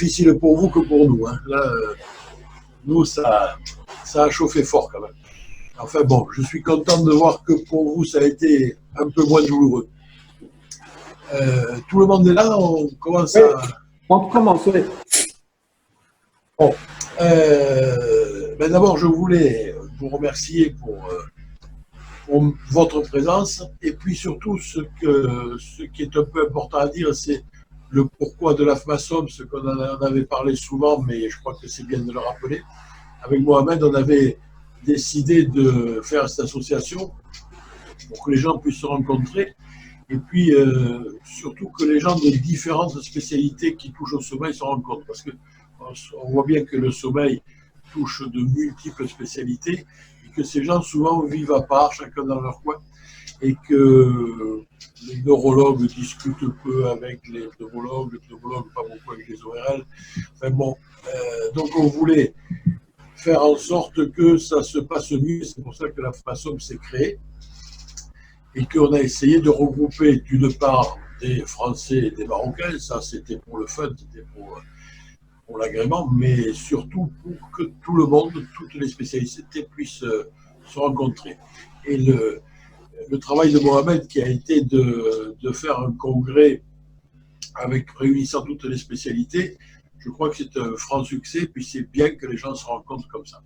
difficile pour vous que pour nous. Hein. Là, nous, ça a chauffé fort quand même. Enfin bon, je suis content de voir que pour vous, ça a été un peu moins douloureux. Tout le monde est là, on commence oui, on commence, oui. Bon, ben d'abord, je voulais vous remercier pour votre présence et puis surtout ce qui est un peu important à dire, c'est le pourquoi de l'AFMASOM, ce qu'on en avait parlé souvent, mais je crois que c'est bien de le rappeler. Avec Mohamed, on avait décidé de faire cette association pour que les gens puissent se rencontrer et puis surtout que les gens de différentes spécialités qui touchent au sommeil se rencontrent. Parce qu'on voit bien que le sommeil touche de multiples spécialités et que ces gens souvent vivent à part, chacun dans leur coin, et que les neurologues discutent peu avec les pneumologues pas beaucoup avec les ORL. Enfin bon, donc on voulait faire en sorte que ça se passe mieux, c'est pour ça que la FMASOM s'est créée, et qu'on a essayé de regrouper d'une part des Français et des Marocains, ça c'était pour le fun, c'était pour l'agrément, mais surtout pour que tout le monde, toutes les spécialités puissent se rencontrer. Et le travail de Mohamed qui a été de faire un congrès avec réunissant toutes les spécialités, je crois que c'est un franc succès, puis c'est bien que les gens se rencontrent comme ça.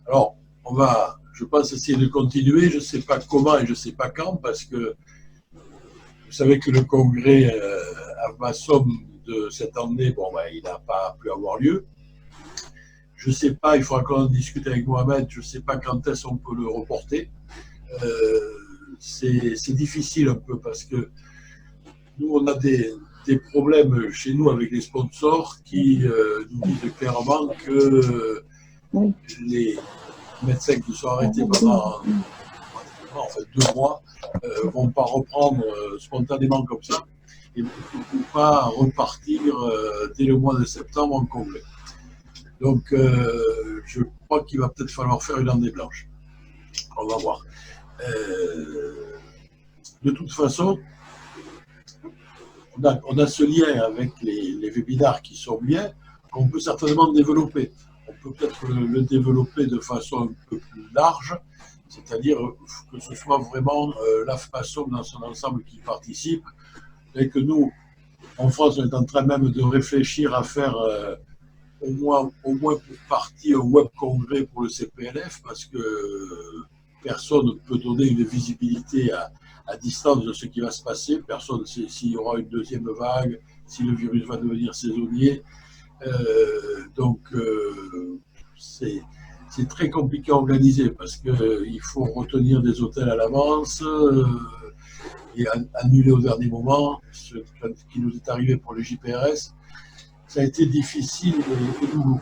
Alors, on va, je pense, essayer de continuer, je ne sais pas comment et je ne sais pas quand, parce que vous savez que le congrès AFMASOM de cette année, bon, ben, il n'a pas pu avoir lieu. Je ne sais pas, il faudra qu'on en discute avec Mohamed, je ne sais pas quand est-ce qu'on peut le reporter. C'est difficile un peu parce que nous, on a des problèmes chez nous avec les sponsors qui nous disent clairement que les médecins qui sont arrêtés pendant en fait 2 mois ne vont pas reprendre spontanément comme ça et ne pourront pas repartir dès le mois de septembre en congrès. Donc, je crois qu'il va peut-être falloir faire une année blanche. On va voir. De toute façon, on a ce lien avec les webinars qui sont bien, qu'on peut certainement développer. On peut peut-être le développer de façon un peu plus large, c'est-à-dire que ce soit vraiment l'AFMASOM dans son ensemble qui participe, et que nous, en France, on est en train même de réfléchir à faire au moins pour partie un web congrès pour le CPLF, parce que personne ne peut donner une visibilité à distance de ce qui va se passer. Personne ne sait s'il y aura une deuxième vague, si le virus va devenir saisonnier. Donc, c'est très compliqué à organiser parce qu'il faut retenir des hôtels à l'avance et annuler au dernier moment, ce qui nous est arrivé pour le JPRS. Ça a été difficile et douloureux.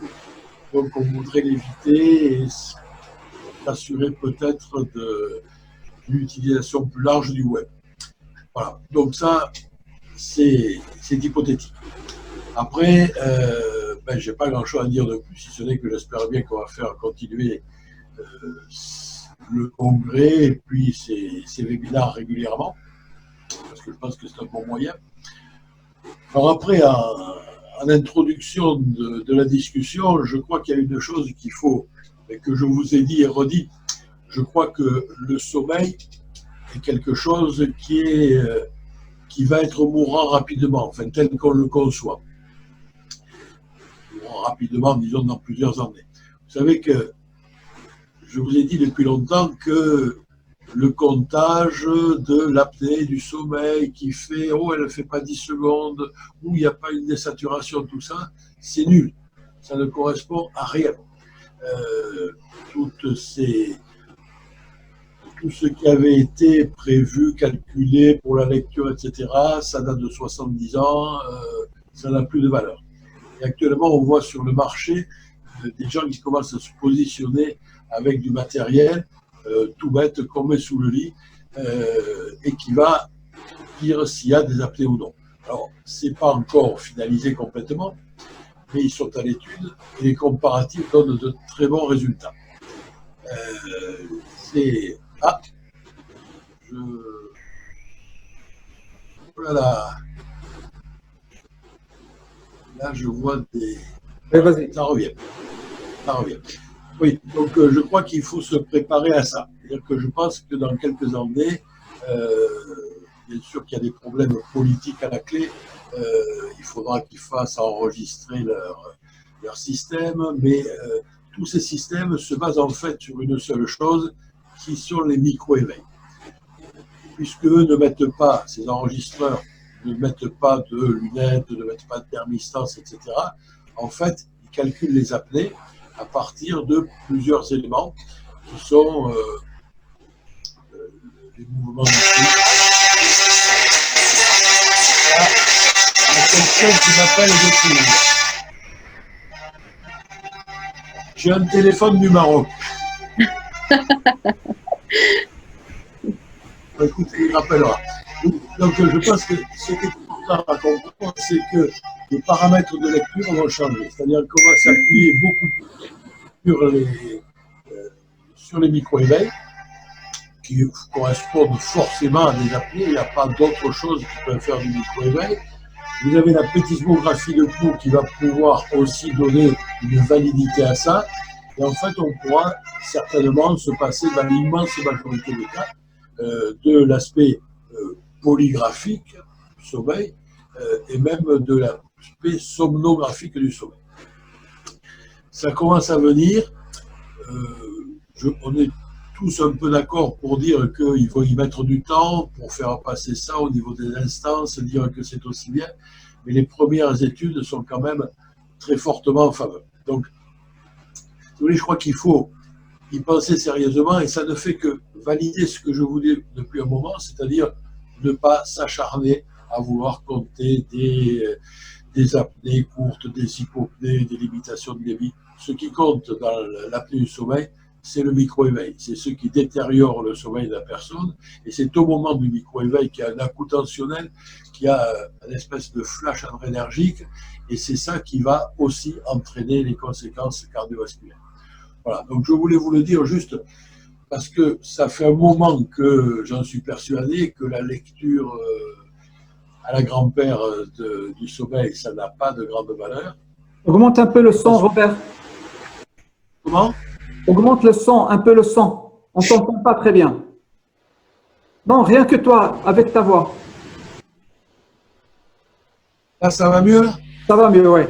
Donc, on voudrait l'éviter et s'assurer peut-être de l'utilisation plus large du web. Voilà. Donc ça, c'est hypothétique. Après, ben, je n'ai pas grand-chose à dire de plus, si ce n'est que j'espère bien qu'on va faire continuer le congrès et puis ces webinars régulièrement, parce que je pense que c'est un bon moyen. Alors après, en introduction de la discussion, je crois qu'il y a une chose qu'il faut, et que je vous ai dit et redit, je crois que le sommeil est quelque chose qui va être mourant rapidement, enfin tel qu'on le conçoit. Mourant rapidement, disons dans plusieurs années. Vous savez que je vous ai dit depuis longtemps que le comptage de l'apnée du sommeil qui fait, oh, elle ne fait pas 10 secondes, ou il n'y a pas une désaturation, tout ça, c'est nul. Ça ne correspond à rien. Tout ce qui avait été prévu, calculé pour la lecture, etc., ça date de 70 ans, ça n'a plus de valeur. Et actuellement, on voit sur le marché des gens qui commencent à se positionner avec du matériel tout bête qu'on met sous le lit et qui va dire s'il y a des apnées ou non. Alors, ce n'est pas encore finalisé complètement, mais ils sont à l'étude et les comparatifs donnent de très bons résultats. C'est... Ah, oh là là. Là, je vois des... Oui, vas-y. Ça revient. Ça revient. Oui, donc je crois qu'il faut se préparer à ça. C'est-à-dire que je pense que dans quelques années, bien sûr qu'il y a des problèmes politiques à la clé, il faudra qu'ils fassent enregistrer leur système, mais tous ces systèmes se basent en fait sur une seule chose, qui sont les micro-éveils. Puisque eux ne mettent pas, ces enregistreurs ne mettent pas de lunettes, ne mettent pas de thermistance, etc. En fait, ils calculent les apnées à partir de plusieurs éléments qui sont les mouvements du flux. Il y a quelqu'un qui m'appelle depuis. J'ai un téléphone du Maroc. Écoutez, il rappellera. Donc je pense que ce qui est important à comprendre, c'est que les paramètres de lecture vont changer. C'est-à-dire qu'on va s'appuyer beaucoup sur les micro-éveils, qui correspondent forcément à des apnées. Il n'y a pas d'autre chose qui peut faire du micro-éveil. Vous avez la pétismographie de pouls qui va pouvoir aussi donner une validité à ça. Et en fait, on pourra certainement se passer dans l'immense majorité des cas de l'aspect polygraphique du sommeil et même de l'aspect somnographique du sommeil. Ça commence à venir. On est tous un peu d'accord pour dire qu'il faut y mettre du temps pour faire passer ça au niveau des instances, dire que c'est aussi bien, mais les premières études sont quand même très fortement en faveur. Donc, je crois qu'il faut y penser sérieusement et ça ne fait que valider ce que je vous dis depuis un moment, c'est-à-dire ne pas s'acharner à vouloir compter des apnées courtes, des hypopnées, des limitations de débit. Ce qui compte dans l'apnée du sommeil, c'est le micro-éveil. C'est ce qui détériore le sommeil de la personne. Et c'est au moment du micro-éveil qu'il y a un à-coup tensionnel, qu'il y a une espèce de flash adrénergique. Et c'est ça qui va aussi entraîner les conséquences cardiovasculaires. Voilà. Donc je voulais vous le dire juste parce que ça fait un moment que j'en suis persuadé que la lecture à la grand-père du sommeil, ça n'a pas de grande valeur. Augmente un peu le son, Robert. Comment? Augmente le son, un peu le son. On ne t'entend pas très bien. Non, rien que toi, avec ta voix. Là, ça va mieux? Ça va mieux, oui.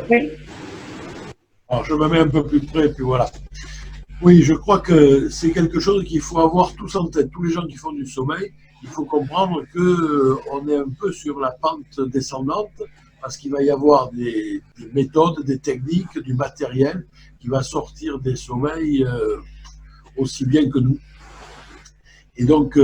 Alors, je me mets un peu plus près, puis voilà. Oui, je crois que c'est quelque chose qu'il faut avoir tous en tête. Tous les gens qui font du sommeil, il faut comprendre qu'on est un peu sur la pente descendante parce qu'il va y avoir des méthodes, des techniques, du matériel qui va sortir des sommeils aussi bien que nous. Et donc,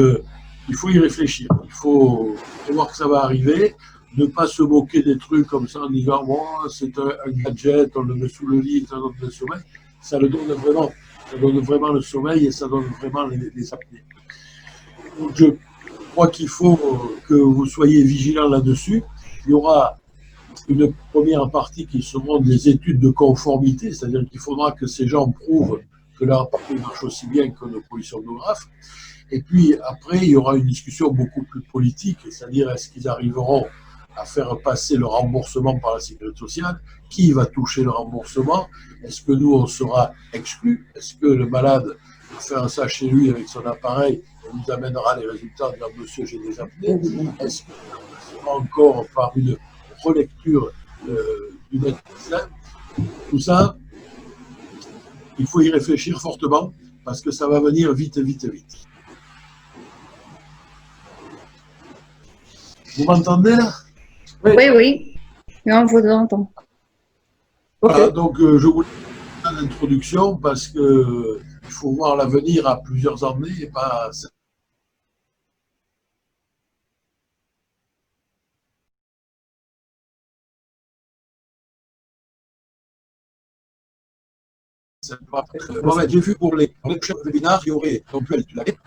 il faut y réfléchir. Il faut voir que ça va arriver. Ne pas se moquer des trucs comme ça en disant oh, c'est un gadget, on le met sous le lit, ça donne le sommeil. Ça le donne vraiment. Ça donne vraiment le sommeil et ça donne vraiment les apnées. Donc, je crois qu'il faut que vous soyez vigilants là-dessus. Il y aura une première partie qui seront des études de conformité, c'est-à-dire qu'il faudra que ces gens prouvent que leur appareil marche aussi bien que nos polysomnographes. Et puis après, il y aura une discussion beaucoup plus politique, c'est-à-dire est-ce qu'ils arriveront à faire passer le remboursement par la sécurité sociale? Qui va toucher le remboursement? Est-ce que nous, on sera exclus? Est-ce que le malade va faire ça chez lui avec son appareil et nous amènera les résultats de « Monsieur, j'ai des apnées » Est-ce que ce sera encore par une relecture du médecin? Tout ça, il faut y réfléchir fortement parce que ça va venir vite, vite, vite. Vous m'entendez là? Oui. On vous entend. Voilà, donc je voulais faire l'introduction parce que il faut voir l'avenir à plusieurs années et pas. J'ai vu pour les prochains webinaires, il y aurait, donc tu l'avais,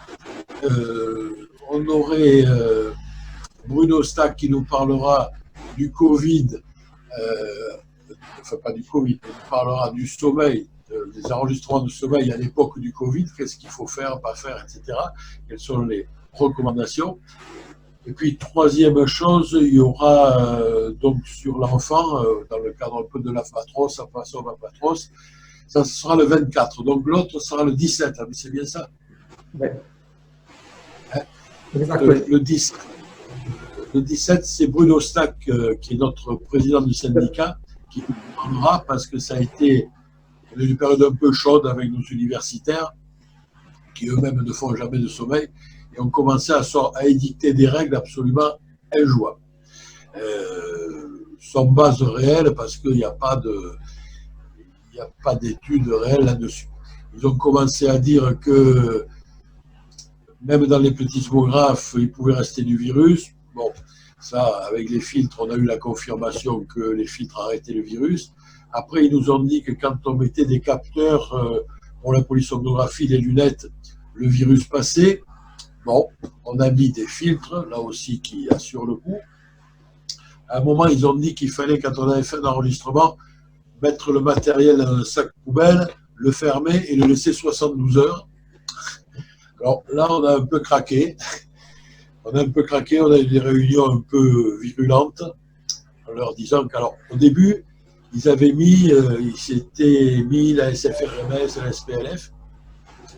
on aurait Bruno Stack qui nous parlera du Covid, enfin pas du Covid, il nous parlera du sommeil, des enregistrements de sommeil à l'époque du Covid, qu'est-ce qu'il faut faire, pas faire, etc. Quelles sont les recommandations. Et puis, troisième chose, il y aura donc sur l'enfant, dans le cadre un peu de la Patros, la façon de la Patros, ça sera le 24. Donc l'autre sera le 17, hein, mais c'est bien ça. Oui. Hein? Exact, Le 17, c'est Bruno Stack, qui est notre président du syndicat, qui nous prendra parce que ça a été une période un peu chaude avec nos universitaires, qui eux-mêmes ne font jamais de sommeil, et ont commencé à édicter des règles absolument injouables. Sans base réelle, parce qu'il n'y a pas d'études réelles là-dessus. Ils ont commencé à dire que même dans les petits sismographes, il pouvait rester du virus. Bon, ça, avec les filtres, on a eu la confirmation que les filtres arrêtaient le virus. Après, ils nous ont dit que quand on mettait des capteurs pour la polysomnographie, les lunettes, le virus passait. Bon, on a mis des filtres, là aussi, qui assurent le coup. À un moment, ils ont dit qu'il fallait, quand on avait fait un enregistrement, mettre le matériel dans un sac poubelle, le fermer et le laisser 72 heures. Alors là, on a un peu craqué. On a eu des réunions un peu virulentes en leur disant qu'alors, au début, ils avaient mis, ils s'étaient mis la SFRMS, la SPLF,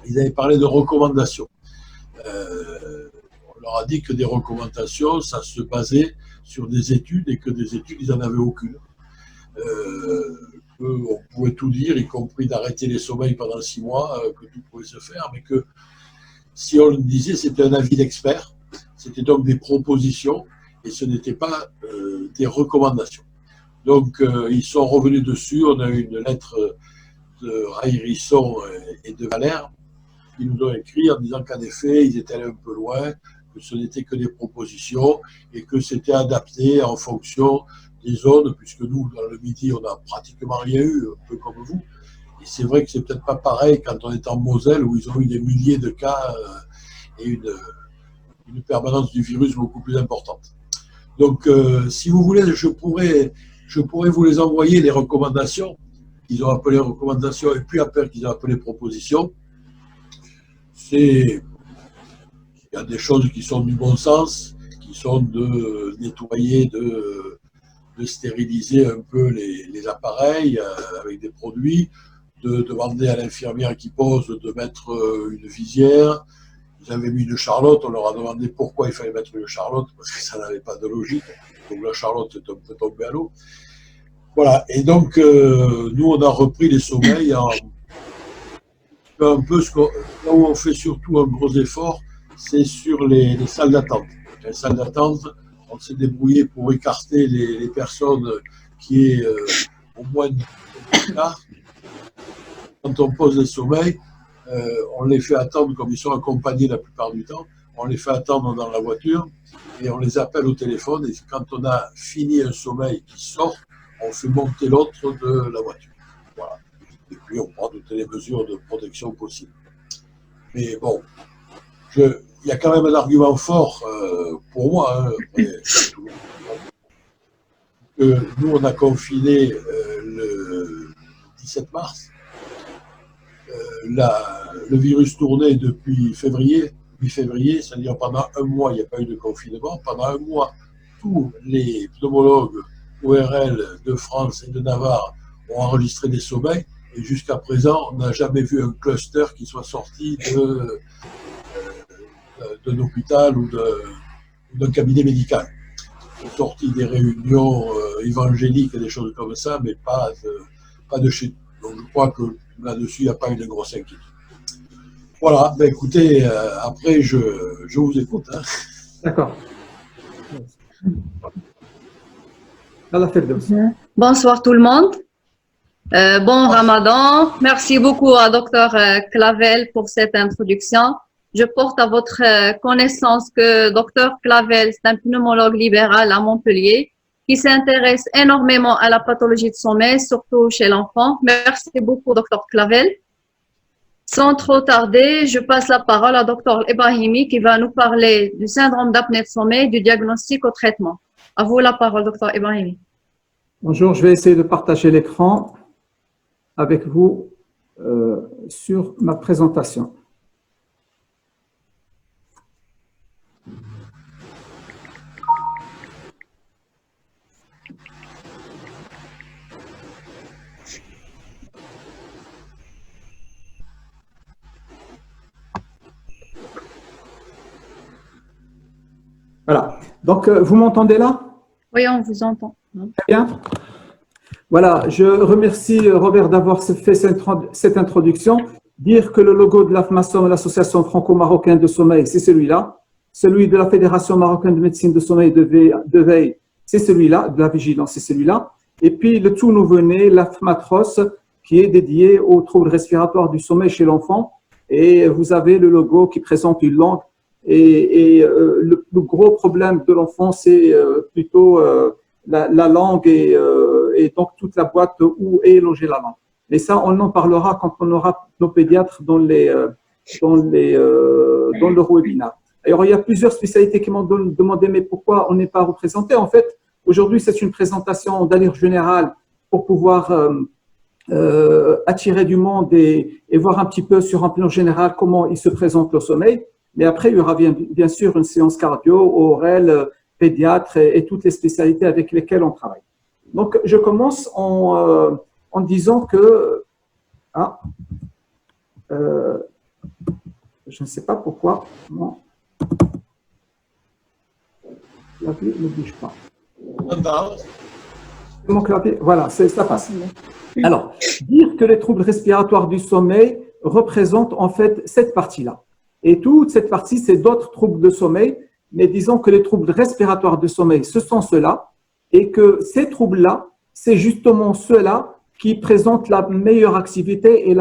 ils avaient parlé de recommandations. On leur a dit que des recommandations, ça se basait sur des études et que des études, ils n'en avaient aucune. On pouvait tout dire, y compris d'arrêter les sommeils pendant 6 mois, que tout pouvait se faire, mais que si on le disait, c'était un avis d'expert, c'était donc des propositions et ce n'était pas des recommandations. Donc, ils sont revenus dessus. On a eu une lettre de Ray Risson et de Valère qui nous ont écrit en disant qu'en effet, ils étaient allés un peu loin, que ce n'était que des propositions et que c'était adapté en fonction des zones, puisque nous, dans le Midi, on n'a pratiquement rien eu, un peu comme vous. Et c'est vrai que c'est peut-être pas pareil quand on est en Moselle, où ils ont eu des milliers de cas et une permanence du virus beaucoup plus importante. Donc, si vous voulez, je pourrais vous les envoyer, les recommandations qu'ils ont appelées recommandations et puis après qu'ils ont appelé propositions. Il y a des choses qui sont du bon sens, qui sont de nettoyer, de stériliser un peu les appareils avec des produits, de demander à l'infirmière qui pose de mettre une visière. Ils avaient mis une charlotte, on leur a demandé pourquoi il fallait mettre une charlotte, parce que ça n'avait pas de logique. Donc la charlotte est un peu tombée à l'eau. Voilà, et donc nous on a repris les sommeils en un peu là où on fait surtout un gros effort, c'est sur les salles d'attente. Les salles d'attente, on s'est débrouillé pour écarter les personnes qui est au moins un quart. Quand on pose les sommeils, on les fait attendre, comme ils sont accompagnés la plupart du temps, on les fait attendre dans la voiture et on les appelle au téléphone. Et quand on a fini un sommeil qui sort, on fait monter l'autre de la voiture. Voilà. Et puis on prend toutes les mesures de protection possibles. Mais bon, il y a quand même un argument fort pour moi. Nous, on a confiné le 17 mars. Le virus tournait depuis février, mi-février, c'est-à-dire pendant un mois, il n'y a pas eu de confinement. Pendant un mois, tous les pneumologues ORL de France et de Navarre ont enregistré des sommeils. Et jusqu'à présent, on n'a jamais vu un cluster qui soit sorti d'un hôpital ou d'un cabinet médical. Ils sont sortis des réunions évangéliques et des choses comme ça, mais pas de chez nous. Donc je crois que là-dessus, il n'y a pas eu de grosse inquiétude. Voilà, ben écoutez, après, je vous écoute. Hein. D'accord. Bonsoir tout le monde. Bon Ramadan. Merci beaucoup à Dr Clavel pour cette introduction. Je porte à votre connaissance que Dr Clavel, c'est un pneumologue libéral à Montpellier qui s'intéresse énormément à la pathologie de sommeil, surtout chez l'enfant. Merci beaucoup, Dr Clavel. Sans trop tarder, je passe la parole à Dr Ibrahimi qui va nous parler du syndrome d'apnée de sommeil, du diagnostic au traitement. À vous la parole, Dr Ibrahimi. Bonjour, je vais essayer de partager l'écran avec vous sur ma présentation. Voilà. Donc, vous m'entendez là? Oui, on vous entend. Très bien. Voilà, je remercie Robert d'avoir fait cette introduction. Dire que le logo de l'AFMASOM, l'Association franco-marocaine de sommeil, c'est celui-là. Celui de la Fédération marocaine de médecine de sommeil de veille, c'est celui-là. De la vigilance, c'est celui-là. Et puis, le tout nouveau-né, l'AFMATROS, qui est dédié aux troubles respiratoires du sommeil chez l'enfant. Et vous avez le logo qui présente une langue. Et le gros problème de l'enfant, c'est plutôt la langue et donc toute la boîte où est logée la langue. Mais ça, on en parlera quand on aura nos pédiatres dans le webinaire. Alors, il y a plusieurs spécialités qui m'ont demandé, mais pourquoi on n'est pas représenté? En fait, aujourd'hui, c'est une présentation d'allure générale pour pouvoir attirer du monde et voir un petit peu sur un plan général comment il se présente le sommeil. Mais après, il y aura bien sûr une séance cardio, ORL, pédiatre et toutes les spécialités avec lesquelles on travaille. Donc, je commence en disant que… je ne sais pas pourquoi mon clavier ne bouge pas. Mon clavier, voilà, ça passe. Alors, dire que les troubles respiratoires du sommeil représentent en fait cette partie-là. Et toute cette partie, c'est d'autres troubles de sommeil, mais disons que les troubles respiratoires du sommeil, ce sont ceux-là, et que ces troubles-là, c'est justement ceux-là qui présentent la meilleure activité et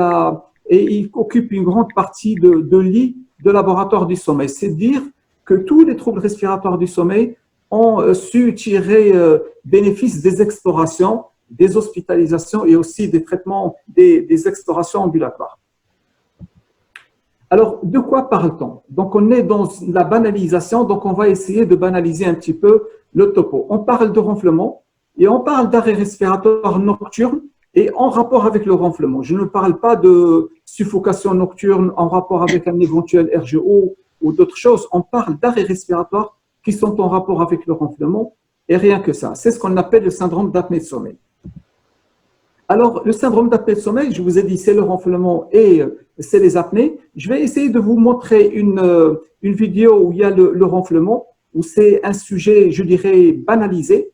ils occupent une grande partie de lit de laboratoire du sommeil. C'est dire que tous les troubles respiratoires du sommeil ont su tirer bénéfice des explorations, des hospitalisations et aussi des traitements, des explorations ambulatoires. Alors, de quoi parle-t-on? Donc, on est dans la banalisation, donc on va essayer de banaliser un petit peu le topo. On parle de ronflement et on parle d'arrêt respiratoire nocturne et en rapport avec le ronflement. Je ne parle pas de suffocation nocturne en rapport avec un éventuel RGO ou d'autres choses. On parle d'arrêt respiratoire qui sont en rapport avec le ronflement et rien que ça. C'est ce qu'on appelle le syndrome d'apnée de sommeil. Alors, le syndrome d'apnée de sommeil, je vous ai dit, c'est le ronflement et c'est les apnées. Je vais essayer de vous montrer une vidéo où il y a le ronflement, où c'est un sujet, je dirais, banalisé.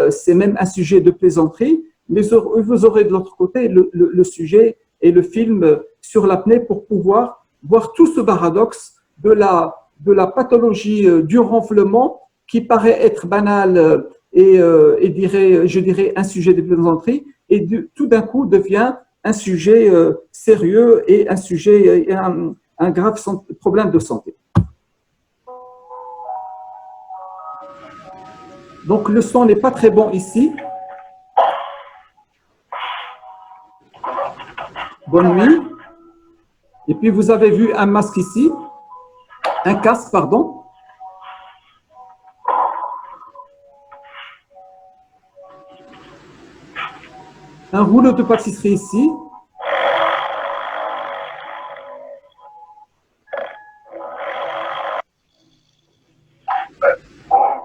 C'est même un sujet de plaisanterie. Mais vous aurez de l'autre côté le sujet et le film sur l'apnée pour pouvoir voir tout ce paradoxe de la pathologie du ronflement qui paraît être banal et je dirais, un sujet de plaisanterie et tout d'un coup devient un sujet sérieux et un sujet, un grave problème de santé. Donc, le son n'est pas très bon ici. Bonne nuit. Et puis, vous avez vu un masque ici, un casque, pardon. Un rouleau de pâtisserie ici.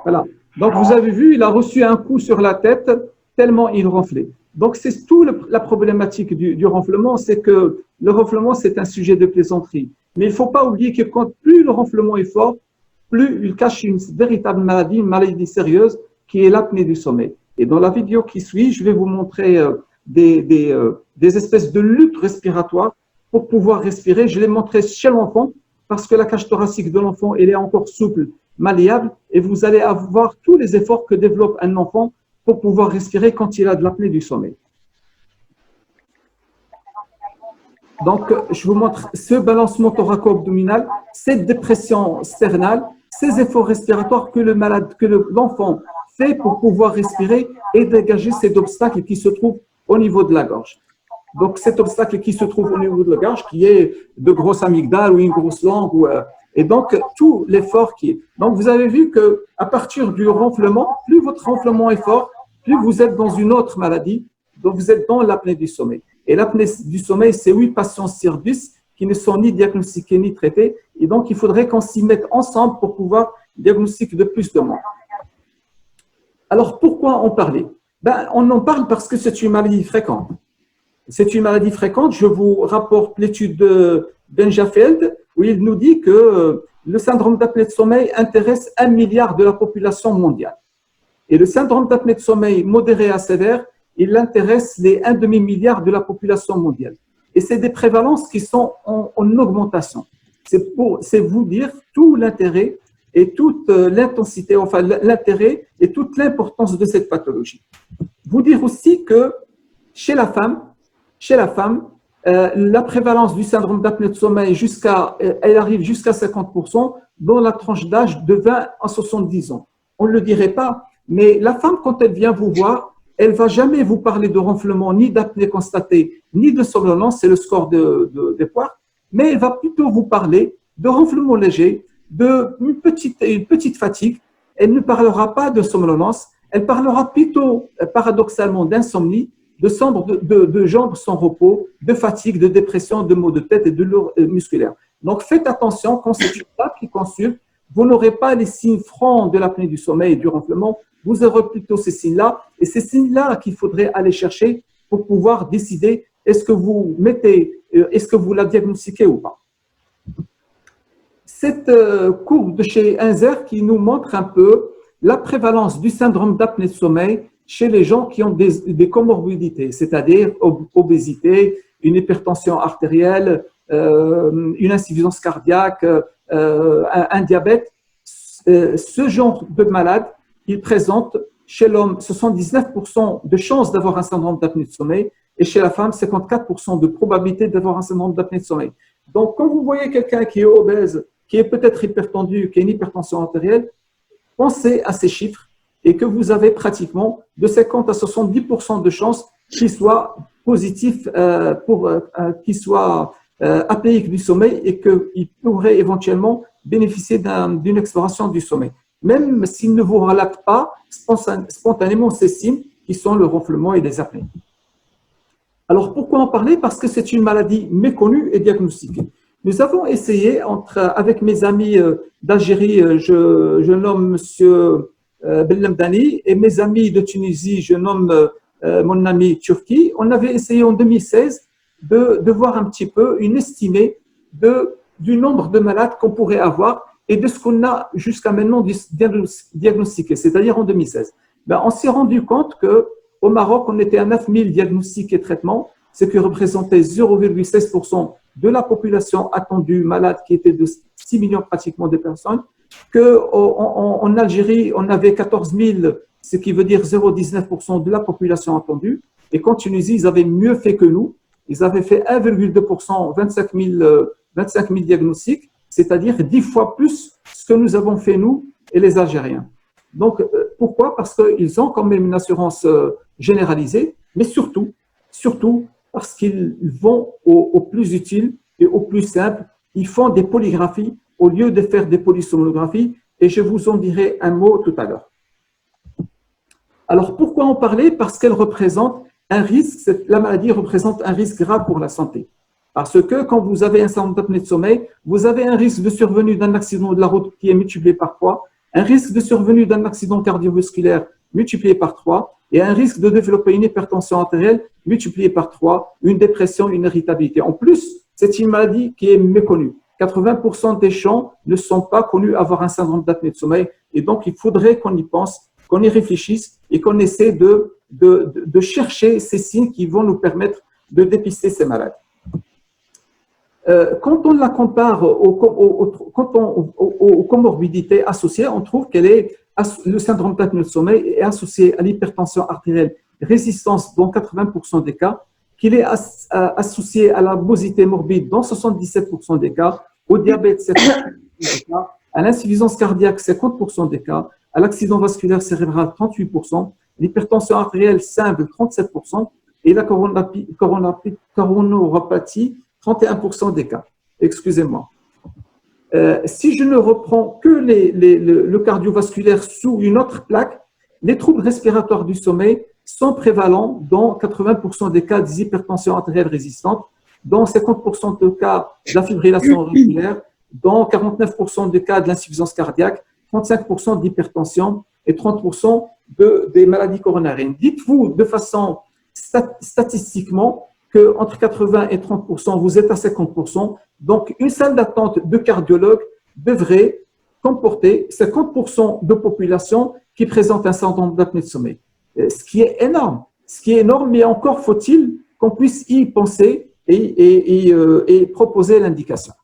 Voilà. Donc, vous avez vu, il a reçu un coup sur la tête tellement il ronflait. Donc, c'est tout la problématique du ronflement, c'est que le ronflement, c'est un sujet de plaisanterie. Mais il ne faut pas oublier que plus le ronflement est fort, plus il cache une véritable maladie, une maladie sérieuse, qui est l'apnée du sommeil. Et dans la vidéo qui suit, je vais vous montrer des espèces de lutte respiratoire pour pouvoir respirer. Je l'ai montré chez l'enfant parce que la cage thoracique de l'enfant, elle est encore souple, malléable, et vous allez avoir tous les efforts que développe un enfant pour pouvoir respirer quand il a de l'apnée du sommeil. Donc, je vous montre ce balancement thoraco-abdominal, cette dépression sternale, ces efforts respiratoires que l'enfant fait pour pouvoir respirer et dégager cet obstacle qui se trouve au niveau de la gorge. Donc, cet obstacle qui se trouve au niveau de la gorge, qui est de grosses amygdales ou une grosse langue, et donc tout l'effort qui est. Donc, vous avez vu qu'à partir du ronflement, plus votre ronflement est fort, plus vous êtes dans une autre maladie, donc vous êtes dans l'apnée du sommeil. Et l'apnée du sommeil, c'est 8 patients sur 10 qui ne sont ni diagnostiqués ni traités. Et donc, il faudrait qu'on s'y mette ensemble pour pouvoir diagnostiquer de plus de monde. Alors, pourquoi en parler? On en parle parce que c'est une maladie fréquente. C'est une maladie fréquente. Je vous rapporte l'étude de Benjafeld où il nous dit que le syndrome d'apnée de sommeil intéresse 1 milliard de la population mondiale. Et le syndrome d'apnée de sommeil modéré à sévère, il intéresse les 1 demi-milliard de la population mondiale. Et c'est des prévalences qui sont en augmentation. C'est vous dire tout l'intérêt et toute l'intensité, enfin l'intérêt et toute l'importance de cette pathologie. Vous dire aussi que chez la femme, la prévalence du syndrome d'apnée de sommeil elle arrive jusqu'à 50% dans la tranche d'âge de 20 à 70 ans. On ne le dirait pas, mais la femme, quand elle vient vous voir, elle ne va jamais vous parler de ronflement, ni d'apnée constatée, ni de somnolence, c'est le score des poires, mais elle va plutôt vous parler de ronflement léger, une petite fatigue. Elle ne parlera pas de somnolence, elle parlera plutôt, paradoxalement, d'insomnie, de jambes sans repos, de fatigue, de dépression, de maux de tête et de douleurs musculaires. Donc, faites attention, quand c'est une femme qui consulte, vous n'aurez pas les signes francs de l'apnée du sommeil et du ronflement, vous aurez plutôt ces signes-là, et ces signes-là qu'il faudrait aller chercher pour pouvoir décider est-ce que vous la diagnostiquez ou pas. Cette courbe de chez Inzer qui nous montre un peu la prévalence du syndrome d'apnée de sommeil chez les gens qui ont des comorbidités, c'est-à-dire obésité, une hypertension artérielle, une insuffisance cardiaque, un diabète. Ce genre de malade, il présente chez l'homme 79% de chances d'avoir un syndrome d'apnée de sommeil et chez la femme 54% de probabilité d'avoir un syndrome d'apnée de sommeil. Donc, quand vous voyez quelqu'un qui est obèse, qui est peut-être hypertendu, qui a une hypertension artérielle, pensez à ces chiffres et que vous avez pratiquement de 50 à 70% de chances qu'il soit positif qu'il soit apnéique du sommeil et qu'il pourrait éventuellement bénéficier d'une exploration du sommeil. Même s'il ne vous relate pas spontanément ces signes qui sont le ronflement et les apnées. Alors, pourquoi en parler? Parce que c'est une maladie méconnue et diagnostiquée. Nous avons essayé, avec mes amis d'Algérie, je nomme M. Bellemdani, et mes amis de Tunisie, je nomme mon ami Turquie, on avait essayé en 2016 de voir un petit peu une estimée du nombre de malades qu'on pourrait avoir et de ce qu'on a jusqu'à maintenant diagnostiqué, c'est-à-dire en 2016. On s'est rendu compte qu'au Maroc, on était à 9000 diagnostics et traitements, ce qui représentait 0,16% de la population attendue malade, qui était de 6 millions pratiquement de personnes, qu'en Algérie, on avait 14 000, ce qui veut dire 0,19% de la population attendue, et qu'en Tunisie, ils avaient mieux fait que nous, ils avaient fait 1,2%, 25 000 diagnostics, c'est-à-dire 10 fois plus ce que nous avons fait nous et les Algériens. Donc, pourquoi? Parce qu'ils ont quand même une assurance généralisée, mais surtout parce qu'ils vont au plus utile et au plus simple. Ils font des polygraphies au lieu de faire des polysomnographies, et je vous en dirai un mot tout à l'heure. Alors, pourquoi en parler? Parce qu'elle représente un risque, la maladie représente un risque grave pour la santé. Parce que quand vous avez un syndrome d'apnée de sommeil, vous avez un risque de survenue d'un accident de la route qui est multiplié par 3, un risque de survenue d'un accident cardiovasculaire multiplié par 3 et un risque de développer une hypertension artérielle multiplié par 3, une dépression, une irritabilité. En plus, c'est une maladie qui est méconnue. 80% des gens ne sont pas connus avoir un syndrome d'apnée de sommeil et donc il faudrait qu'on y pense, qu'on y réfléchisse et qu'on essaie de chercher ces signes qui vont nous permettre de dépister ces maladies. Quand on la compare aux comorbidités associées, on trouve le syndrome d'apnée de sommeil est associé à l'hypertension artérielle résistance dans 80% des cas, qu'il est associé à la obésité morbide dans 77% des cas, au diabète 50% des cas, à l'insuffisance cardiaque 50% des cas, à l'accident vasculaire cérébral 38%, l'hypertension artérielle simple 37% et la coronaropathie 31% des cas. Excusez-moi. Si je ne reprends que le cardiovasculaire sous une autre plaque, les troubles respiratoires du sommeil sont prévalents dans 80% des cas des hypertensions artérielles résistantes, dans 50% des cas de la fibrillation auriculaire, dans 49% des cas de l'insuffisance cardiaque, 35% d'hypertension et 30% des maladies coronariennes. Dites-vous de façon statistiquement qu'entre 80 et 30%, vous êtes à 50%. Donc, une salle d'attente de cardiologue devrait comporter 50% de population qui présente un syndrome d'apnée de sommeil. Ce qui est énorme. Ce qui est énorme, mais encore faut-il qu'on puisse y penser et proposer l'indication.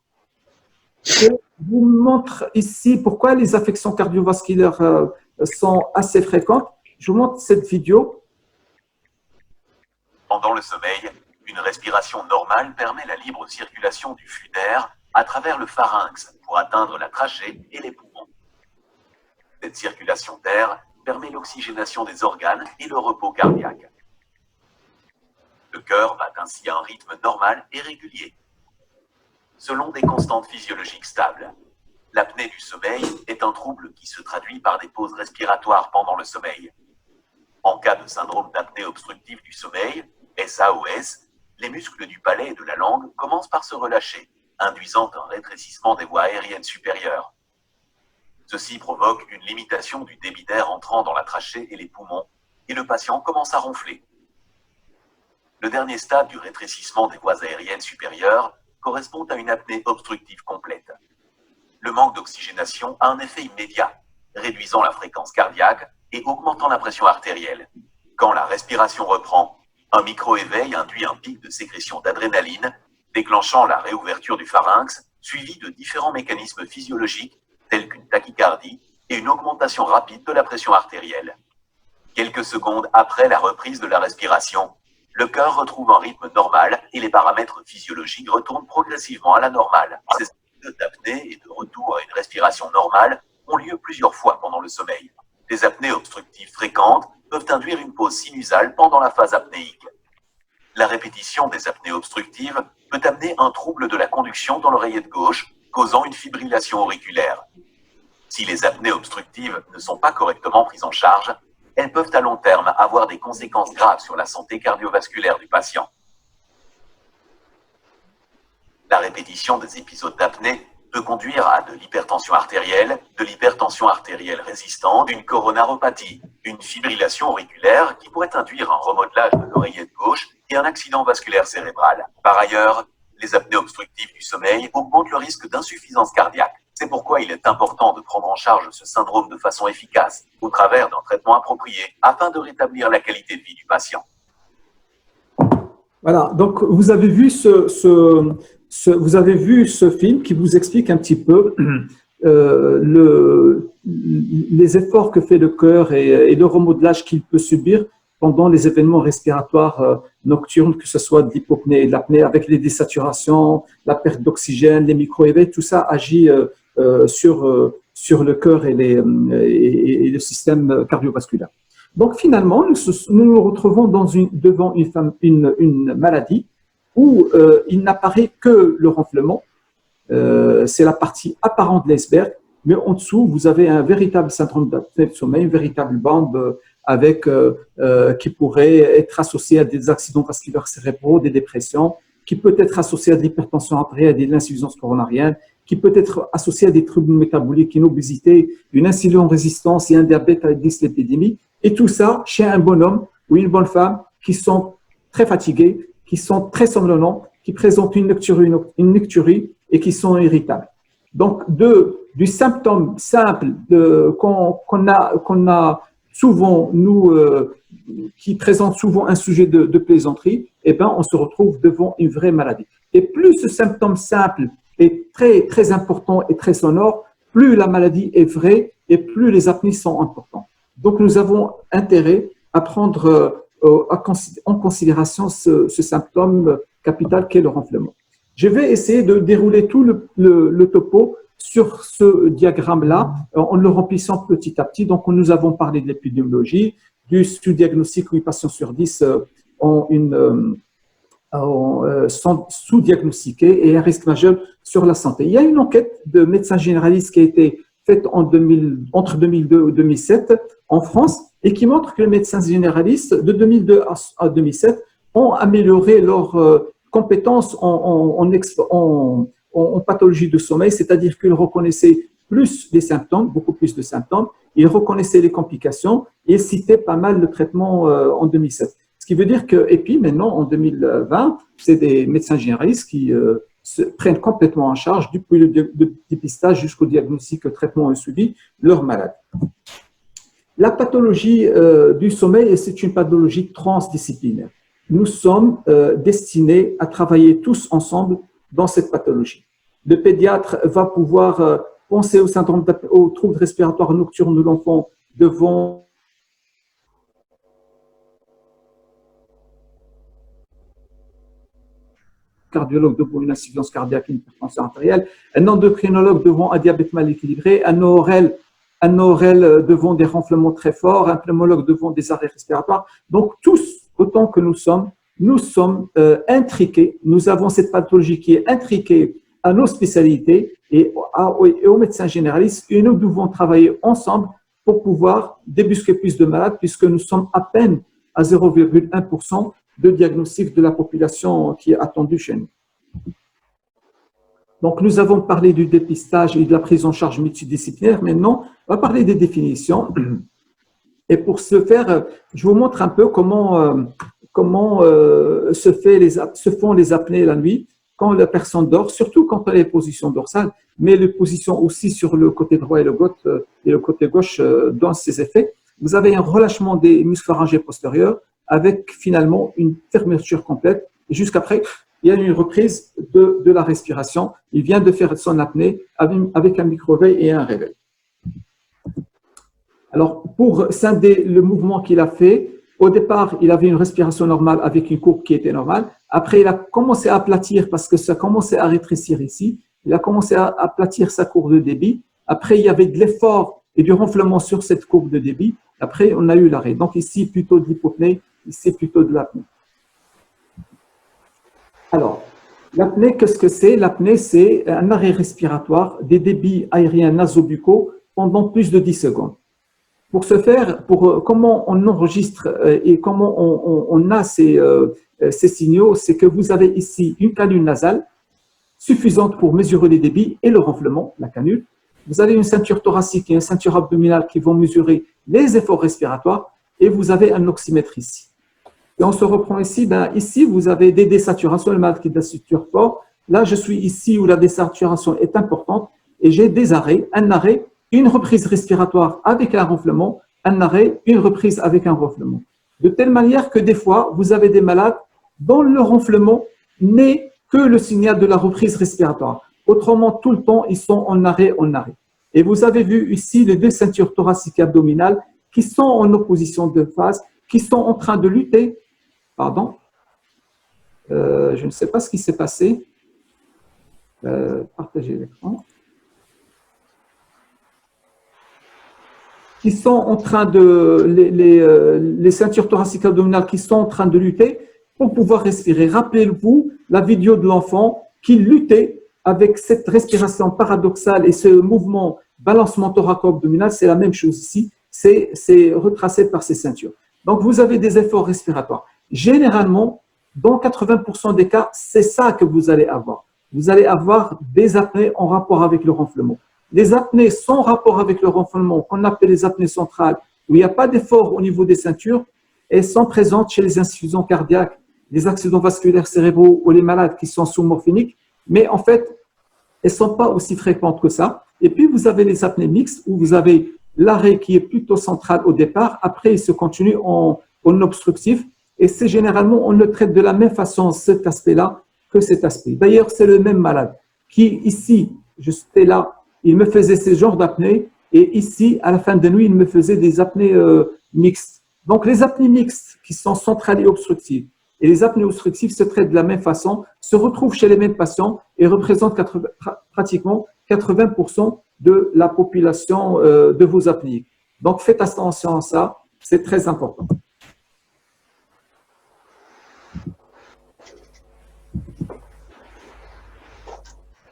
Je vous montre ici pourquoi les affections cardiovasculaires sont assez fréquentes. Je vous montre cette vidéo. Pendant le sommeil, une respiration normale permet la libre circulation du flux d'air à travers le pharynx pour atteindre la trachée et les poumons. Cette circulation d'air permet l'oxygénation des organes et le repos cardiaque. Le cœur bat ainsi à un rythme normal et régulier, selon des constantes physiologiques stables. L'apnée du sommeil est un trouble qui se traduit par des pauses respiratoires pendant le sommeil. En cas de syndrome d'apnée obstructive du sommeil, SAOS, les muscles du palais et de la langue commencent par se relâcher, induisant un rétrécissement des voies aériennes supérieures. Ceci provoque une limitation du débit d'air entrant dans la trachée et les poumons, et le patient commence à ronfler. Le dernier stade du rétrécissement des voies aériennes supérieures correspond à une apnée obstructive complète. Le manque d'oxygénation a un effet immédiat, réduisant la fréquence cardiaque et augmentant la pression artérielle. Quand la respiration reprend, un micro-éveil induit un pic de sécrétion d'adrénaline, déclenchant la réouverture du pharynx, suivi de différents mécanismes physiologiques, tels qu'une tachycardie et une augmentation rapide de la pression artérielle. Quelques secondes après la reprise de la respiration, le cœur retrouve un rythme normal et les paramètres physiologiques retournent progressivement à la normale. Ces épisodes d'apnée et de retour à une respiration normale ont lieu plusieurs fois pendant le sommeil. Les apnées obstructives fréquentes peuvent induire une pause sinusale pendant la phase apnéique. La répétition des apnées obstructives peut amener un trouble de la conduction dans l'oreillette gauche, causant une fibrillation auriculaire. Si les apnées obstructives ne sont pas correctement prises en charge, elles peuvent à long terme avoir des conséquences graves sur la santé cardiovasculaire du patient. La répétition des épisodes d'apnée peut conduire à de l'hypertension artérielle résistante, une coronaropathie, une fibrillation auriculaire qui pourrait induire un remodelage de l'oreillette gauche et un accident vasculaire cérébral. Par ailleurs, les apnées obstructives du sommeil augmentent le risque d'insuffisance cardiaque. C'est pourquoi il est important de prendre en charge ce syndrome de façon efficace, au travers d'un traitement approprié, afin de rétablir la qualité de vie du patient. Voilà, donc vous avez vu vous avez vu ce film qui vous explique un petit peu les efforts que fait le cœur et le remodelage qu'il peut subir pendant les événements respiratoires nocturnes, que ce soit de l'hypopnée et de l'apnée, avec les désaturations, la perte d'oxygène, les micro-éveils, tout ça agit sur le cœur et le système cardiovasculaire. Donc finalement, nous nous retrouvons devant une maladie où il n'apparaît que le ronflement. C'est la partie apparente de l'iceberg, mais en dessous, vous avez un véritable syndrome d'apnée de sommeil, une véritable bombe qui pourrait être associée à des accidents vasculaires cérébraux, des dépressions, qui peut être associée à de l'hypertension artérielle et de l'insuffisance coronarienne, qui peut être associée à des troubles métaboliques, une obésité, une insulino-résistance et un diabète avec dyslipidémie. Et tout ça chez un bonhomme ou une bonne femme qui sont très fatigués, qui sont très somnolents, qui présentent une nocturie et qui sont irritables. Donc, du symptôme simple qu'on a souvent, qui présente souvent un sujet de plaisanterie, eh ben, on se retrouve devant une vraie maladie. Et plus ce symptôme simple est très, très important et très sonore, plus la maladie est vraie et plus les apnées sont importantes. Donc, nous avons intérêt à prendre en considération ce symptôme capital qu'est le ronflement. Je vais essayer de dérouler tout le topo sur ce diagramme-là, en le remplissant petit à petit. Donc, nous avons parlé de l'épidémiologie, du sous-diagnostic où 8 patients sur 10 sont sous-diagnostiqués et un risque majeur sur la santé. Il y a une enquête de médecins généralistes qui a été faite entre 2002 et 2007 en France et qui montre que les médecins généralistes de 2002 à 2007 ont amélioré leurs compétences en pathologie de sommeil, c'est-à-dire qu'ils reconnaissaient plus les symptômes, beaucoup plus de symptômes, ils reconnaissaient les complications et citaient pas mal de traitements en 2007. Ce qui veut dire que, et puis maintenant en 2020, c'est des médecins généralistes qui prennent complètement en charge, depuis le dépistage jusqu'au diagnostic, traitement et suivi, leur malade. La pathologie du sommeil, c'est une pathologie transdisciplinaire. Nous sommes destinés à travailler tous ensemble dans cette pathologie. Le pédiatre va pouvoir penser au syndrome aux troubles respiratoires nocturnes de l'enfant devant cardiologue devant une insuffisance cardiaque, une hypertension artérielle, un endocrinologue devant un diabète mal équilibré, un ORL devant des ronflements très forts, un pneumologue devant des arrêts respiratoires. Donc tous, autant que nous sommes intriqués. Nous avons cette pathologie qui est intriquée à nos spécialités et aux médecins généralistes, et nous devons travailler ensemble pour pouvoir débusquer plus de malades, puisque nous sommes à peine à 0,1% de diagnostic de la population qui est attendue chez nous. Donc, nous avons parlé du dépistage et de la prise en charge multidisciplinaire. Maintenant, on va parler des définitions. Et pour ce faire, je vous montre un peu comment se font les apnées la nuit quand la personne dort, surtout quand elle est en position dorsale, mais les positions aussi sur le côté droit et le côté gauche donnent ces effets. Vous avez un relâchement des muscles pharyngés postérieurs avec finalement une fermeture complète. Et jusqu'après, il y a une reprise de la respiration. Il vient de faire son apnée avec un micro-réveil et un réveil. Alors, pour scinder le mouvement qu'il a fait, au départ, il avait une respiration normale avec une courbe qui était normale. Après, il a commencé à aplatir parce que ça commençait à rétrécir ici. Il a commencé à aplatir sa courbe de débit. Après, il y avait de l'effort et du renflement sur cette courbe de débit. Après, on a eu l'arrêt. Donc ici, plutôt de l'hypopnée, ici, plutôt de l'apnée. Alors, l'apnée, qu'est-ce que c'est? L'apnée, c'est un arrêt respiratoire des débits aériens nasobuccaux pendant plus de 10 secondes. Pour ce faire, comment on enregistre et comment on a ces signaux, c'est que vous avez ici une canule nasale suffisante pour mesurer les débits et le renflement, la canule. Vous avez une ceinture thoracique et une ceinture abdominale qui vont mesurer les efforts respiratoires et vous avez un oxymètre ici. Et on se reprend ici. Ici, vous avez des désaturations, le malade qui désature fort. Là, je suis ici où la désaturation est importante et j'ai des arrêts, un arrêt, une reprise respiratoire avec un renflement, un arrêt, une reprise avec un renflement. De telle manière que des fois, vous avez des malades dont le renflement n'est que le signal de la reprise respiratoire. Autrement, tout le temps, ils sont en arrêt, en arrêt. Et vous avez vu ici les deux ceintures thoraciques et abdominales qui sont en opposition de phase, qui sont en train de lutter. Pardon. Je ne sais pas ce qui s'est passé. Partagez l'écran. Qui sont en train les ceintures thoraciques et abdominales qui sont en train de lutter pour pouvoir respirer. Rappelez-vous la vidéo de l'enfant qui luttait avec cette respiration paradoxale et ce mouvement balancement thoraco-abdominal, c'est la même chose ici, c'est retracé par ces ceintures. Donc, vous avez des efforts respiratoires. Généralement, dans 80% des cas, c'est ça que vous allez avoir. Vous allez avoir des apnées en rapport avec le renflement. Les apnées sans rapport avec le renflement, qu'on appelle les apnées centrales, où il n'y a pas d'effort au niveau des ceintures, elles sont présentes chez les insuffisants cardiaques, les accidents vasculaires cérébraux ou les malades qui sont sous-morphiniques, mais en fait, elles ne sont pas aussi fréquentes que ça. Et puis, vous avez les apnées mixtes, où vous avez l'arrêt qui est plutôt central au départ, après, il se continue en obstructif, et c'est généralement, on le traite de la même façon, cet aspect-là, que cet aspect. D'ailleurs, c'est le même malade qui, ici, j'étais là, il me faisait ce genre d'apnée, et ici, à la fin de nuit, il me faisait des apnées mixtes. Donc, les apnées mixtes qui sont centrales et obstructives, et les apnées obstructives se traitent de la même façon, se retrouvent chez les mêmes patients et représentent pratiquement 80% de la population de vos apnées. Donc, faites attention à ça, c'est très important.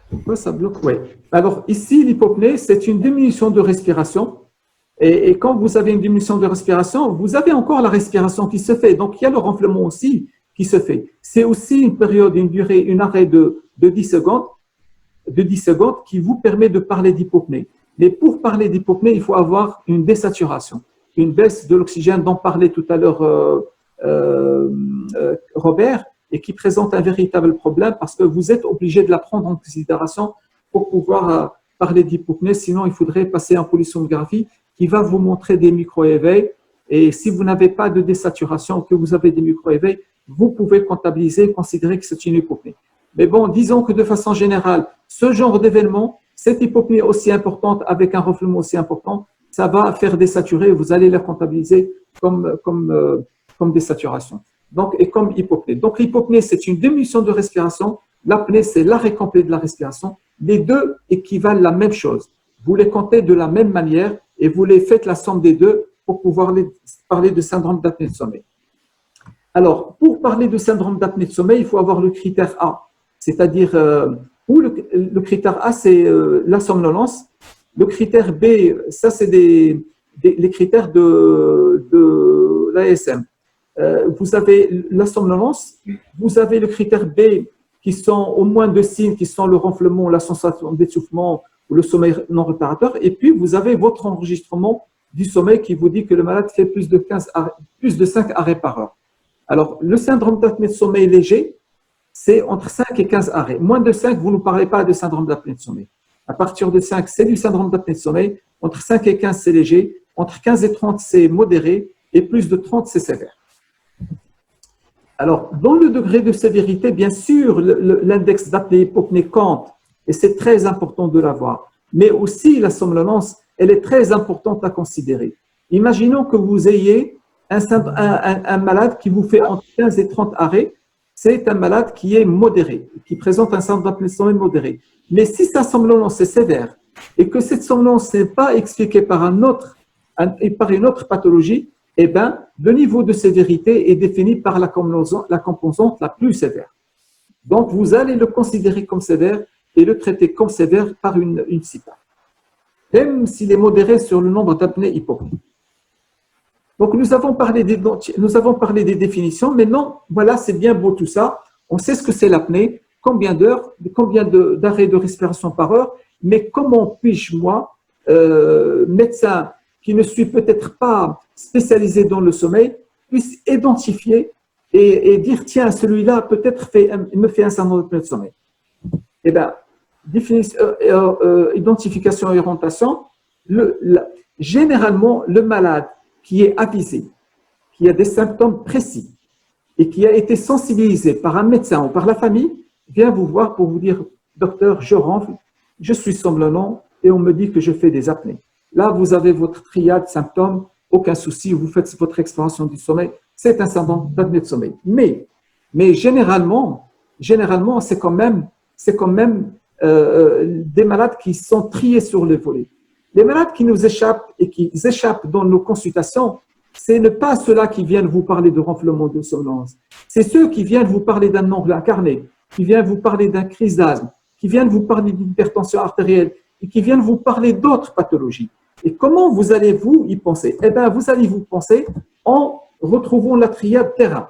Pourquoi ça bloque? Oui. Alors, ici, l'hypopnée, c'est une diminution de respiration. Et quand vous avez une diminution de respiration, vous avez encore la respiration qui se fait. Donc, il y a le renflement aussi qui se fait. C'est aussi une période, une durée, un arrêt de 10 secondes qui vous permet de parler d'hypopnée. Mais pour parler d'hypopnée, il faut avoir une désaturation, une baisse de l'oxygène dont parlait tout à l'heure Robert. et qui présente un véritable problème parce que vous êtes obligé de la prendre en considération pour pouvoir parler d'hypopnée. Sinon, il faudrait passer en polysomnographie qui va vous montrer des micro-éveils. Et si vous n'avez pas de désaturation, que vous avez des micro-éveils, vous pouvez comptabiliser et considérer que c'est une hypopnée. Mais bon, disons que de façon générale, ce genre d'événement, cette hypopnée aussi importante avec un refluement aussi important, ça va faire désaturer, vous allez la comptabiliser comme désaturation. Donc, et comme hypopnée. Donc, l'hypopnée, c'est une diminution de respiration. L'apnée, c'est l'arrêt complet de la respiration. Les deux équivalent la même chose. Vous les comptez de la même manière et vous les faites la somme des deux pour pouvoir parler de syndrome d'apnée de sommeil. Alors, pour parler de syndrome d'apnée de sommeil, il faut avoir le critère A, c'est-à-dire, le critère A, c'est la somnolence. Le critère B, ça, c'est les critères de l'ASM. Vous avez la somnolence, vous avez le critère B qui sont au moins deux signes, qui sont le ronflement, la sensation d'étouffement ou le sommeil non réparateur. Et puis, vous avez votre enregistrement du sommeil qui vous dit que le malade fait plus de 5 arrêts par heure. Alors, le syndrome d'apnée de sommeil léger, c'est entre 5 et 15 arrêts. Moins de 5, vous ne parlez pas de syndrome d'apnée de sommeil. À partir de 5, c'est du syndrome d'apnée de sommeil. Entre 5 et 15, c'est léger. Entre 15 et 30, c'est modéré. Et plus de 30, c'est sévère. Alors, dans le degré de sévérité, bien sûr, l'index d'apnée-hypopnée compte. Et c'est très important de l'avoir. Mais aussi, la somnolence, elle est très importante à considérer. Imaginons que vous ayez un malade qui vous fait entre 15 et 30 arrêts. C'est un malade qui est modéré, qui présente un syndrome d'apnée de sommeil modéré. Mais si sa somnolence est sévère et que cette somnolence n'est pas expliquée par une autre pathologie, eh bien, le niveau de sévérité est défini par la composante la plus sévère. Donc, vous allez le considérer comme sévère et le traiter comme sévère par une CPAP, même s'il est modéré sur le nombre d'apnées-hypopnées. Donc, nous avons parlé des définitions. Maintenant, voilà, c'est bien beau tout ça. On sait ce que c'est l'apnée, combien d'heures, combien d'arrêts de respiration par heure, mais comment puis-je, moi, médecin qui ne suis peut-être pas spécialisé dans le sommeil, puisse identifier et dire, tiens, celui-là peut-être me fait un syndrome d'apnée de sommeil. Eh bien, identification et orientation, généralement, le malade qui est avisé, qui a des symptômes précis et qui a été sensibilisé par un médecin ou par la famille, vient vous voir pour vous dire, docteur, je ronfle, je suis somnolent et on me dit que je fais des apnées. Là, vous avez votre triade symptômes, aucun souci, vous faites votre exploration du sommeil, c'est un syndrome d'apnée de sommeil. Mais généralement, c'est quand même des malades qui sont triés sur les volets. Les malades qui nous échappent et qui échappent dans nos consultations, ce n'est pas ceux-là qui viennent vous parler de ronflement, de somnolence. C'est ceux qui viennent vous parler d'un angle incarné, qui viennent vous parler d'un crise d'asthme, qui viennent vous parler d'hypertension artérielle et qui viennent vous parler d'autres pathologies. Et comment vous allez-vous y penser? Eh bien, vous allez vous penser en retrouvant la triade terrain.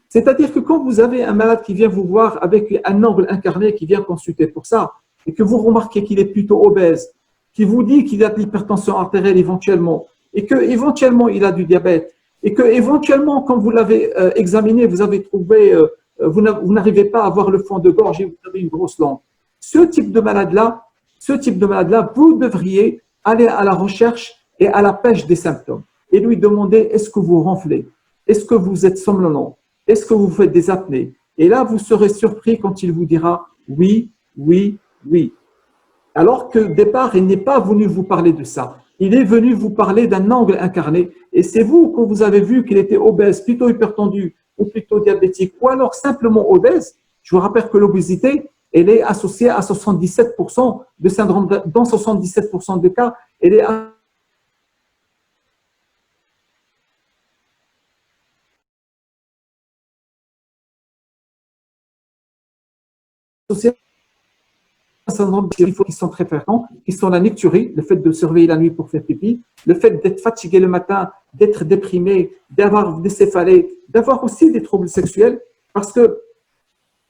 C'est-à-dire que quand vous avez un malade qui vient vous voir avec un angle incarné, qui vient consulter pour ça, et que vous remarquez qu'il est plutôt obèse, qui vous dit qu'il a de l'hypertension artérielle éventuellement, et qu'éventuellement il a du diabète, et qu'éventuellement, quand vous l'avez examiné, vous avez trouvé, vous n'arrivez pas à avoir le fond de gorge et vous avez une grosse langue. Ce type de malade-là, vous devriez aller à la recherche et à la pêche des symptômes et lui demander, est-ce que vous ronflez? Est-ce que vous êtes somnolent? Est-ce que vous faites des apnées? Et là, vous serez surpris quand il vous dira oui, oui, oui. Alors que, au départ, il n'est pas venu vous parler de ça. Il est venu vous parler d'un angle incarné. Et c'est vous, quand vous avez vu qu'il était obèse, plutôt hypertendu, ou plutôt diabétique, ou alors simplement obèse. Je vous rappelle que l'obésité, elle est associée à 77% de syndrome, dans 77% des cas, elle est associée à un syndrome qui sont très fréquents, qui sont la nicturie, le fait de surveiller la nuit pour faire pipi, le fait d'être fatigué le matin, d'être déprimé, d'avoir des céphalées, d'avoir aussi des troubles sexuels, parce que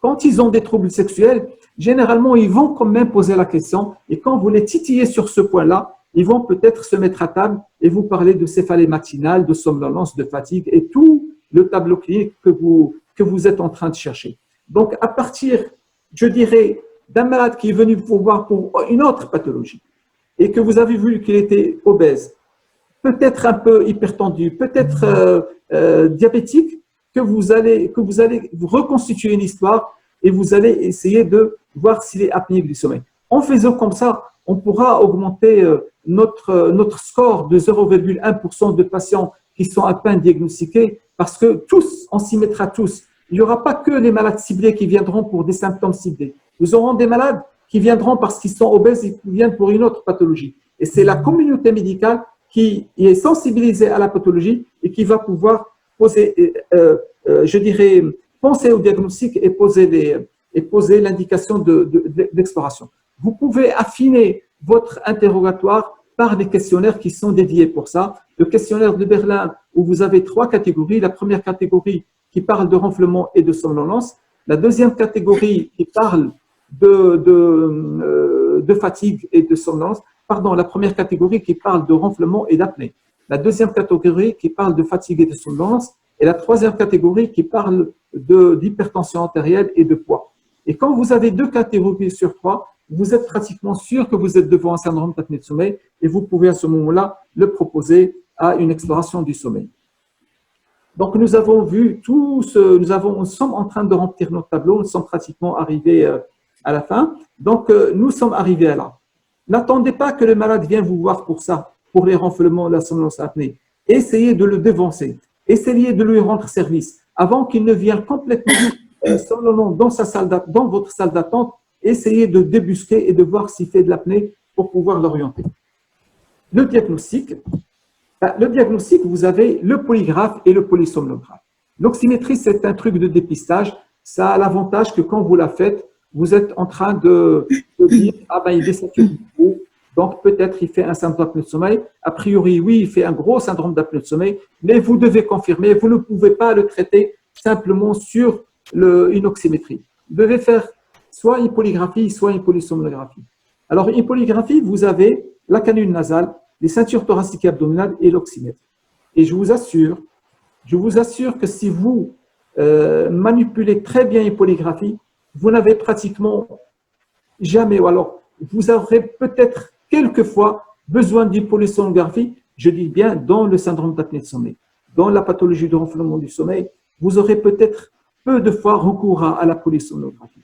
quand ils ont des troubles sexuels, généralement, ils vont quand même poser la question et quand vous les titillez sur ce point-là, ils vont peut-être se mettre à table et vous parler de céphalée matinale, de somnolence, de fatigue et tout le tableau clinique que vous êtes en train de chercher. Donc, à partir, je dirais, d'un malade qui est venu vous voir pour une autre pathologie et que vous avez vu qu'il était obèse, peut-être un peu hypertendu, peut-être diabétique, que vous allez reconstituer une histoire et vous allez essayer de voir s'il est apnéique du sommeil. En faisant comme ça, on pourra augmenter notre score de 0,1% de patients qui sont à peine diagnostiqués parce que tous, on s'y mettra tous. Il n'y aura pas que les malades ciblés qui viendront pour des symptômes ciblés. Nous aurons des malades qui viendront parce qu'ils sont obèses et qui viennent pour une autre pathologie. Et c'est la communauté médicale qui est sensibilisée à la pathologie et qui va pouvoir poser, je dirais, penser au diagnostic et poser l'indication d'exploration. Vous pouvez affiner votre interrogatoire par des questionnaires qui sont dédiés pour ça. Le questionnaire de Berlin, où vous avez 3 catégories. La première catégorie qui parle de ronflement et de somnolence. La deuxième catégorie qui parle de fatigue et de somnolence. Pardon, la première catégorie qui parle de ronflement et d'apnée. La deuxième catégorie qui parle de fatigue et de somnolence. Et la troisième catégorie qui parle d'hypertension artérielle et de poids. Et quand vous avez 2 catégories sur 3, vous êtes pratiquement sûr que vous êtes devant un syndrome d'apnée de sommeil et vous pouvez à ce moment-là le proposer à une exploration du sommeil. Donc, nous avons vu tout ce, nous sommes en train de remplir notre tableau, nous sommes pratiquement arrivés à la fin. Donc, nous sommes arrivés à là. N'attendez pas que le malade vienne vous voir pour ça, pour les ronflements, la somnolence, l'apnée. Essayez de le devancer. Essayez de lui rendre service avant qu'il ne vienne complètement somnolent dans votre salle d'attente. Essayez de débusquer et de voir s'il fait de l'apnée pour pouvoir l'orienter. Le diagnostic, vous avez le polygraphe et le polysomnographe. L'oxymétrie, c'est un truc de dépistage. Ça a l'avantage que quand vous la faites, vous êtes en train de dire « Ah ben, il désature beaucoup, donc peut-être il fait un syndrome d'apnée de sommeil. A priori, oui, il fait un gros syndrome d'apnée de sommeil, mais vous devez confirmer, vous ne pouvez pas le traiter simplement sur une oxymétrie. Vous devez faire soit une polygraphie, soit une polysomnographie. Alors, une polygraphie, vous avez la canule nasale, les ceintures thoraciques et abdominales et l'oxymètre. Et je vous assure que si vous manipulez très bien une polygraphie, vous n'avez pratiquement jamais, ou alors vous aurez peut-être quelquefois besoin d'une polysomnographie, je dis bien dans le syndrome d'apnée de sommeil, dans la pathologie de ronflement du sommeil, vous aurez peut-être peu de fois recours à la polysomnographie.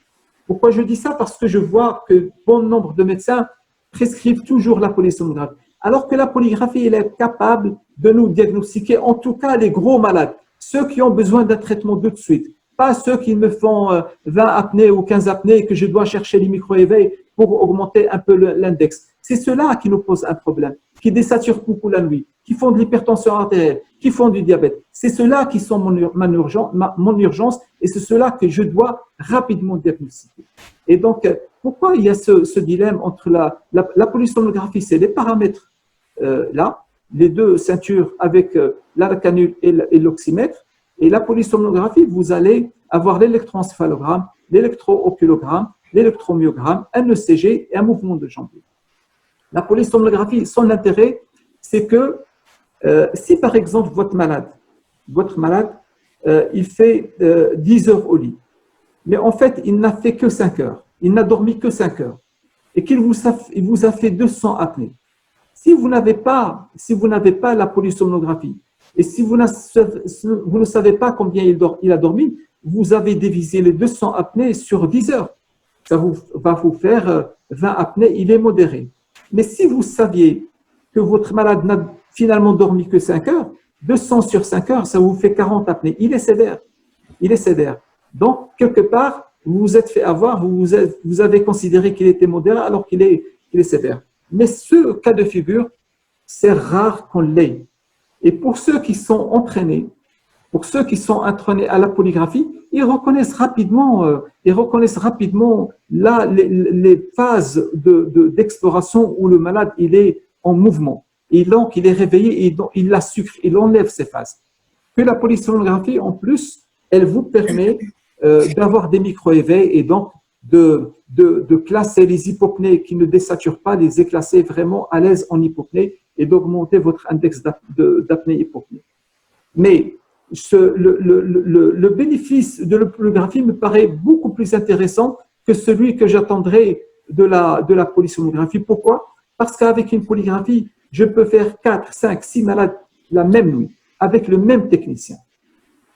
Pourquoi je dis ça? Parce que je vois que bon nombre de médecins prescrivent toujours la polysomnographie. Alors que la polygraphie, elle est capable de nous diagnostiquer, en tout cas les gros malades, ceux qui ont besoin d'un traitement de suite, pas ceux qui me font 20 apnées ou 15 apnées et que je dois chercher les micro-éveils pour augmenter un peu l'index. C'est ceux-là qui nous posent un problème, qui désaturent beaucoup la nuit, qui font de l'hypertension artérielle, qui font du diabète. C'est ceux-là qui sont mon urgence et c'est ceux-là que je dois rapidement diagnostiquer. Et donc, pourquoi il y a ce dilemme entre la polysomnographie, c'est les paramètres là, les 2 ceintures avec la canule et l'oxymètre, et la polysomnographie, vous allez avoir l'électroencéphalogramme, l'électro-oculogramme, l'électromyogramme, un ECG et un mouvement de jambe. La polysomnographie, son intérêt, c'est que si par exemple votre malade, il fait 10 heures au lit, mais en fait il n'a fait que 5 heures, il n'a dormi que 5 heures, et qu'il vous a fait 200 apnées. Si vous n'avez pas la polysomnographie, et si vous ne savez pas combien il a dormi, vous avez divisé les 200 apnées sur 10 heures. Ça va vous faire 20 apnées, il est modéré. Mais si vous saviez que votre malade n'a finalement dormi que 5 heures, 200 sur 5 heures, ça vous fait 40 apnées. Il est sévère. Donc, quelque part, vous vous êtes fait avoir, vous avez considéré qu'il était modéré alors qu'il est sévère. Mais ce cas de figure, c'est rare qu'on l'ait. Et pour ceux qui sont entraînés, à la polygraphie, ils reconnaissent rapidement les phases d'exploration où le malade il est en mouvement. Et donc, il est réveillé et il la sucre, il enlève ces phases. Que la polysomnographie, en plus, elle vous permet d'avoir des micro-éveils et donc de classer les hypopnées qui ne désaturent pas, les classer vraiment à l'aise en hypopnée et d'augmenter votre index d'apnée-hypopnée. Mais le bénéfice de l'hypnographie me paraît beaucoup plus intéressant que celui que j'attendrai de la polysomnographie. Pourquoi? Parce qu'avec une polygraphie, je peux faire 4, 5, 6 malades la même nuit, avec le même technicien.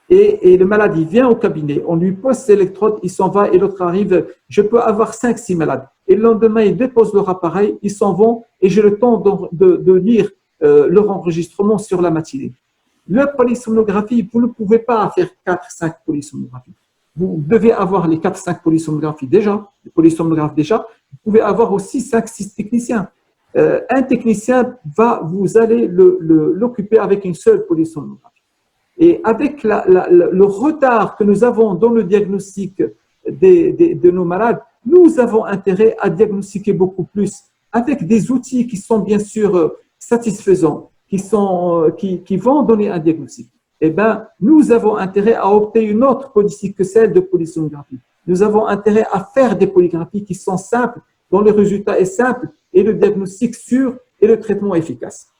Et le malade, il vient au cabinet, on lui pose ses électrodes, il s'en va et l'autre arrive. Je peux avoir 5, 6 malades. Et le lendemain, ils déposent leur appareil, ils s'en vont et j'ai le temps de lire leur enregistrement sur la matinée. La polysomnographie, vous ne pouvez pas faire 4, 5 polysomnographies. Vous devez avoir les 4, 5 polysomnographies déjà, les polysomnographes déjà. Vous pouvez avoir aussi 5, 6 techniciens. Un technicien vous allez l'occuper avec une seule polysomnographie. Et avec le retard que nous avons dans le diagnostic de nos malades, nous avons intérêt à diagnostiquer beaucoup plus avec des outils qui sont bien sûr satisfaisants, qui vont donner un diagnostic. Eh bien, nous avons intérêt à opter une autre politique que celle de polysomnographie. Nous avons intérêt à faire des polygraphies qui sont simples, dont le résultat est simple et le diagnostic sûr et le traitement efficace.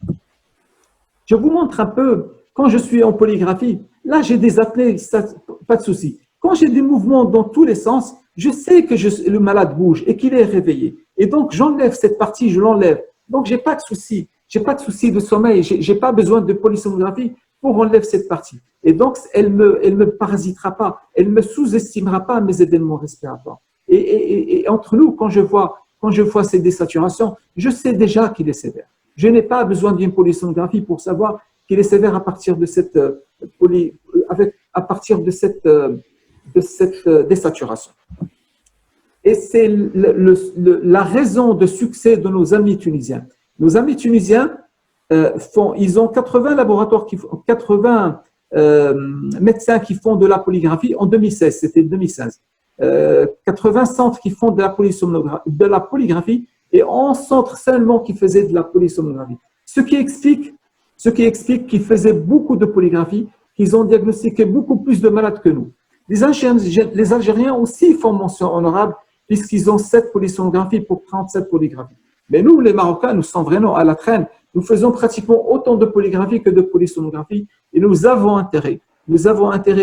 Je vous montre un peu, quand je suis en polygraphie, là j'ai des apnées, pas de souci. Quand j'ai des mouvements dans tous les sens, je sais que le malade bouge et qu'il est réveillé. Et donc j'enlève cette partie, je l'enlève. Donc j'ai pas de souci. J'ai pas de souci de sommeil, j'ai pas besoin de polysomnographie pour enlever cette partie. Et donc elle me parasitera pas, elle me sous-estimera pas mes événements respiratoires. Et entre nous, quand je vois ces désaturations, je sais déjà qu'il est sévère. Je n'ai pas besoin d'une polysomnographie pour savoir qu'il est sévère à partir de cette désaturation. Et c'est la raison de succès de nos amis tunisiens. Nos amis tunisiens ils ont 80 laboratoires, 80 médecins qui font de la polygraphie en 2016, c'était 2016. 80 centres qui font de la polygraphie et 11 centres seulement qui faisaient de la polysomnographie. Ce qui explique qu'ils faisaient beaucoup de polygraphie, qu'ils ont diagnostiqué beaucoup plus de malades que nous. Les Algériens aussi font mention honorable puisqu'ils ont 7 polysomnographies pour 37 polygraphies. Mais nous, les Marocains, nous sommes vraiment à la traîne. Nous faisons pratiquement autant de polygraphie que de polysomnographie et nous avons intérêt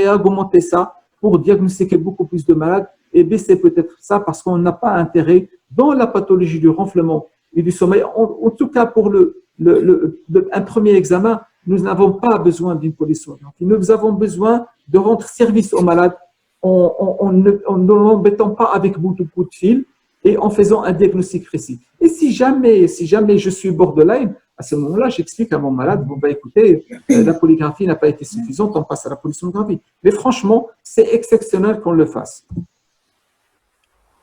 à augmenter ça pour diagnostiquer beaucoup plus de malades et baisser peut-être ça parce qu'on n'a pas intérêt dans la pathologie du renflement et du sommeil. En tout cas, pour un premier examen, nous n'avons pas besoin d'une polysomnographie. Nous avons besoin de rendre service aux malades en ne l'embêtant pas avec beaucoup de fil et en faisant un diagnostic précis. Et si jamais je suis borderline, à ce moment-là, j'explique à mon malade, bon, bah, écoutez, la polygraphie n'a pas été suffisante, on passe à la polysomnographie. Mais franchement, c'est exceptionnel qu'on le fasse.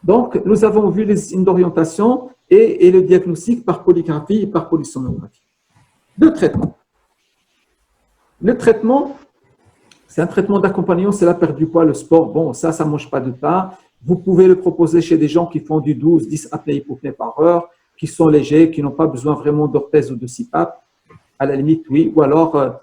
Donc, nous avons vu les signes d'orientation et le diagnostic par polygraphie et par polysomnographie. Le traitement. Le traitement, c'est un traitement d'accompagnement, c'est la perte du poids, le sport. Bon, ça ne mange pas de pain. Vous pouvez le proposer chez des gens qui font du 12-10 apnées-hypopnées par heure, qui sont légers, qui n'ont pas besoin vraiment d'orthèse ou de CPAP. À la limite, oui. Ou alors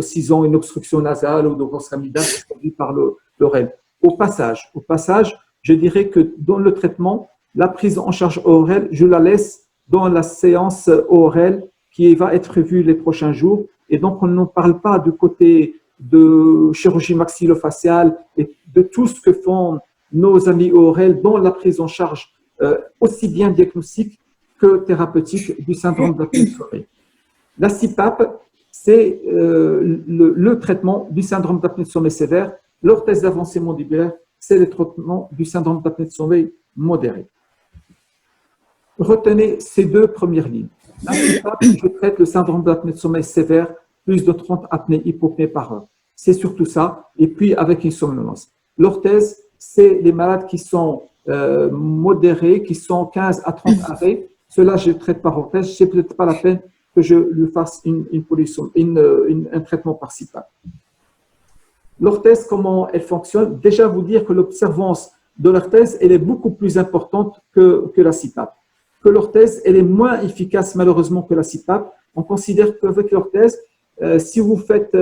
s'ils ont une obstruction nasale ou de grosse amygdale, c'est produit par l'oreille. Au passage, je dirais que dans le traitement, la prise en charge orale, je la laisse dans la séance orale qui va être vue les prochains jours. Et donc, on ne parle pas du côté de chirurgie maxillofaciale et de tout ce que font nos amis ORL dans la prise en charge aussi bien diagnostique que thérapeutique du syndrome d'apnée de sommeil. La CPAP, c'est le traitement du syndrome d'apnée de sommeil sévère. L'orthèse d'avancée mandibulaire, c'est le traitement du syndrome d'apnée de sommeil modéré. Retenez ces deux premières lignes. La CPAP, je traite le syndrome d'apnée de sommeil sévère, plus de 30 apnées-hypopnées par heure. C'est surtout ça, et puis avec une somnolence. L'orthèse, c'est les malades qui sont modérés, qui sont 15 à 30 arrêts. Cela, je traite par orthèse. Ce n'est peut-être pas la peine que je lui fasse un traitement par CPAP. L'orthèse, comment elle fonctionne? Déjà, vous dire que l'observance de l'orthèse, elle est beaucoup plus importante que la CPAP. Que l'orthèse, elle est moins efficace malheureusement que la CPAP. On considère qu'avec l'orthèse, si vous faites,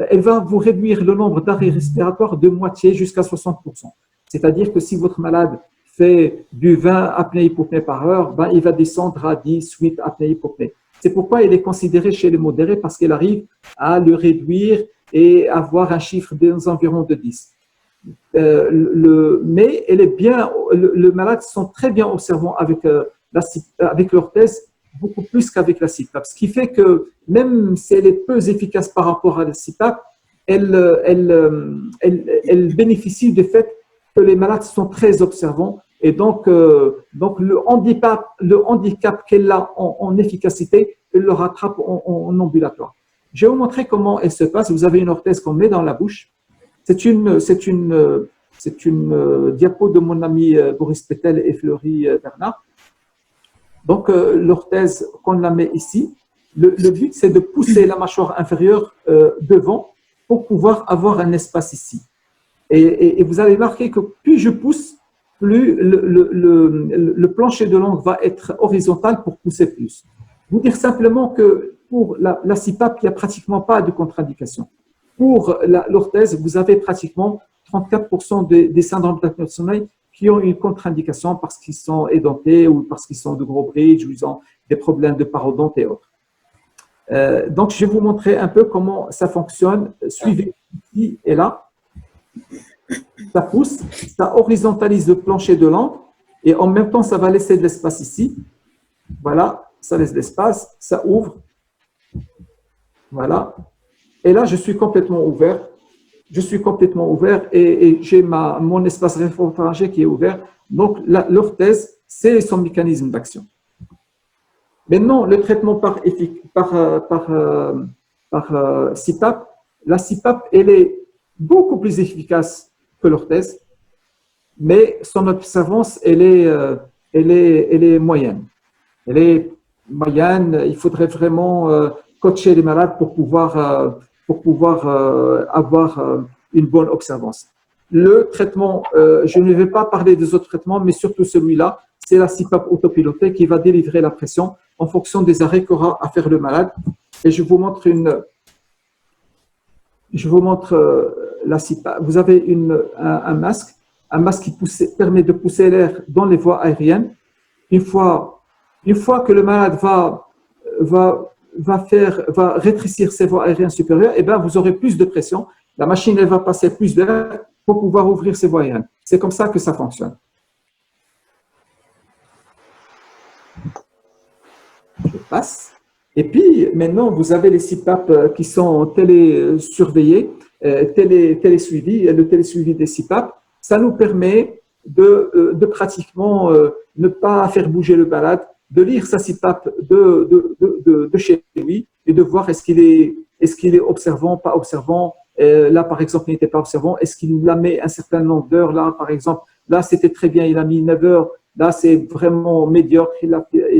elle va vous réduire le nombre d'arrêts respiratoires de moitié jusqu'à 60%. C'est-à-dire que si votre malade fait du 20 apnées-hypopnées par heure, ben, il va descendre à 10, 8 apnées-hypopnées. C'est pourquoi il est considéré chez les modérés parce qu'elle arrive à le réduire et avoir un chiffre des environs de 10. Mais elle est bien, le malade sont très bien observants avec l'orthèse, beaucoup plus qu'avec la CPAP. Ce qui fait que même si elle est peu efficace par rapport à la CPAP, elle bénéficie du fait que les malades sont très observants et donc le handicap qu'elle a en efficacité, elle le rattrape en ambulatoire. Je vais vous montrer comment elle se passe. Vous avez une orthèse qu'on met dans la bouche. C'est une diapo de mon ami Boris Pétel et Fleury Bernard. Donc, l'orthèse, qu'on la met ici, le but, c'est de pousser la mâchoire inférieure devant pour pouvoir avoir un espace ici. Et vous allez remarquer que plus je pousse, plus le plancher de langue va être horizontal pour pousser plus. Vous dire simplement que pour la CPAP, il n'y a pratiquement pas de contre-indication. Pour l'orthèse, vous avez pratiquement 34% des syndromes d'apnée du sommeil qui ont une contre-indication parce qu'ils sont édentés ou parce qu'ils sont de gros bridges ou ils ont des problèmes de parodonte et autres. Donc, je vais vous montrer un peu comment ça fonctionne. Suivez ici et là. Ça pousse, ça horizontalise le plancher de langue et en même temps, ça va laisser de l'espace ici. Voilà, ça laisse de l'espace, ça ouvre. Voilà. Et là, je suis complètement ouvert. Je suis complètement ouvert et j'ai mon espace rétropharyngé qui est ouvert. Donc, l'orthèse, c'est son mécanisme d'action. Maintenant, le traitement par CPAP, la CPAP, elle est beaucoup plus efficace que l'orthèse, mais son observance, elle est moyenne. Elle est moyenne. Il faudrait vraiment coacher les malades pour pouvoir avoir une bonne observance. Le traitement, je ne vais pas parler des autres traitements, mais surtout celui-là, c'est la CPAP autopilotée qui va délivrer la pression en fonction des arrêts qu'aura à faire le malade. Et je vous montre la CPAP. Vous avez un masque qui permet de pousser l'air dans les voies aériennes. Une fois que le malade va rétrécir ses voies aériennes supérieures, et bien vous aurez plus de pression. La machine elle va passer plus d'air pour pouvoir ouvrir ses voies aériennes. C'est comme ça que ça fonctionne. Je passe. Et puis, maintenant, vous avez les CPAP qui sont télésurveillés, télésuivis. Le télésuivi des CPAP, ça nous permet de pratiquement ne pas faire bouger le malade, de lire sa CPAP de chez lui et de voir est-ce qu'il est observant, pas observant. Là, par exemple, il n'était pas observant. Est-ce qu'il la met un certain nombre d'heures? Là, par exemple, là, c'était très bien, il a mis 9 heures. Là, c'est vraiment médiocre, il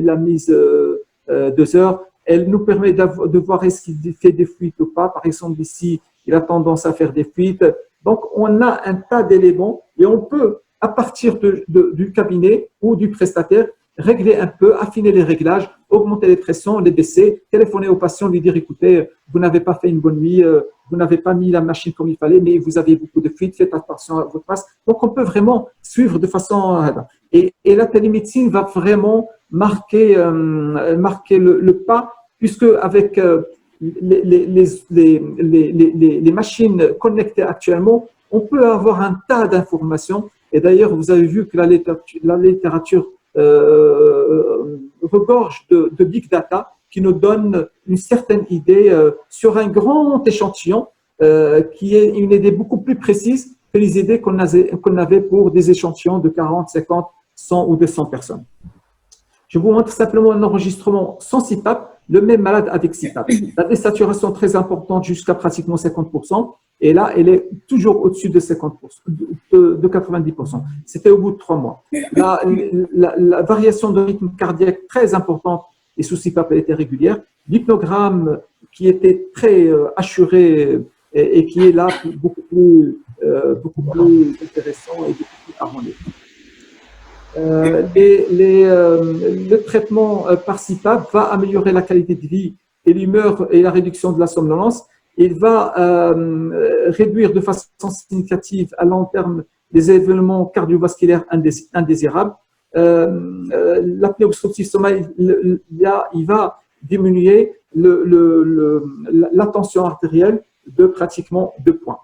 a mis 2 heures. Elle nous permet de voir est-ce qu'il fait des fuites ou pas. Par exemple, ici, il a tendance à faire des fuites. Donc, on a un tas d'éléments et on peut, à partir du cabinet ou du prestataire, régler un peu, affiner les réglages, augmenter les pressions, les baisser, téléphoner au patient, lui dire, écoutez, vous n'avez pas fait une bonne nuit, vous n'avez pas mis la machine comme il fallait, mais vous avez beaucoup de fuites, faites attention à votre masque. Donc, on peut vraiment suivre de façon… Et la télémédecine va vraiment marquer le pas, puisque avec les machines connectées actuellement, on peut avoir un tas d'informations. Et d'ailleurs, vous avez vu que la littérature regorge de big data qui nous donne une certaine idée sur un grand échantillon qui est une idée beaucoup plus précise que les idées qu'on avait pour des échantillons de 40, 50, 100 ou 200 personnes. Je vous montre simplement un enregistrement sans CPAP, le même malade avec CPAP. La désaturation très importante jusqu'à pratiquement 50%, et là, elle est toujours au-dessus de 50%, de 90%. C'était au bout de 3 mois. La variation de rythme cardiaque très importante et sous CPAP était régulière. L'hypnogramme qui était très assuré et qui est là beaucoup plus intéressant et beaucoup plus harmonieux. Le traitement par CPAP va améliorer la qualité de vie et l'humeur et la réduction de la somnolence. Il va réduire de façon significative à long terme les événements cardiovasculaires indésirables. L'apnée obstructive sommeil, il va diminuer la tension artérielle de pratiquement 2 points.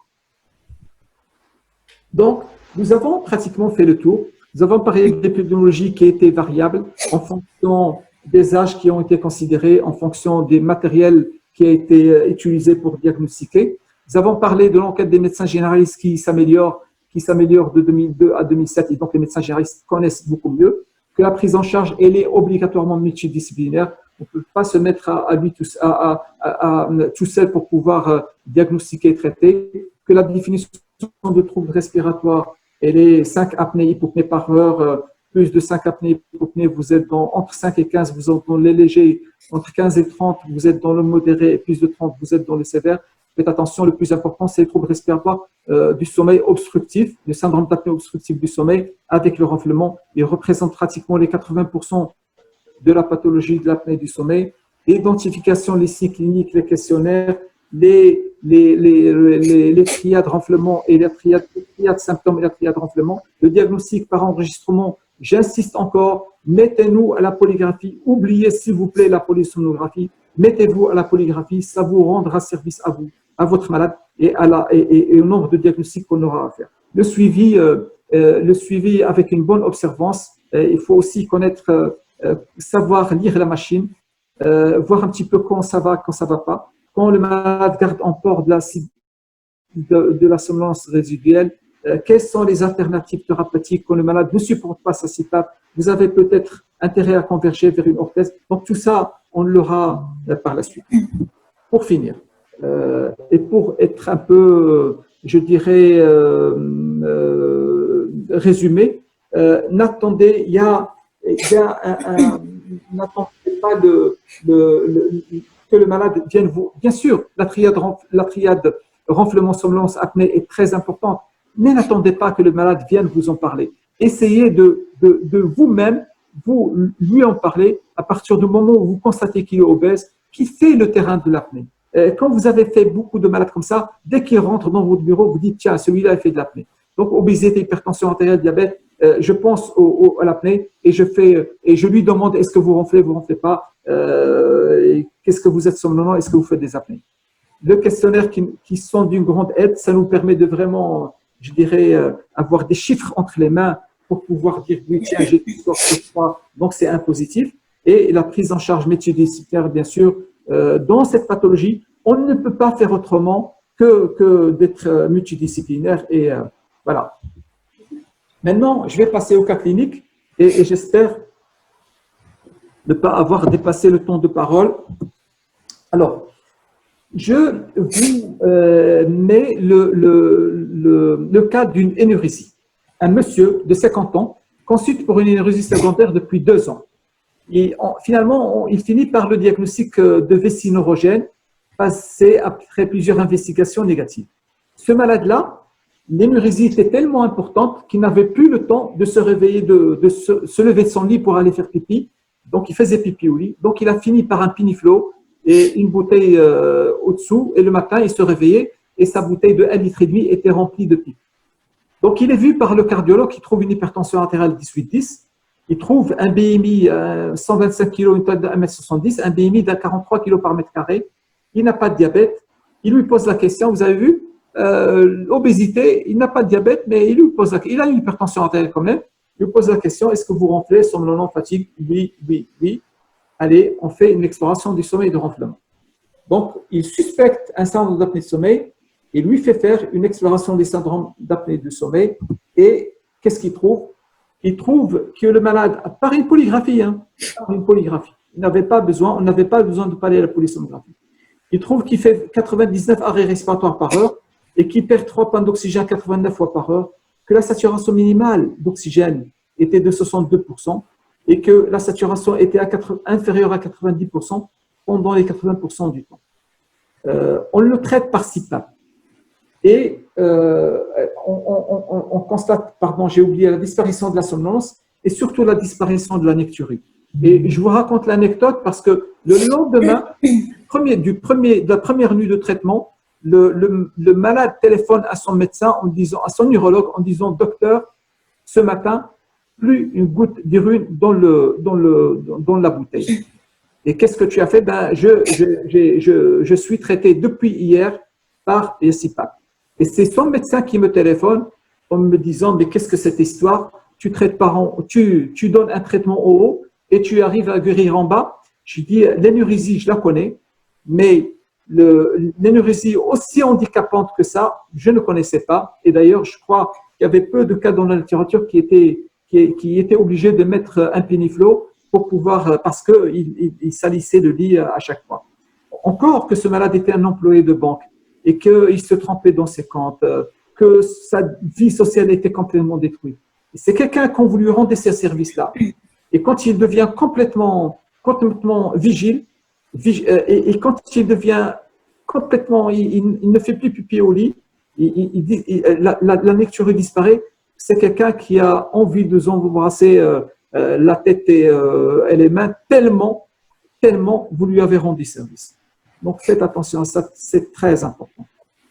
Donc, nous avons pratiquement fait le tour. Nous avons parlé de l'épidémiologie qui était variable en fonction des âges qui ont été considérés, en fonction des matériels qui ont été utilisés pour diagnostiquer. Nous avons parlé de l'enquête des médecins généralistes qui s'améliore de 2002 à 2007, et donc les médecins généralistes connaissent beaucoup mieux, que la prise en charge, elle est obligatoirement multidisciplinaire. On ne peut pas se mettre à lui tout seul pour pouvoir diagnostiquer et traiter, que la définition de troubles respiratoires, elle est 5 apnées hypopnées par heure, plus de 5 apnées hypopnées, vous êtes entre 5 et 15, vous êtes dans les légers, entre 15 et 30, vous êtes dans le modéré, et plus de 30, vous êtes dans le sévère. Faites attention, le plus important, c'est les troubles respiratoires du sommeil obstructif, le syndrome d'apnée obstructive du sommeil avec le renflement. Il représente pratiquement les 80% de la pathologie de l'apnée du sommeil. L'identification, les signes cliniques, les questionnaires, les triades renflement et les triades symptômes et la triade renflement. Le diagnostic par enregistrement, j'insiste encore, mettez-nous à la polygraphie. Oubliez s'il vous plaît la polysomnographie. Mettez-vous à la polygraphie, ça vous rendra service à vous, à votre malade et au nombre de diagnostics qu'on aura à faire. Le suivi avec une bonne observance, il faut aussi connaître, savoir lire la machine, voir un petit peu quand ça va pas. Quand le malade garde en port de la somnolence résiduelle, quelles sont les alternatives thérapeutiques quand le malade ne supporte pas sa CPAP? Vous avez peut-être intérêt à converger vers une orthèse. Donc tout ça, on l'aura par la suite. Pour finir, et pour être un peu, je dirais, résumé, n'attendez pas que le malade vienne vous… Bien sûr, la triade renflement, somnolence, apnée est très importante, mais n'attendez pas que le malade vienne vous en parler. Essayez de vous-même, vous lui en parler à partir du moment où vous constatez qu'il est obèse, qui fait le terrain de l'apnée. Quand vous avez fait beaucoup de malades comme ça, dès qu'il rentre dans votre bureau, vous dites, tiens, celui-là, il fait de l'apnée. Donc, obésité, hypertension artérielle, diabète, je pense à l'apnée et je lui demande, est-ce que vous ronflez pas, qu'est-ce que vous êtes somnolent, est-ce que vous faites des apnées. Le questionnaire qui sont d'une grande aide, ça nous permet de vraiment, je dirais, avoir des chiffres entre les mains pour pouvoir dire, oui, tiens, j'ai tout ce fois, donc c'est un positif. Et la prise en charge multidisciplinaire, bien sûr, dans cette pathologie, on ne peut pas faire autrement que d'être multidisciplinaire. Et voilà. Maintenant, je vais passer au cas clinique et j'espère ne pas avoir dépassé le temps de parole. Alors, je vous mets le cas d'une énurésie. Un monsieur de 50 ans consulte pour une énurésie secondaire depuis 2 ans. Et finalement, il finit par le diagnostic de vessie neurogène passé après plusieurs investigations négatives. Ce malade-là, l'énurésie était tellement importante qu'il n'avait plus le temps de se réveiller, de se lever de son lit pour aller faire pipi. Donc, il faisait pipi au lit. Donc, il a fini par un piniflo et une bouteille au-dessous. Et le matin, il se réveillait et sa bouteille de 1,5 litre était remplie de pipi. Donc, il est vu par le cardiologue qui trouve une hypertension artérielle 18-10. Il trouve un BMI 125 kg, une taille de 1,70 m, un BMI de 43 kg par mètre carré. Il n'a pas de diabète. Il lui pose la question, vous avez vu, obésité, il n'a pas de diabète, mais il a une hypertension artérielle quand même. Il lui pose la question, est-ce que vous ronflez, somnolent, fatigue? Oui, oui, oui. Allez, on fait une exploration du sommeil et de ronflement. Donc, il suspecte un syndrome d'apnée de sommeil. Il lui fait faire une exploration des syndromes d'apnée du sommeil. Et qu'est-ce qu'il trouve? Il trouve que le malade, par une polygraphie, on n'avait pas besoin de parler à la polysomnographie. Il trouve qu'il fait 99 arrêts respiratoires par heure et qu'il perd 3 points d'oxygène 89 fois par heure, que la saturation minimale d'oxygène était de 62% et que la saturation était inférieure à 90% pendant les 80% du temps. On le traite par CPAP. Et on constate, la disparition de la somnolence et surtout la disparition de la necturie. Et je vous raconte l'anecdote parce que le lendemain, de la première nuit de traitement, le malade téléphone à son médecin, à son neurologue, en disant « Docteur, ce matin, plus une goutte d'urine dans la bouteille. » Et qu'est-ce que tu as fait? Je suis traité depuis hier par CPAP. Et c'est son médecin qui me téléphone en me disant, mais qu'est-ce que cette histoire? Tu traites tu donnes un traitement en haut et tu arrives à guérir en bas. Je dis, l'énurésie, je la connais, mais l'énurésie aussi handicapante que ça, je ne connaissais pas. Et d'ailleurs, je crois qu'il y avait peu de cas dans la littérature qui étaient obligés de mettre un péniflo pour pouvoir, parce qu'il salissait le lit à chaque fois. Encore que ce malade était un employé de banque et qu'il se trempait dans ses comptes, que sa vie sociale était complètement détruite. C'est quelqu'un qu'on voulu rendre ces services-là. Et quand il devient complètement vigile, et quand il devient complètement, il ne fait plus pipi au lit, la lecture disparaît, c'est quelqu'un qui a envie de s'embrasser la tête et les mains tellement vous lui avez rendu service. Donc faites attention à ça, c'est très important.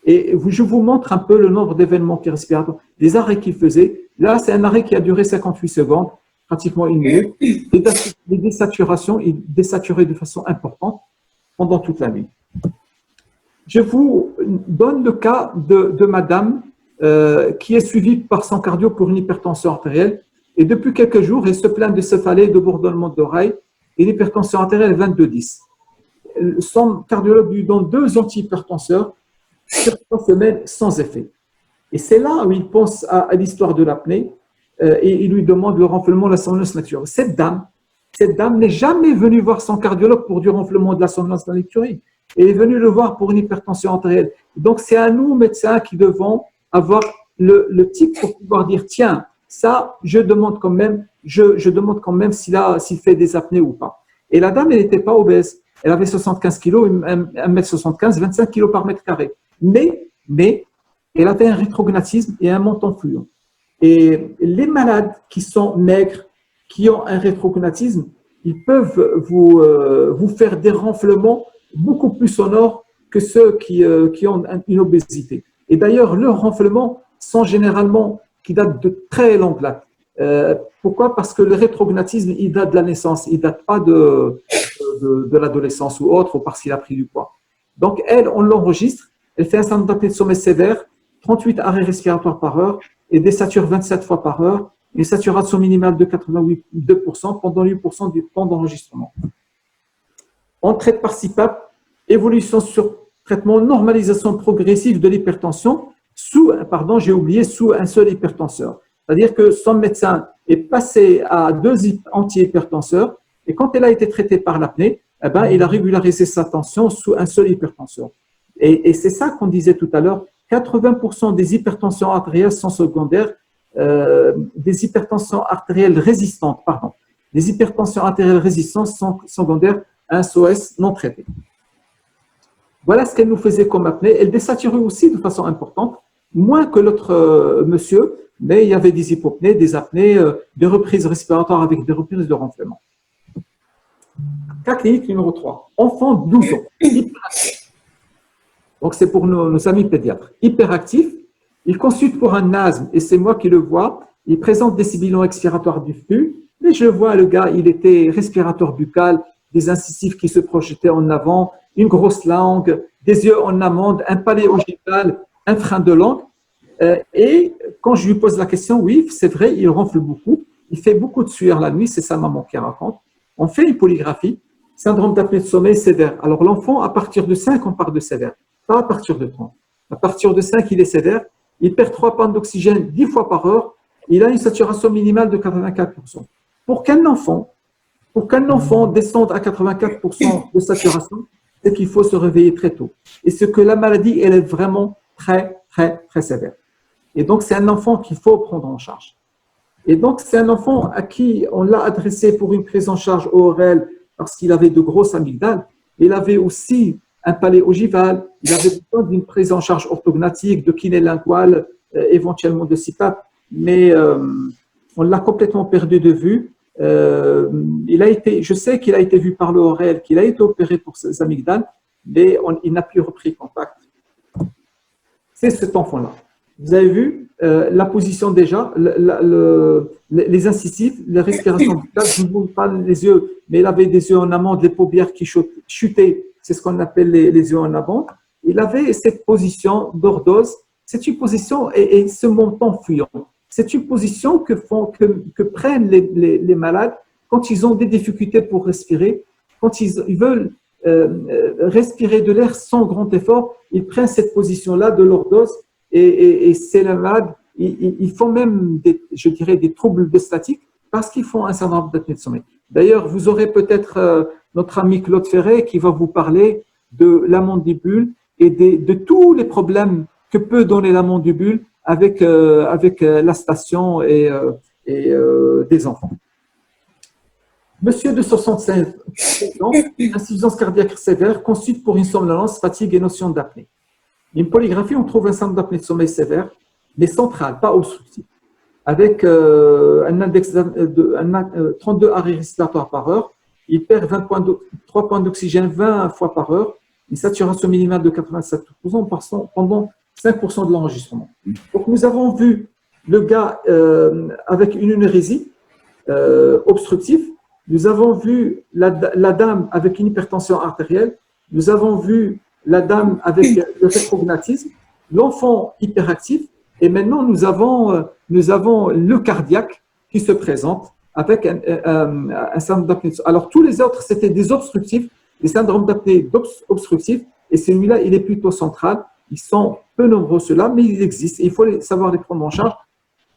Et je vous montre un peu le nombre d'événements respiratoires, des arrêts qu'il faisait. Là, c'est un arrêt qui a duré 58 secondes, pratiquement une minute. Les désaturations, il désaturait de façon importante pendant toute la nuit. Je vous donne le cas de madame qui est suivie par son cardio pour une hypertension artérielle. Et depuis quelques jours, elle se plaint de céphalée, de bourdonnement d'oreille et l'hypertension artérielle 22-10. Son cardiologue lui donne 2 antihypertenseurs sur 3 semaines sans effet. Et c'est là où il pense à l'histoire de l'apnée et il lui demande le renflement de la somnolence naturelle. Cette dame n'est jamais venue voir son cardiologue pour du renflement de la somnolence naturelle. Elle est venue le voir pour une hypertension artérielle. Donc, c'est à nous, médecins, qui devons avoir le tic pour pouvoir dire, tiens, ça, je demande quand même s'il fait des apnées ou pas. Et la dame, elle n'était pas obèse. Elle avait 75 kg, 1m75, 25 kg par mètre carré. Mais elle avait un rétrognatisme et un menton fluent. Et les malades qui sont maigres, qui ont un rétrognatisme, ils peuvent vous faire des renflements beaucoup plus sonores que ceux qui ont une obésité. Et d'ailleurs, leurs renflements sont généralement qui datent de très longue date. Pourquoi? Parce que le rétrognatisme, il date de la naissance, il ne date pas de l'adolescence ou autre, ou parce qu'il a pris du poids. Donc, elle, on l'enregistre, elle fait un syndrome d'apnée de sommeil sévère, 38 arrêts respiratoires par heure, et désature 27 fois par heure, une saturation minimale de 82% pendant 8% du temps d'enregistrement. On traite par CPAP, évolution sur traitement, normalisation progressive de l'hypertension, sous un seul hypertenseur. C'est-à-dire que son médecin est passé à 2 antihypertenseurs, et quand elle a été traitée par l'apnée, il a régularisé sa tension sous un seul hypertenseur. Et c'est ça qu'on disait tout à l'heure, 80% des hypertensions artérielles sont secondaires, des hypertensions artérielles résistantes, des hypertensions artérielles résistantes sont secondaires à un SOS non traité. Voilà ce qu'elle nous faisait comme apnée. Elle désaturait aussi de façon importante, moins que l'autre monsieur, mais il y avait des hypopnées, des apnées, des reprises respiratoires avec des reprises de renflement. Cas clinique numéro 3. Enfant de 12 ans, hyperactif. Donc, c'est pour nos amis pédiatres. Hyperactif, il consulte pour un asthme, et c'est moi qui le vois. Il présente des sibilants expiratoires diffus, mais je vois le gars, il était respirateur buccal, des incisifs qui se projetaient en avant, une grosse langue, des yeux en amande, un palais ogival, un frein de langue. Et quand je lui pose la question, oui, c'est vrai, il ronfle beaucoup, il fait beaucoup de sueur la nuit, c'est sa maman qui raconte. On fait une polygraphie, syndrome d'apnée de sommeil sévère. Alors l'enfant, à partir de 5, on part de sévère, pas à partir de 30. À partir de 5, il est sévère, il perd 3 pintes d'oxygène 10 fois par heure, il a une saturation minimale de 84%. Pour qu'un enfant descende à 84% de saturation, c'est qu'il faut se réveiller très tôt. Et ce que la maladie, elle est vraiment très, très, très sévère. Et donc, c'est un enfant qu'il faut prendre en charge. Et donc, c'est un enfant à qui on l'a adressé pour une prise en charge ORL parce qu'il avait de grosses amygdales. Il avait aussi un palais ogival. Il avait besoin d'une prise en charge orthognatique, de kiné lingual, éventuellement de CPAP. Mais on l'a complètement perdu de vue. Je sais qu'il a été vu par l'ORL, qu'il a été opéré pour ses amygdales, mais il n'a plus repris contact. C'est cet enfant-là. Vous avez vu la position déjà, les incisifs, les respirations buccales, je ne vous montre pas les yeux, mais il avait des yeux en amande, les paupières qui chutaient, c'est ce qu'on appelle les yeux en amande. il avait cette position d'ordose. C'est une position et ce montant fuyant. C'est une position que prennent les malades quand ils ont des difficultés pour respirer, quand ils veulent respirer de l'air sans grand effort, ils prennent cette position-là de lordose et c'est le malade. Ils font même, je dirais, des troubles de statique parce qu'ils font un syndrome d'apnée de sommeil. D'ailleurs, vous aurez peut-être notre ami Claude Ferret qui va vous parler de la mandibule et de tous les problèmes que peut donner la mandibule avec la station et des enfants. Monsieur de 65 ans, insuffisance cardiaque sévère, consulte pour une somnolence, fatigue et notion d'apnée. Une polygraphie, on trouve un syndrome d'apnée de sommeil sévère, mais central, pas obstructif, avec un index de 32 arrêts respiratoires par heure. Il perd 3 points d'oxygène 20 fois par heure, une saturation minimale de 87% pendant 5% de l'enregistrement. Donc, nous avons vu le gars avec une énurésie obstructive. Nous avons vu la dame avec une hypertension artérielle. Nous avons vu la dame avec le rétrognatisme, l'enfant hyperactif. Et maintenant, nous avons le cardiaque qui se présente avec un syndrome d'apnée. Alors, tous les autres, c'était des obstructifs, des syndromes d'apnée obstructifs. Et celui-là, il est plutôt central. Ils sont peu nombreux, ceux-là, mais ils existent. Et il faut savoir les prendre en charge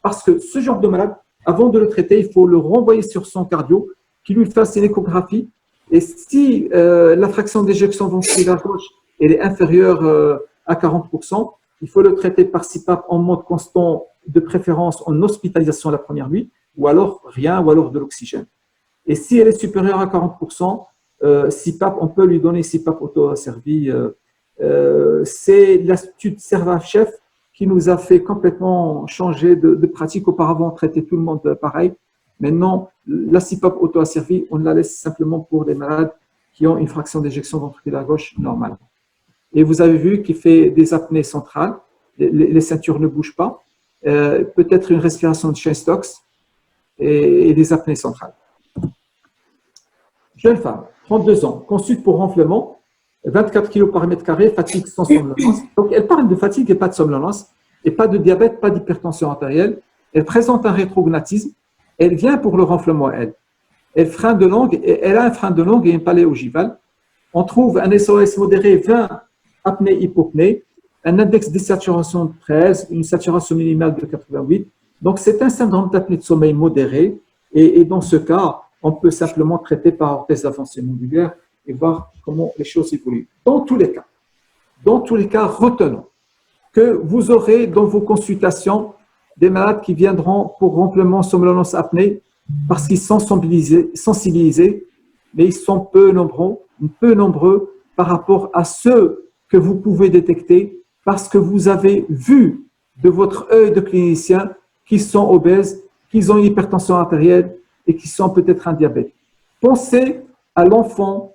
parce que ce genre de malade, avant de le traiter, il faut le renvoyer sur son cardio, qui lui fasse une échographie. Et si la fraction d'éjection ventriculaire gauche elle est inférieure à 40%, il faut le traiter par CPAP en mode constant, de préférence en hospitalisation la première nuit, ou alors rien, ou alors de l'oxygène. Et si elle est supérieure à 40%, CPAP, on peut lui donner CPAP auto-asservi. C'est l'Institut Serva-Chef qui nous a fait complètement changer de pratique. Auparavant, on traitait tout le monde pareil. Maintenant, la CPAP auto-asservie, on la laisse simplement pour les malades qui ont une fraction d'éjection ventriculaire gauche normale. Et vous avez vu qu'il fait des apnées centrales, les ceintures ne bougent pas, peut-être une respiration de Chien-Stokes et des apnées centrales. Jeune femme, 32 ans, consulte pour renflement, 24 kg par mètre carré, fatigue sans somnolence. Donc, elle parle de fatigue et pas de somnolence, et pas de diabète, pas d'hypertension artérielle. Elle présente un rétrognatisme. Elle vient pour le renflement, elle. Elle a un frein de langue et un palais ogival. On trouve un SOS modéré 20 apnée-hypopnée, un index de saturation de 13, une saturation minimale de 88. Donc, c'est un syndrome d'apnée de sommeil modéré. Et dans ce cas, on peut simplement traiter par orthèse d'avancée mandibulaire et voir comment les choses évoluent. Dans tous les cas, retenons que vous aurez dans vos consultations des malades qui viendront pour renflement somnolence apnée parce qu'ils sont sensibilisés, mais ils sont peu nombreux par rapport à ceux que vous pouvez détecter parce que vous avez vu de votre œil de clinicien qu'ils sont obèses, qu'ils ont une hypertension artérielle et qu'ils sont peut-être un diabète. Pensez à l'enfant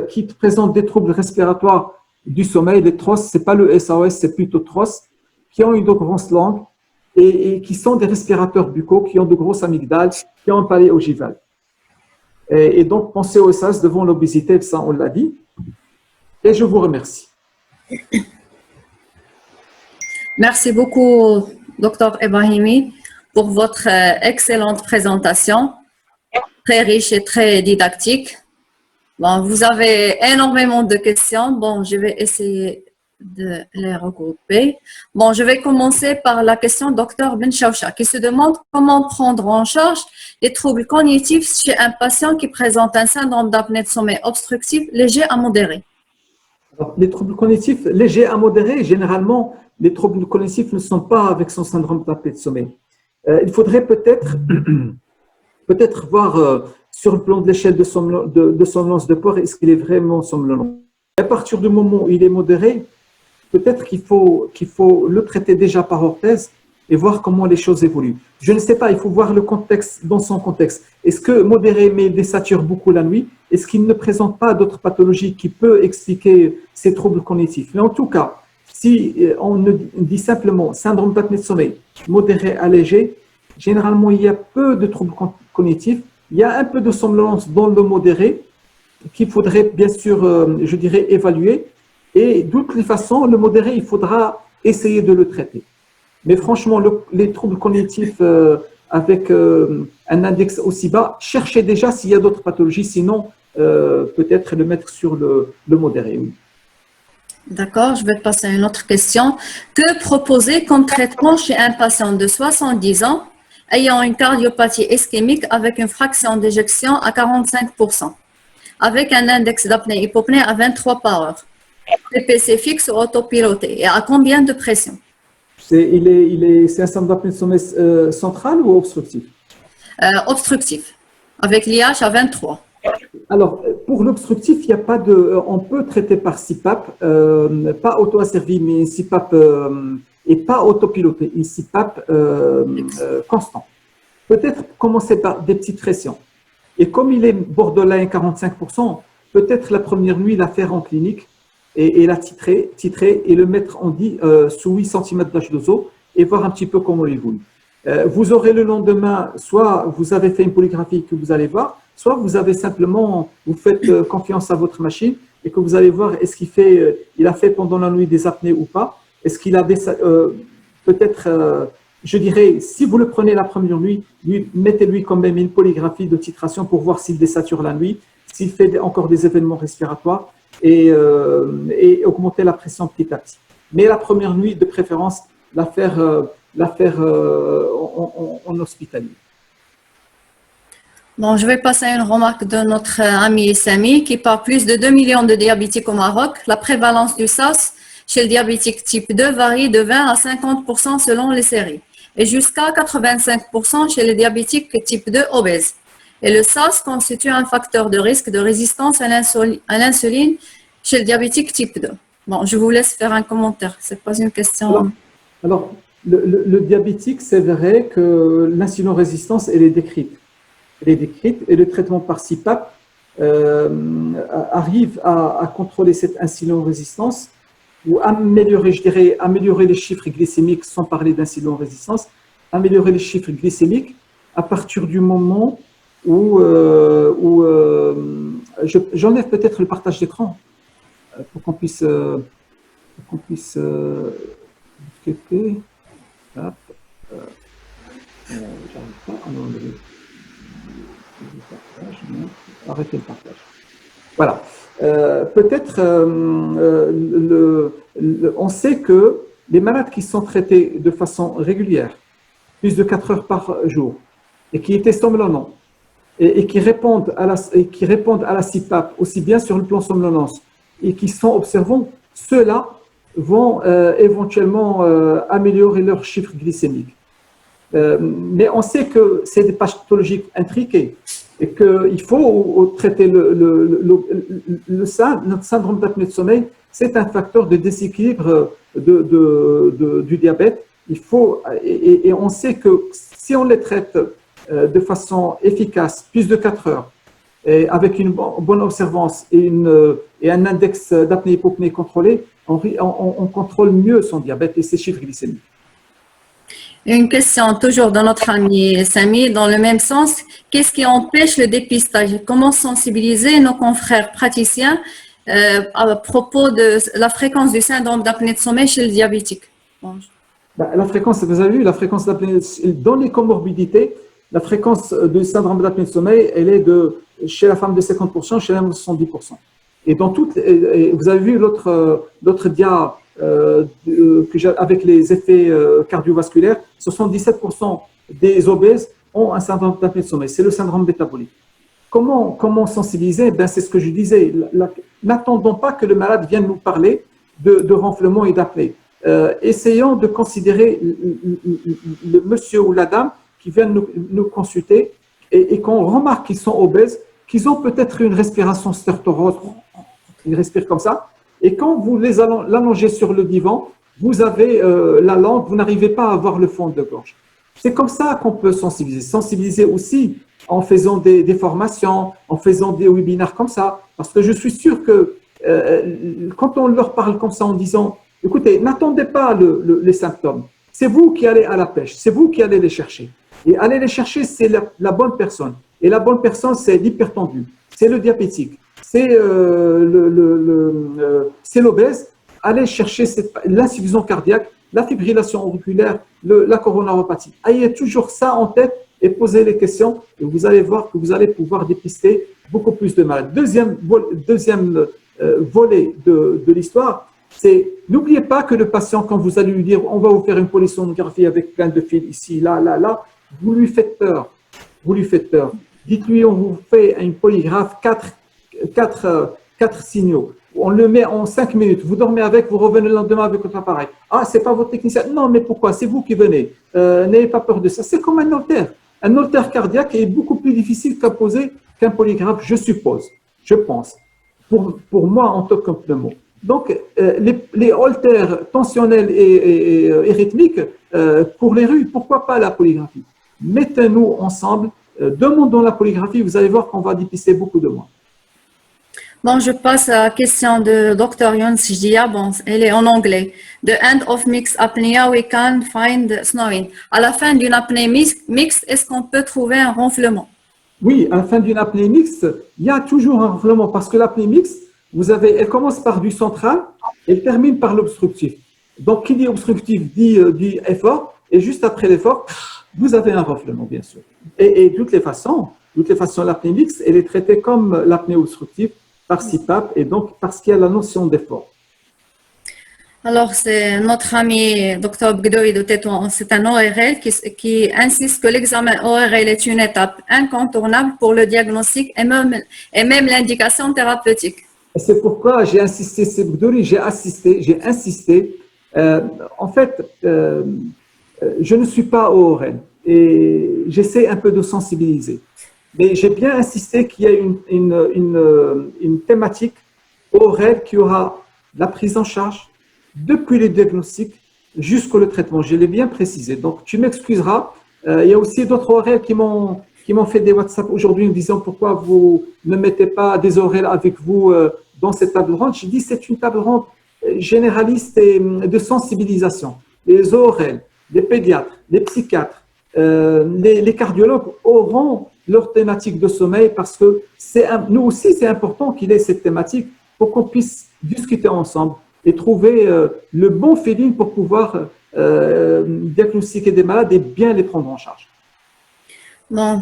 qui présente des troubles respiratoires du sommeil, les TROS, ce n'est pas le SAOS, c'est plutôt TROS, qui ont une grosse langue et qui sont des respirateurs buccaux, qui ont de grosses amygdales, qui ont un palais ogival. Et donc, pensez au SAS devant l'obésité, ça on l'a dit. Et je vous remercie. Merci beaucoup, Dr Ebrahimi, pour votre excellente présentation, très riche et très didactique. Bon, vous avez énormément de questions. Bon, je vais essayer de les regrouper. Bon, je vais commencer par la question Dr Benchaoucha qui se demande comment prendre en charge les troubles cognitifs chez un patient qui présente un syndrome d'apnée de sommeil obstructif léger à modéré. Alors, les troubles cognitifs légers à modérés, généralement, les troubles cognitifs ne sont pas avec son syndrome d'apnée de sommeil. Il faudrait peut-être voir sur le plan de l'échelle de somnolence de port, est-ce qu'il est vraiment somnolent. À partir du moment où il est modéré, peut-être qu'il faut le traiter déjà par orthèse et voir comment les choses évoluent. Je ne sais pas, il faut voir le contexte dans son contexte. Est-ce que modéré mais désature beaucoup la nuit? Est-ce qu'il ne présente pas d'autres pathologies qui peuvent expliquer ces troubles cognitifs? Mais en tout cas, si on dit simplement syndrome d'apnée de sommeil modéré à léger, généralement il y a peu de troubles cognitifs. Il y a un peu de somnolence dans le modéré qu'il faudrait bien sûr, je dirais, évaluer. Et de toutes les façons, le modéré, il faudra essayer de le traiter. Mais franchement, les troubles cognitifs avec un index aussi bas, cherchez déjà s'il y a d'autres pathologies, sinon peut-être le mettre sur le modéré. Oui. D'accord, je vais passer à une autre question. Que proposer comme traitement chez un patient de 70 ans ayant une cardiopathie ischémique avec une fraction d'éjection à 45%, avec un index d'apnée-hypopnée à 23 par heure, PPC fixe ou autopiloté, et à combien de pression? C'est un syndrome d'apnée de sommeil central ou obstructif? Obstructif, avec l'IH à 23. Alors, pour l'obstructif, il n'y a pas de. On peut traiter par CPAP, pas auto-asservi, mais CPAP et pas autopiloté, une CPAP constant. Peut-être commencer par des petites pressions. Et comme il est borderline 45%, peut-être la première nuit la faire en clinique et la titrer et le mettre, on dit, sous 8 cm d'H2O et voir un petit peu comment il évolue. Vous aurez le lendemain, soit vous avez fait une polygraphie que vous allez voir, soit vous avez simplement, vous faites confiance à votre machine et que vous allez voir est-ce il a fait pendant la nuit des apnées ou pas. Est-ce qu'il a peut-être, je dirais, si vous le prenez la première nuit, mettez-lui quand même une polygraphie de titration pour voir s'il désature la nuit, s'il fait encore des événements respiratoires et augmenter la pression petit à petit. Mais la première nuit, de préférence, la faire en hospitalier. Bon, je vais passer à une remarque de notre ami Samy qui par plus de 2 millions de diabétiques au Maroc, la prévalence du SAS chez le diabétique type 2 varie de 20 à 50% selon les séries et jusqu'à 85% chez les diabétiques type 2 obèses. Et le SAS constitue un facteur de risque de résistance à l'insuline chez le diabétique type 2. Bon, je vous laisse faire un commentaire, ce n'est pas une question. Alors le diabétique, c'est vrai que l'insulinorésistance, elle est décrite. Et le traitement par CPAP arrive à contrôler cette insulinorésistance ou améliorer, je dirais, améliorer les chiffres glycémiques sans parler d'insulinorésistance, améliorer les chiffres glycémiques à partir du moment où j'enlève peut-être le partage d'écran pour qu'on puisse discuter. J'arrive pas à enlever. Arrêtez le partage. Voilà. Peut-être, on sait que les malades qui sont traités de façon régulière, plus de 4 heures par jour, et qui étaient somnolents, et qui répondent à la CPAP, aussi bien sur le plan somnolence, et qui sont observants, ceux-là vont éventuellement améliorer leurs chiffres glycémiques. Mais on sait que c'est des pathologies intriquées et qu'il faut traiter notre syndrome d'apnée de sommeil. C'est un facteur de déséquilibre du diabète. Et on sait que si on les traite de façon efficace, plus de 4 heures, et avec une bonne observance et un index d'apnée-hypopnée contrôlé, on contrôle mieux son diabète et ses chiffres glycémiques. Une question toujours de notre ami Samy, dans le même sens. Qu'est-ce qui empêche le dépistage? Comment sensibiliser nos confrères praticiens à propos de la fréquence du syndrome d'apnée de sommeil chez le diabétique? Bon. La fréquence, vous avez vu, la fréquence d'apnée dans les comorbidités, la fréquence du syndrome d'apnée de sommeil, elle est chez la femme de 50%, chez l'homme de 70%. Et dans toutes, vous avez vu l'autre dia avec les effets cardiovasculaires, 77% des obèses ont un syndrome d'apnée de sommeil. C'est le syndrome métabolique. Comment sensibiliser? C'est ce que je disais. N'attendons pas que le malade vienne nous parler de renflement et d'apnée. Essayons de considérer le monsieur ou la dame qui viennent nous consulter et qu'on remarque qu'ils sont obèses, qu'ils ont peut-être une respiration stertorose, ils respirent comme ça. Et quand vous l'allongez sur le divan, vous avez la langue, vous n'arrivez pas à avoir le fond de gorge. C'est comme ça qu'on peut sensibiliser. Sensibiliser aussi en faisant des formations, en faisant des webinaires comme ça. Parce que je suis sûr que quand on leur parle comme ça en disant « Écoutez, n'attendez pas les symptômes. C'est vous qui allez à la pêche. C'est vous qui allez les chercher. Et aller les chercher, c'est la bonne personne. Et la bonne personne, c'est l'hypertendu. C'est le diabétique. c'est l'obèse, allez chercher l'insuffisance cardiaque, la fibrillation auriculaire, la coronaropathie. Ayez toujours ça en tête et posez les questions et vous allez voir que vous allez pouvoir dépister beaucoup plus de malades. Deuxième volet de l'histoire, c'est n'oubliez pas que le patient, quand vous allez lui dire on va vous faire une polysonographie avec plein de fils ici, là, vous lui faites peur. Vous lui faites peur. Dites-lui on vous fait une polygraphe, 4 signaux. On le met en 5 minutes. Vous dormez avec, vous revenez le lendemain avec votre appareil. Ah, c'est pas votre technicien. Non, mais pourquoi? C'est vous qui venez. N'ayez pas peur de ça. C'est comme un holter. Un holter cardiaque est beaucoup plus difficile qu'à poser qu'un polygraphe, je suppose, je pense. Pour moi, en tant que pneumo. Donc, les holters tensionnels et rythmiques, pour les rues, pourquoi pas la polygraphie? Mettez-nous ensemble, demandons la polygraphie, vous allez voir qu'on va dépister beaucoup de moins. Bon, je passe à la question de Dr. Younes Jdia. Bon, elle est en anglais. The end of mixed apnea, we can find snoring. À la fin d'une apnée mixte, est-ce qu'on peut trouver un ronflement? Oui, à la fin d'une apnée mixte, il y a toujours un ronflement parce que l'apnée mixte, elle commence par du central et elle termine par l'obstructif. Donc, qui dit obstructif dit effort et juste après l'effort, vous avez un ronflement, bien sûr. Et de toutes les façons, l'apnée mixte, elle est traitée comme l'apnée obstructive par CPAP et donc parce qu'il y a la notion d'effort. Alors, c'est notre ami Dr. Bgdoui de Tétouan. C'est un ORL qui insiste que l'examen ORL est une étape incontournable pour le diagnostic et même l'indication thérapeutique. C'est pourquoi j'ai insisté, c'est Bgdoui, j'ai insisté. En fait, je ne suis pas ORL et j'essaie un peu de sensibiliser. Mais j'ai bien insisté qu'il y a une thématique ORL qui aura la prise en charge depuis le diagnostic jusqu'au traitement. Je l'ai bien précisé. Donc, tu m'excuseras. Il y a aussi d'autres ORL qui m'ont fait des WhatsApp aujourd'hui en disant pourquoi vous ne mettez pas des ORL avec vous dans cette table ronde. J'ai dit c'est une table ronde généraliste et de sensibilisation. Les ORL, les pédiatres, les psychiatres, les cardiologues auront leur thématique de sommeil parce que nous aussi, c'est important qu'il ait cette thématique pour qu'on puisse discuter ensemble et trouver le bon feeling pour pouvoir diagnostiquer des malades et bien les prendre en charge. Bon,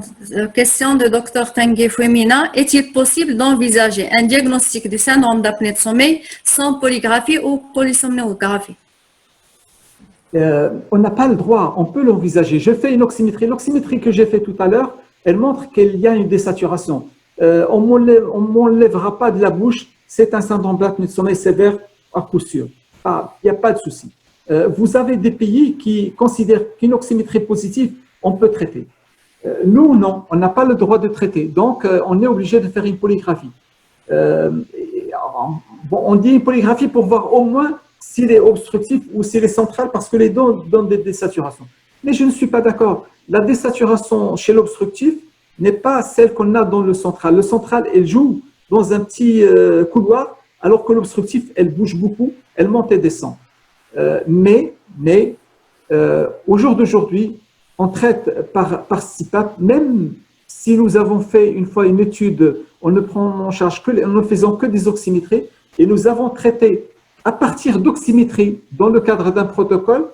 question de Dr. Tanguy Fouemina. Est-il possible d'envisager un diagnostic du syndrome d'apnée de sommeil sans polygraphie ou polysomnographie? On n'a pas le droit, on peut l'envisager. Je fais une oxymétrie. L'oxymétrie que j'ai fait tout à l'heure, elle montre qu'il y a une désaturation. On ne m'enlèvera pas de la bouche, c'est un syndrome d'apnée de sommeil sévère à coup sûr. Il n'y a pas de souci. Vous avez des pays qui considèrent qu'une oxymétrie positive, on peut traiter. Nous, non, on n'a pas le droit de traiter. Donc, on est obligé de faire une polygraphie. On dit une polygraphie pour voir au moins s'il est obstructif ou s'il est central parce que les deux donnent des désaturations. Mais je ne suis pas d'accord. La désaturation chez l'obstructif n'est pas celle qu'on a dans le central. Le central, elle joue dans un petit couloir, alors que l'obstructif, elle bouge beaucoup, elle monte et descend. Mais au jour d'aujourd'hui, on traite par CPAP, même si nous avons fait une fois une étude, on ne prend en charge en ne faisant que des oxymétries, et nous avons traité à partir d'oxymétrie dans le cadre d'un protocole,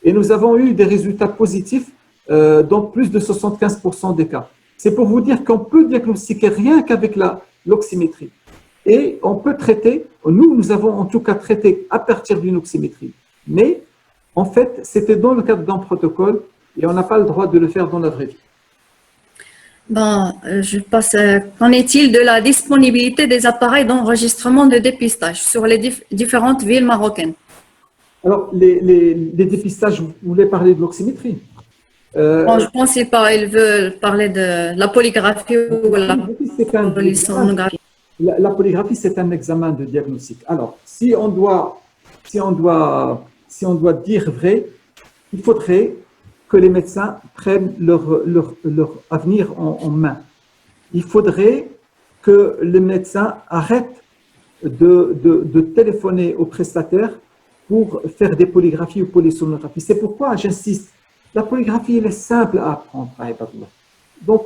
et nous avons eu des résultats positifs dans plus de 75% des cas. C'est pour vous dire qu'on peut diagnostiquer rien qu'avec l'oxymétrie. Et on peut traiter, nous avons en tout cas traité à partir d'une oxymétrie. Mais en fait, c'était dans le cadre d'un protocole et on n'a pas le droit de le faire dans la vraie vie. Bon, je passe. Qu'en est-il de la disponibilité des appareils d'enregistrement de dépistage sur les différentes villes marocaines? Alors, les dépistages, vous voulez parler de l'oxymétrie? Bon, je pense qu'ils veulent parler de la polygraphie ou la polysomnographie. La polygraphie, c'est un examen de diagnostic. Alors, si on doit dire vrai, il faudrait que les médecins prennent leur avenir en main. Il faudrait que les médecins arrêtent de téléphoner aux prestataires pour faire des polygraphies ou polysomnographies. C'est pourquoi j'insiste. La polygraphie, elle est simple à apprendre. Donc,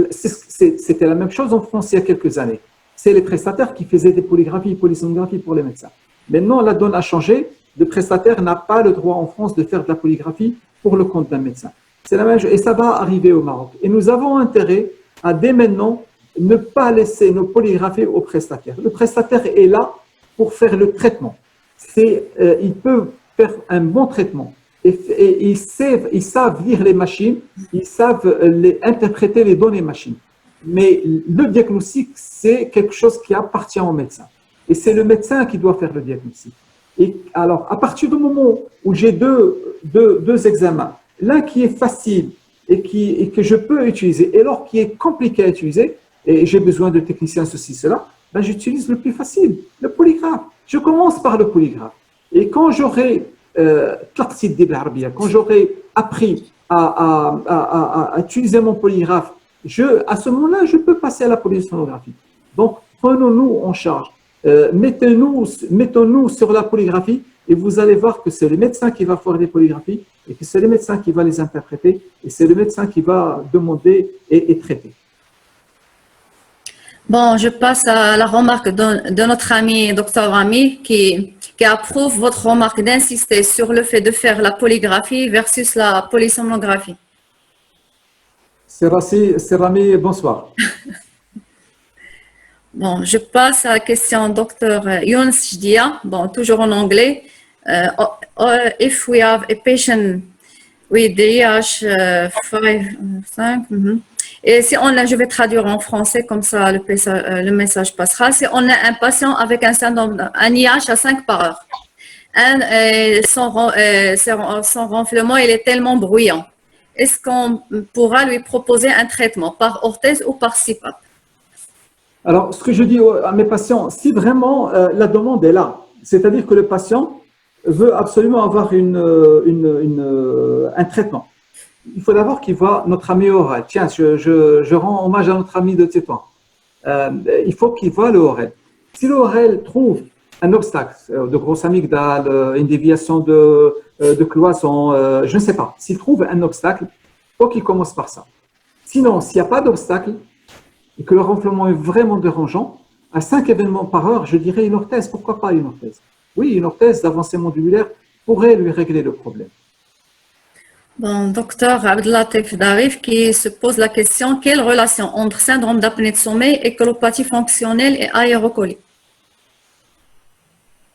c'était la même chose en France il y a quelques années. c'est les prestataires qui faisaient des polygraphies et polysomnographies pour les médecins. Maintenant, la donne a changé. Le prestataire n'a pas le droit en France de faire de la polygraphie pour le compte d'un médecin. C'est la même chose, et ça va arriver au Maroc. Et nous avons intérêt à, dès maintenant, ne pas laisser nos polygraphies aux prestataires. Le prestataire est là pour faire le traitement. Il peut faire un bon traitement. Et ils savent lire les machines, ils savent interpréter les données machines. Mais le diagnostic, c'est quelque chose qui appartient au médecin. Et c'est le médecin qui doit faire le diagnostic. Et alors, à partir du moment où j'ai deux examens, l'un qui est facile et que je peux utiliser, et l'autre qui est compliqué à utiliser, et j'ai besoin de techniciens ceci, cela, ben j'utilise le plus facile, le polygraphe. Je commence par le polygraphe. Et quand j'aurai quand j'aurai appris à utiliser mon polygraphe, à ce moment-là, je peux passer à la polysomnographie. Donc, prenons-nous en charge. Mettons-nous sur la polygraphie et vous allez voir que c'est le médecin qui va faire des polygraphies et que c'est le médecin qui va les interpréter et c'est le médecin qui va demander et traiter. Bon, je passe à la remarque de notre ami Dr Rami qui approuve votre remarque d'insister sur le fait de faire la polygraphie versus la polysomnographie. C'est Rami, bonsoir. Bon, je passe à la question Dr Younes Jdia, bon, toujours en anglais. If we have a patient with DIH 5, et si je vais traduire en français, comme ça le message passera. Si on a un patient avec un syndrome, un IH à 5 par heure, son renflement il est tellement bruyant, est-ce qu'on pourra lui proposer un traitement par orthèse ou par CPAP? Alors, ce que je dis à mes patients, si vraiment la demande est là, c'est-à-dire que le patient veut absolument avoir un traitement, il faut d'abord qu'il voit notre ami Aurel. Tiens, je rends hommage à notre ami de Tétouan. Il faut qu'il voit le Aurel. Si le Aurel trouve un obstacle de grosse amygdale, une déviation de cloison, je ne sais pas. S'il trouve un obstacle, il faut qu'il commence par ça. Sinon, s'il n'y a pas d'obstacle et que le renflement est vraiment dérangeant, à 5 événements par heure, je dirais une orthèse. Pourquoi pas une orthèse? Oui, une orthèse d'avancée modulaire pourrait lui régler le problème. Bon, docteur Abdellatif Darif qui se pose la question, quelle relation entre syndrome d'apnée de sommeil, écolopathie fonctionnelle et aérocolie?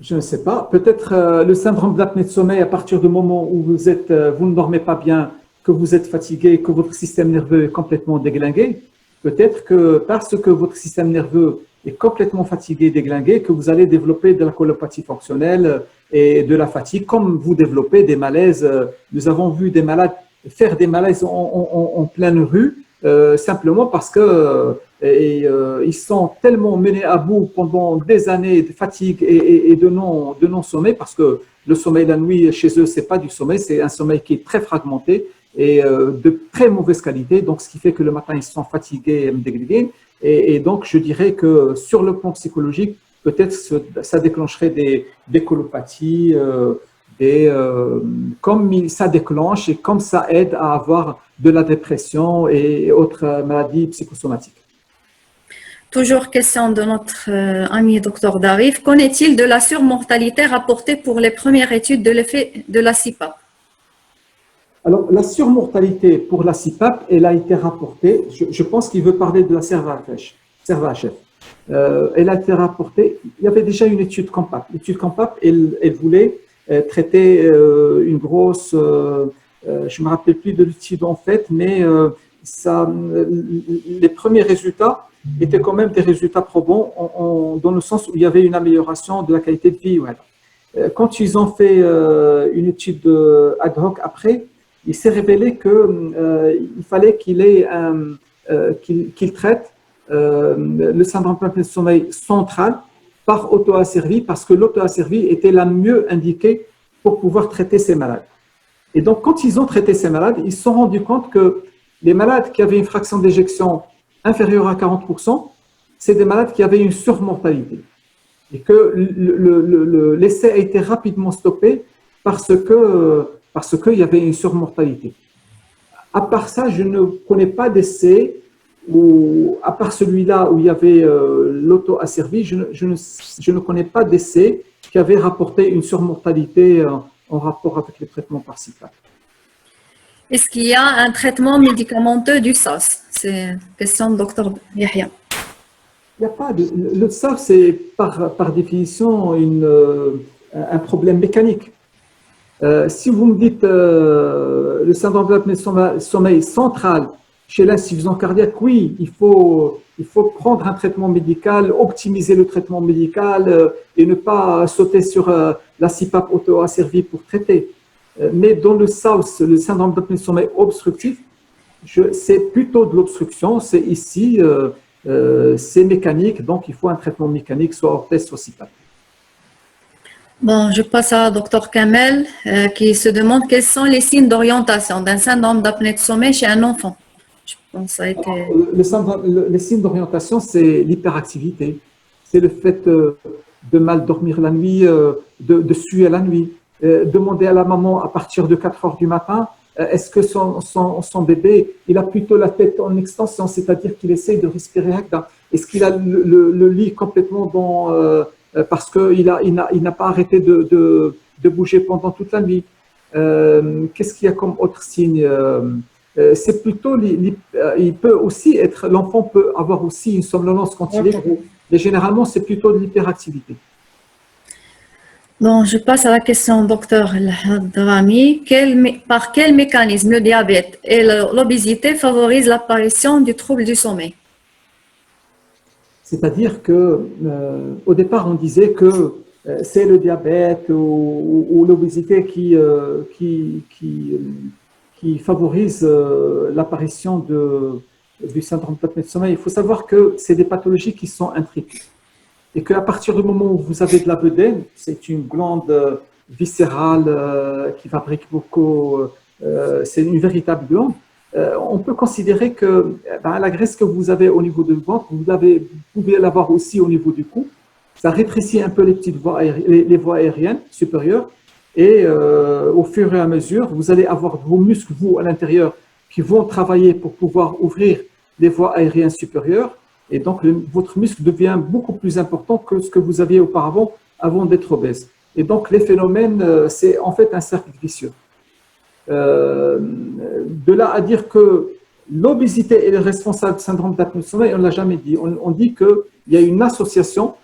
Je ne sais pas. Peut-être le syndrome d'apnée de sommeil, à partir du moment où vous ne dormez pas bien, que vous êtes fatigué, que votre système nerveux est complètement déglingué, peut-être que parce que votre système nerveux est complètement fatigué, déglingué, que vous allez développer de la colopathie fonctionnelle et de la fatigue, comme vous développez des malaises. Nous avons vu des malades faire des malaises en pleine rue, simplement parce que ils sont tellement menés à bout pendant des années de fatigue et de non-sommeil, parce que le sommeil la nuit chez eux, c'est pas du sommeil, c'est un sommeil qui est très fragmenté et de très mauvaise qualité, donc ce qui fait que le matin, ils sont fatigués, déglingués. Et donc, je dirais que sur le plan psychologique, peut-être ça déclencherait des colopathies, comme ça déclenche et comme ça aide à avoir de la dépression et autres maladies psychosomatiques. Toujours question de notre ami Dr Darif. Qu'en est-il de la surmortalité rapportée pour les premières études de l'effet de la CPAP? Alors, la surmortalité pour la CPAP, elle a été rapportée, je pense qu'il veut parler de la CERVA-HF. Elle a été rapportée, il y avait déjà une étude COMPAP. L'étude COMPAP, elle voulait traiter une grosse, je ne me rappelle plus de l'étude en fait, mais les premiers résultats étaient quand même des résultats probants dans le sens où il y avait une amélioration de la qualité de vie. Ouais. Quand ils ont fait une étude ad hoc après, il s'est révélé qu'il fallait qu'il traite le syndrome d'apnée de sommeil central par auto-asservie, parce que l'auto-asservie était la mieux indiquée pour pouvoir traiter ces malades. Et donc, quand ils ont traité ces malades, ils se sont rendus compte que les malades qui avaient une fraction d'éjection inférieure à 40%, c'est des malades qui avaient une surmortalité. Et que l'essai a été rapidement stoppé parce qu'il y avait une surmortalité. À part ça, je ne connais pas d'essai où, à part celui-là où il y avait l'auto-asservie, je ne connais pas d'essai qui avait rapporté une surmortalité en rapport avec les traitements par CPAP. Est-ce qu'il y a un traitement médicamenteux du SARS? C'est une question de Dr Yahya. Il n'y a pas de, le SARS, c'est par définition un problème mécanique. Si vous me dites le syndrome de l'apnée de sommeil central chez l'insuffisance cardiaque, oui, il faut prendre un traitement médical, optimiser le traitement médical et ne pas sauter sur la CPAP auto-asservie pour traiter. Mais dans le SARS, le syndrome d'apnée de sommeil obstructif, c'est plutôt de l'obstruction. C'est ici, c'est mécanique, donc il faut un traitement mécanique, soit orthèse, soit CPAP. Bon, je passe à Dr Kamel qui se demande quels sont les signes d'orientation d'un syndrome d'apnée de sommeil chez un enfant. Je pense que ça a été... Les signes d'orientation, c'est l'hyperactivité. C'est le fait de mal dormir la nuit, de suer la nuit. Demander à la maman à partir de 4 heures du matin, est-ce que son bébé, il a plutôt la tête en extension, c'est-à-dire qu'il essaye de respirer Hakda. Est-ce qu'il a le lit complètement dans... parce qu'il n'a pas arrêté de bouger pendant toute la nuit. Qu'est-ce qu'il y a comme autre signe? C'est plutôt, il peut aussi être, l'enfant peut avoir aussi une somnolence quand il est gros, mais généralement c'est plutôt de l'hyperactivité. Bon, je passe à la question docteur Hadrami. Par quel mécanisme le diabète et l'obésité favorisent l'apparition du trouble du sommeil? C'est-à-dire que au départ, on disait que c'est le diabète ou l'obésité qui favorise l'apparition du syndrome d'apnée de sommeil. Il faut savoir que c'est des pathologies qui sont intriquées et qu'à partir du moment où vous avez de la bedaine, c'est une glande viscérale qui fabrique beaucoup, c'est une véritable glande. On peut considérer que la graisse que vous avez au niveau du ventre, vous pouvez l'avoir aussi au niveau du cou. Ça rétrécit un peu les petites voies les voies aériennes supérieures et au fur et à mesure, vous allez avoir vos muscles, vous, à l'intérieur, qui vont travailler pour pouvoir ouvrir les voies aériennes supérieures et donc votre muscle devient beaucoup plus important que ce que vous aviez auparavant avant d'être obèse. Et donc les phénomènes, c'est en fait un cercle vicieux. De là à dire que l'obésité est responsable du syndrome d'apnée de sommeil, on ne l'a jamais dit. On dit qu'il y a une association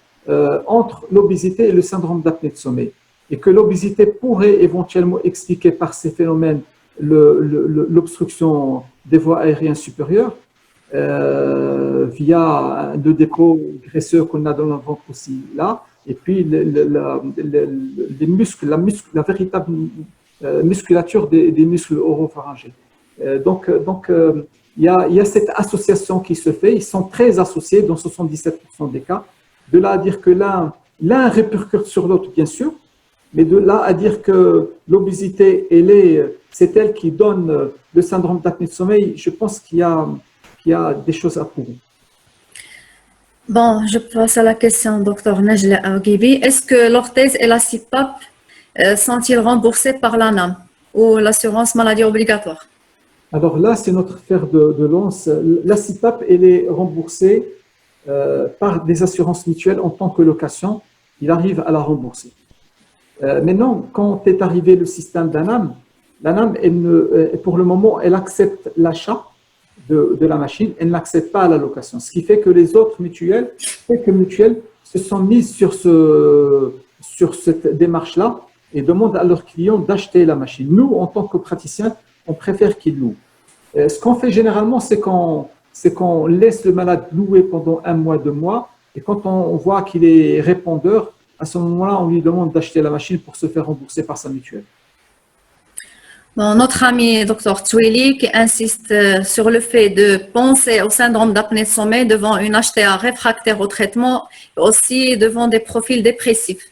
entre l'obésité et le syndrome d'apnée de sommeil et que l'obésité pourrait éventuellement expliquer par ces phénomènes l'obstruction des voies aériennes supérieures via le dépôt graisseux qu'on a dans le ventre aussi là, et puis les muscles, la véritable musculature des muscles oropharyngés. Donc, il y a cette association qui se fait. Ils sont très associés dans 77% des cas. De là à dire que l'un répercute sur l'autre, bien sûr, mais de là à dire que l'obésité, c'est elle qui donne le syndrome d'apnée de sommeil, je pense qu'il y a des choses à prouver. Bon, je passe à la question, Dr Najla Aghibi. Est-ce que l'orthèse et la CPAP sont-ils remboursés par l'ANAM ou l'assurance maladie obligatoire? Alors là, c'est notre fer de lance. La CPAP, elle est remboursée par des assurances mutuelles en tant que location. Il arrive à la rembourser. Maintenant, quand est arrivé le système d'ANAM, l'ANAM, pour le moment, elle accepte l'achat de la machine, elle n'accepte pas la location. Ce qui fait que les autres mutuelles, quelques mutuelles, se sont mises sur cette démarche-là et demandent à leurs clients d'acheter la machine. Nous, en tant que praticiens, on préfère qu'ils louent. Ce qu'on fait généralement, c'est qu'on laisse le malade louer pendant 1 mois, 2 mois, et quand on voit qu'il est répondeur, à ce moment-là, on lui demande d'acheter la machine pour se faire rembourser par sa mutuelle. Bon, notre ami Dr Touili qui insiste sur le fait de penser au syndrome d'apnée de sommeil devant une HTA réfractaire au traitement et aussi devant des profils dépressifs.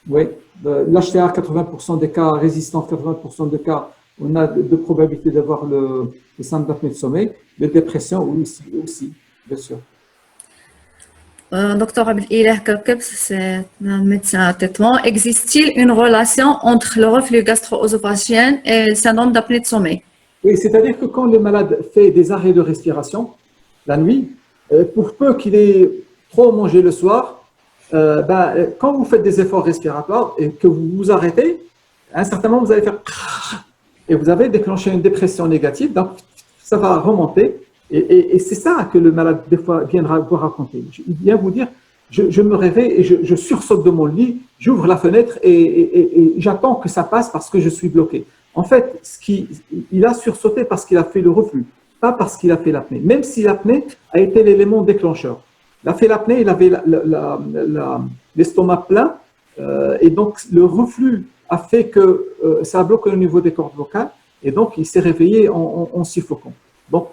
Oui, l'HTA, 80% des cas, résistant 80% des cas, on a de probabilité d'avoir le syndrome d'apnée de sommeil. La dépression, oui, aussi, bien sûr. Docteur Abdelilah Kakeb, c'est un médecin à traitement. Existe-t-il une relation entre le reflux gastro-œsophagien et le syndrome d'apnée de sommeil? Oui, c'est-à-dire que quand le malade fait des arrêts de respiration, la nuit, pour peu qu'il ait trop mangé le soir, quand vous faites des efforts respiratoires et que vous vous arrêtez, à un certain moment, vous allez faire et vous avez déclenché une dépression négative, donc ça va remonter. Et c'est ça que le malade, des fois, viendra vous raconter. Il vient vous dire, je me réveille et je sursaute de mon lit, j'ouvre la fenêtre et j'attends que ça passe parce que je suis bloqué. En fait, il a sursauté parce qu'il a fait le reflux, pas parce qu'il a fait l'apnée. Même si l'apnée a été l'élément déclencheur. Il a fait l'apnée, il avait l'estomac plein et donc le reflux a fait que ça a bloqué au niveau des cordes vocales et donc il s'est réveillé en suffoquant. Donc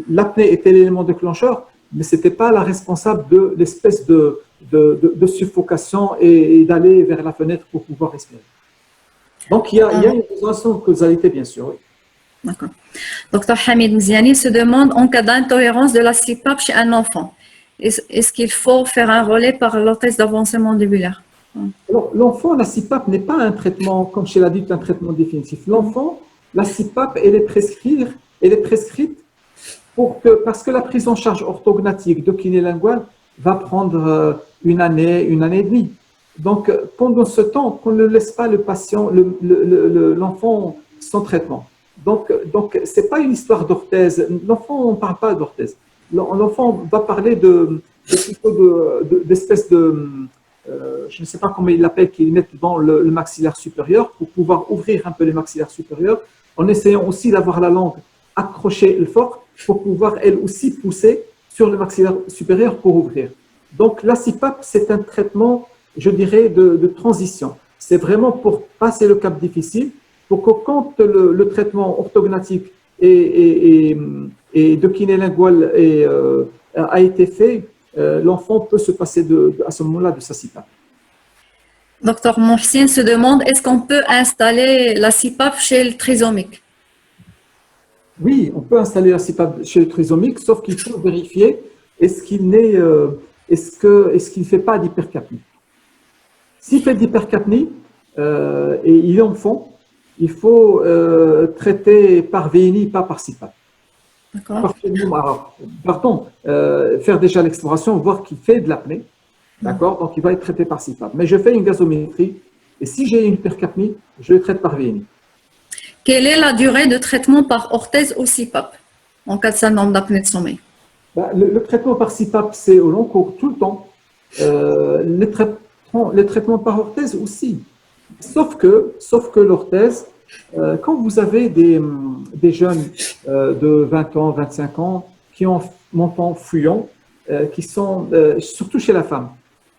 l'apnée était l'élément déclencheur, mais ce n'était pas la responsable de l'espèce de suffocation et d'aller vers la fenêtre pour pouvoir respirer. Donc il y a une raison de causalité, bien sûr. Oui. D'accord. Docteur Hamid Mziani se demande, en cas d'intolérance de la CPAP chez un enfant, est-ce qu'il faut faire un relais par l'orthèse d'avancement mandibulaire? Alors, l'enfant, la CPAP n'est pas un traitement, comme chez l'adulte, un traitement définitif. L'enfant, la CPAP, elle est prescrite parce que la prise en charge orthognatique de kiné lingual va prendre une année et demie. Donc, pendant ce temps, qu'on ne laisse pas le patient, l'enfant sans traitement. Donc ce n'est pas une histoire d'orthèse. L'enfant, on ne parle pas d'orthèse. L'enfant va parler d'espèces je ne sais pas comment ils l'appellent, qu'ils mettent dans le maxillaire supérieur pour pouvoir ouvrir un peu les maxillaires supérieurs, en essayant aussi d'avoir la langue accrochée et forte pour pouvoir elle aussi pousser sur le maxillaire supérieur pour ouvrir. Donc la CPAP, c'est un traitement, je dirais, de transition. C'est vraiment pour passer le cap difficile, pour que quand le traitement orthognatique et de kiné lingual a été fait, l'enfant peut se passer à ce moment-là de sa CPAP. Docteur Mohsin se demande, est-ce qu'on peut installer la CPAP chez le trisomique? Oui, on peut installer la CPAP chez le trisomique, sauf qu'il faut vérifier est-ce qu'il ne fait pas d'hypercapnie. S'il fait d'hypercapnie et il est enfant, il faut traiter par VNI, pas par CPAP. Pardon, faire déjà l'exploration, voir qu'il fait de l'apnée, d'accord, donc il va être traité par CPAP. Mais je fais une gazométrie et si j'ai une hypercapnie, je le traite par VNI. Quelle est la durée de traitement par orthèse ou CPAP en cas de syndrome d'apnée de sommeil? Le traitement par CPAP, c'est au long cours, tout le temps. Les traitements par orthèse aussi. Sauf que l'orthèse, quand vous avez des jeunes de 20 ans, 25 ans, qui ont menton fuyant, qui sont, surtout chez la femme,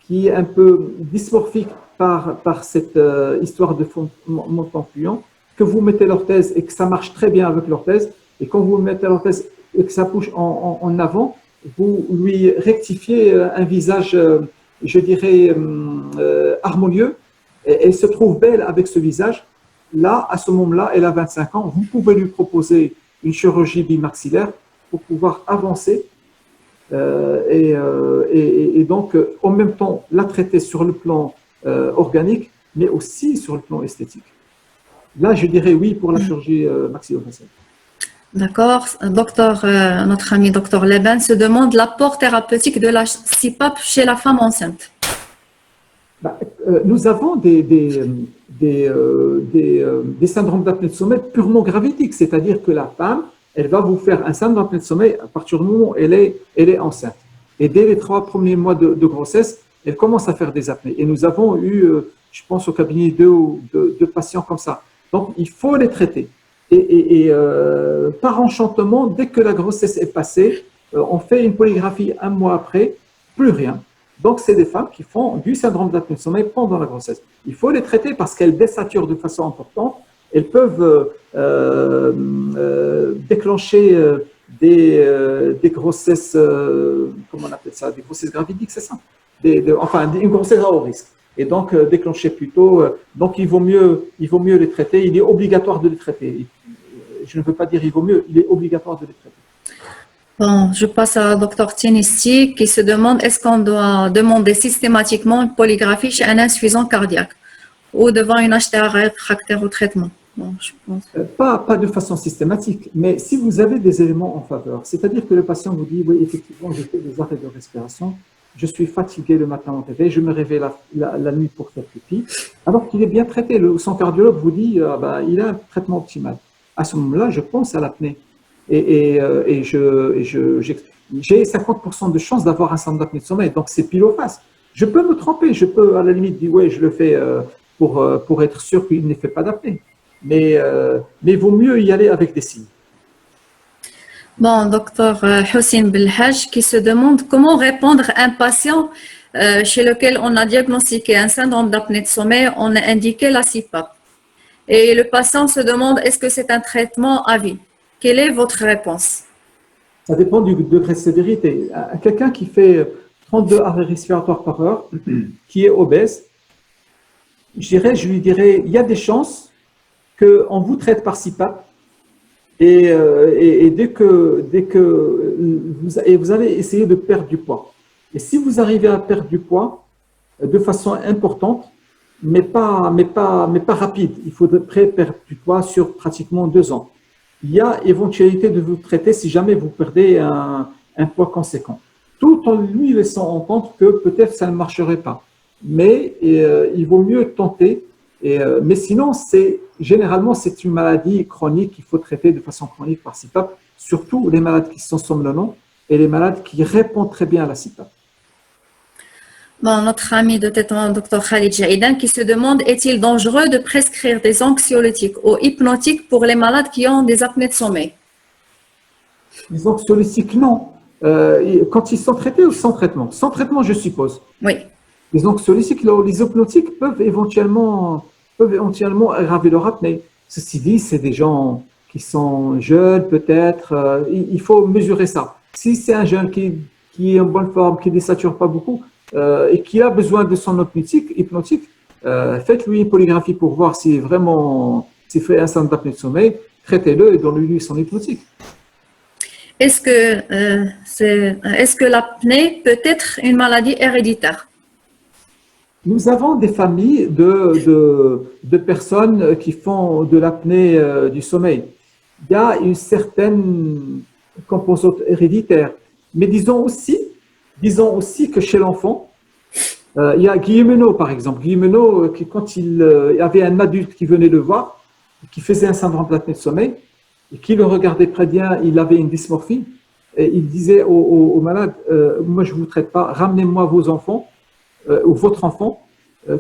qui est un peu dysmorphique par cette histoire de menton fuyant, que vous mettez l'orthèse et que ça marche très bien avec l'orthèse, et quand vous mettez l'orthèse et que ça bouge en avant, vous lui rectifiez un visage, je dirais, harmonieux, et elle se trouve belle avec ce visage. Là, à ce moment-là, elle a 25 ans, vous pouvez lui proposer une chirurgie bimaxillaire pour pouvoir avancer et donc, en même temps, la traiter sur le plan organique, mais aussi sur le plan esthétique. Là, je dirais oui pour la chirurgie maxillofaciale. D'accord. Notre ami docteur Leben se demande l'apport thérapeutique de la CPAP chez la femme enceinte. Nous avons des syndromes d'apnée de sommeil purement gravidiques, c'est-à-dire que la femme, elle va vous faire un syndrome d'apnée de sommeil à partir du moment où elle est enceinte. Et dès les 3 premiers mois de grossesse, elle commence à faire des apnées. Et nous avons eu, je pense au cabinet, deux patients comme ça. Donc, il faut les traiter. Et par enchantement, dès que la grossesse est passée, on fait une polygraphie 1 mois après, plus rien. Donc, c'est des femmes qui font du syndrome d'apnée de sommeil pendant la grossesse. Il faut les traiter parce qu'elles désaturent de façon importante. Elles peuvent déclencher des grossesses, comment on appelle ça, des grossesses gravidiques, c'est ça, enfin, une grossesse à haut risque. Et donc, déclencher plutôt. Donc, il vaut mieux les traiter. Il est obligatoire de les traiter. Je ne veux pas dire il vaut mieux, il est obligatoire de les traiter. Bon, je passe à Dr Tienisti qui se demande est-ce qu'on doit demander systématiquement une polygraphie chez un insuffisant cardiaque ou devant une HTA réfractaire au traitement? Bon, je pense. Pas de façon systématique, mais si vous avez des éléments en faveur, c'est-à-dire que le patient vous dit, oui, effectivement, je fais des arrêts de respiration, je suis fatigué le matin au réveil, je me réveille la nuit pour faire pipi, alors qu'il est bien traité. Son cardiologue vous dit, il a un traitement optimal. À ce moment-là, je pense à l'apnée. J'ai 50% de chance d'avoir un syndrome d'apnée de sommeil, donc c'est pile ou face. Je peux me tromper, je peux à la limite dire, oui, je le fais pour être sûr qu'il ne fait pas d'apnée. Mais il vaut mieux y aller avec des signes. Bon, docteur Hossein Belhaj qui se demande comment répondre à un patient chez lequel on a diagnostiqué un syndrome d'apnée de sommeil, on a indiqué la CPAP. Et le patient se demande est-ce que c'est un traitement à vie? Quelle est votre réponse? Ça dépend du degré de sévérité. Quelqu'un qui fait 32 arrêts respiratoires par heure, qui est obèse, je lui dirais, il y a des chances qu'on vous traite par CPAP et dès que vous allez essayer de perdre du poids. Et si vous arrivez à perdre du poids de façon importante, mais pas rapide, il faudrait perdre du poids sur pratiquement 2 ans. Il y a éventualité de vous traiter si jamais vous perdez un poids conséquent, tout en lui laissant entendre que peut-être ça ne marcherait pas. Mais il vaut mieux tenter. Mais sinon, généralement, c'est une maladie chronique qu'il faut traiter de façon chronique par CPAP, surtout les malades qui sont somnolents et les malades qui répondent très bien à la CPAP. Bon, notre ami de traitement, Dr Khalid Jaïdan, qui se demande est-il dangereux de prescrire des anxiolytiques ou hypnotiques pour les malades qui ont des apnées de sommeil? Les anxiolytiques, non. Quand ils sont traités ou sans traitement? Sans traitement, je suppose. Oui. Les anxiolytiques, les hypnotiques peuvent éventuellement aggraver leur apnée. Ceci dit, c'est des gens qui sont jeunes, peut-être. Il faut mesurer ça. Si c'est un jeune qui est en bonne forme, qui ne désature pas beaucoup et qui a besoin de son hypnotique, faites-lui une polygraphie pour voir si vraiment s'il fait un syndrome d'apnée de sommeil, traitez-le et donnez-lui son hypnotique. Est-ce que l'apnée peut être une maladie héréditaire? Nous avons des familles de personnes qui font de l'apnée du sommeil. Il y a une certaine composante héréditaire. Mais disons aussi que chez l'enfant, il y a Guillemenot, par exemple. Guillemenot, quand il y avait un adulte qui venait le voir, qui faisait un syndrome d'apnée de sommeil, et qui le regardait très bien, il avait une dysmorphie, et il disait au malade, moi je ne vous traite pas, ramenez-moi vos enfants, ou votre enfant,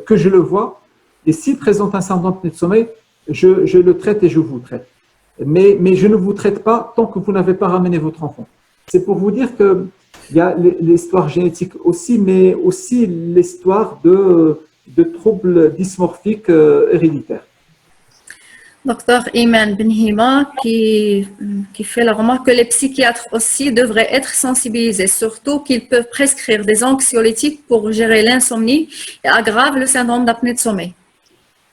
que je le vois, et s'il présente un syndrome d'apnée de sommeil, je le traite et je vous traite. Mais je ne vous traite pas tant que vous n'avez pas ramené votre enfant. C'est pour vous dire qu'il y a l'histoire génétique aussi, mais aussi l'histoire de troubles dysmorphiques héréditaires. Docteur Iman Benhima qui fait la remarque que les psychiatres aussi devraient être sensibilisés, surtout qu'ils peuvent prescrire des anxiolytiques pour gérer l'insomnie et aggravent le syndrome d'apnée de sommeil.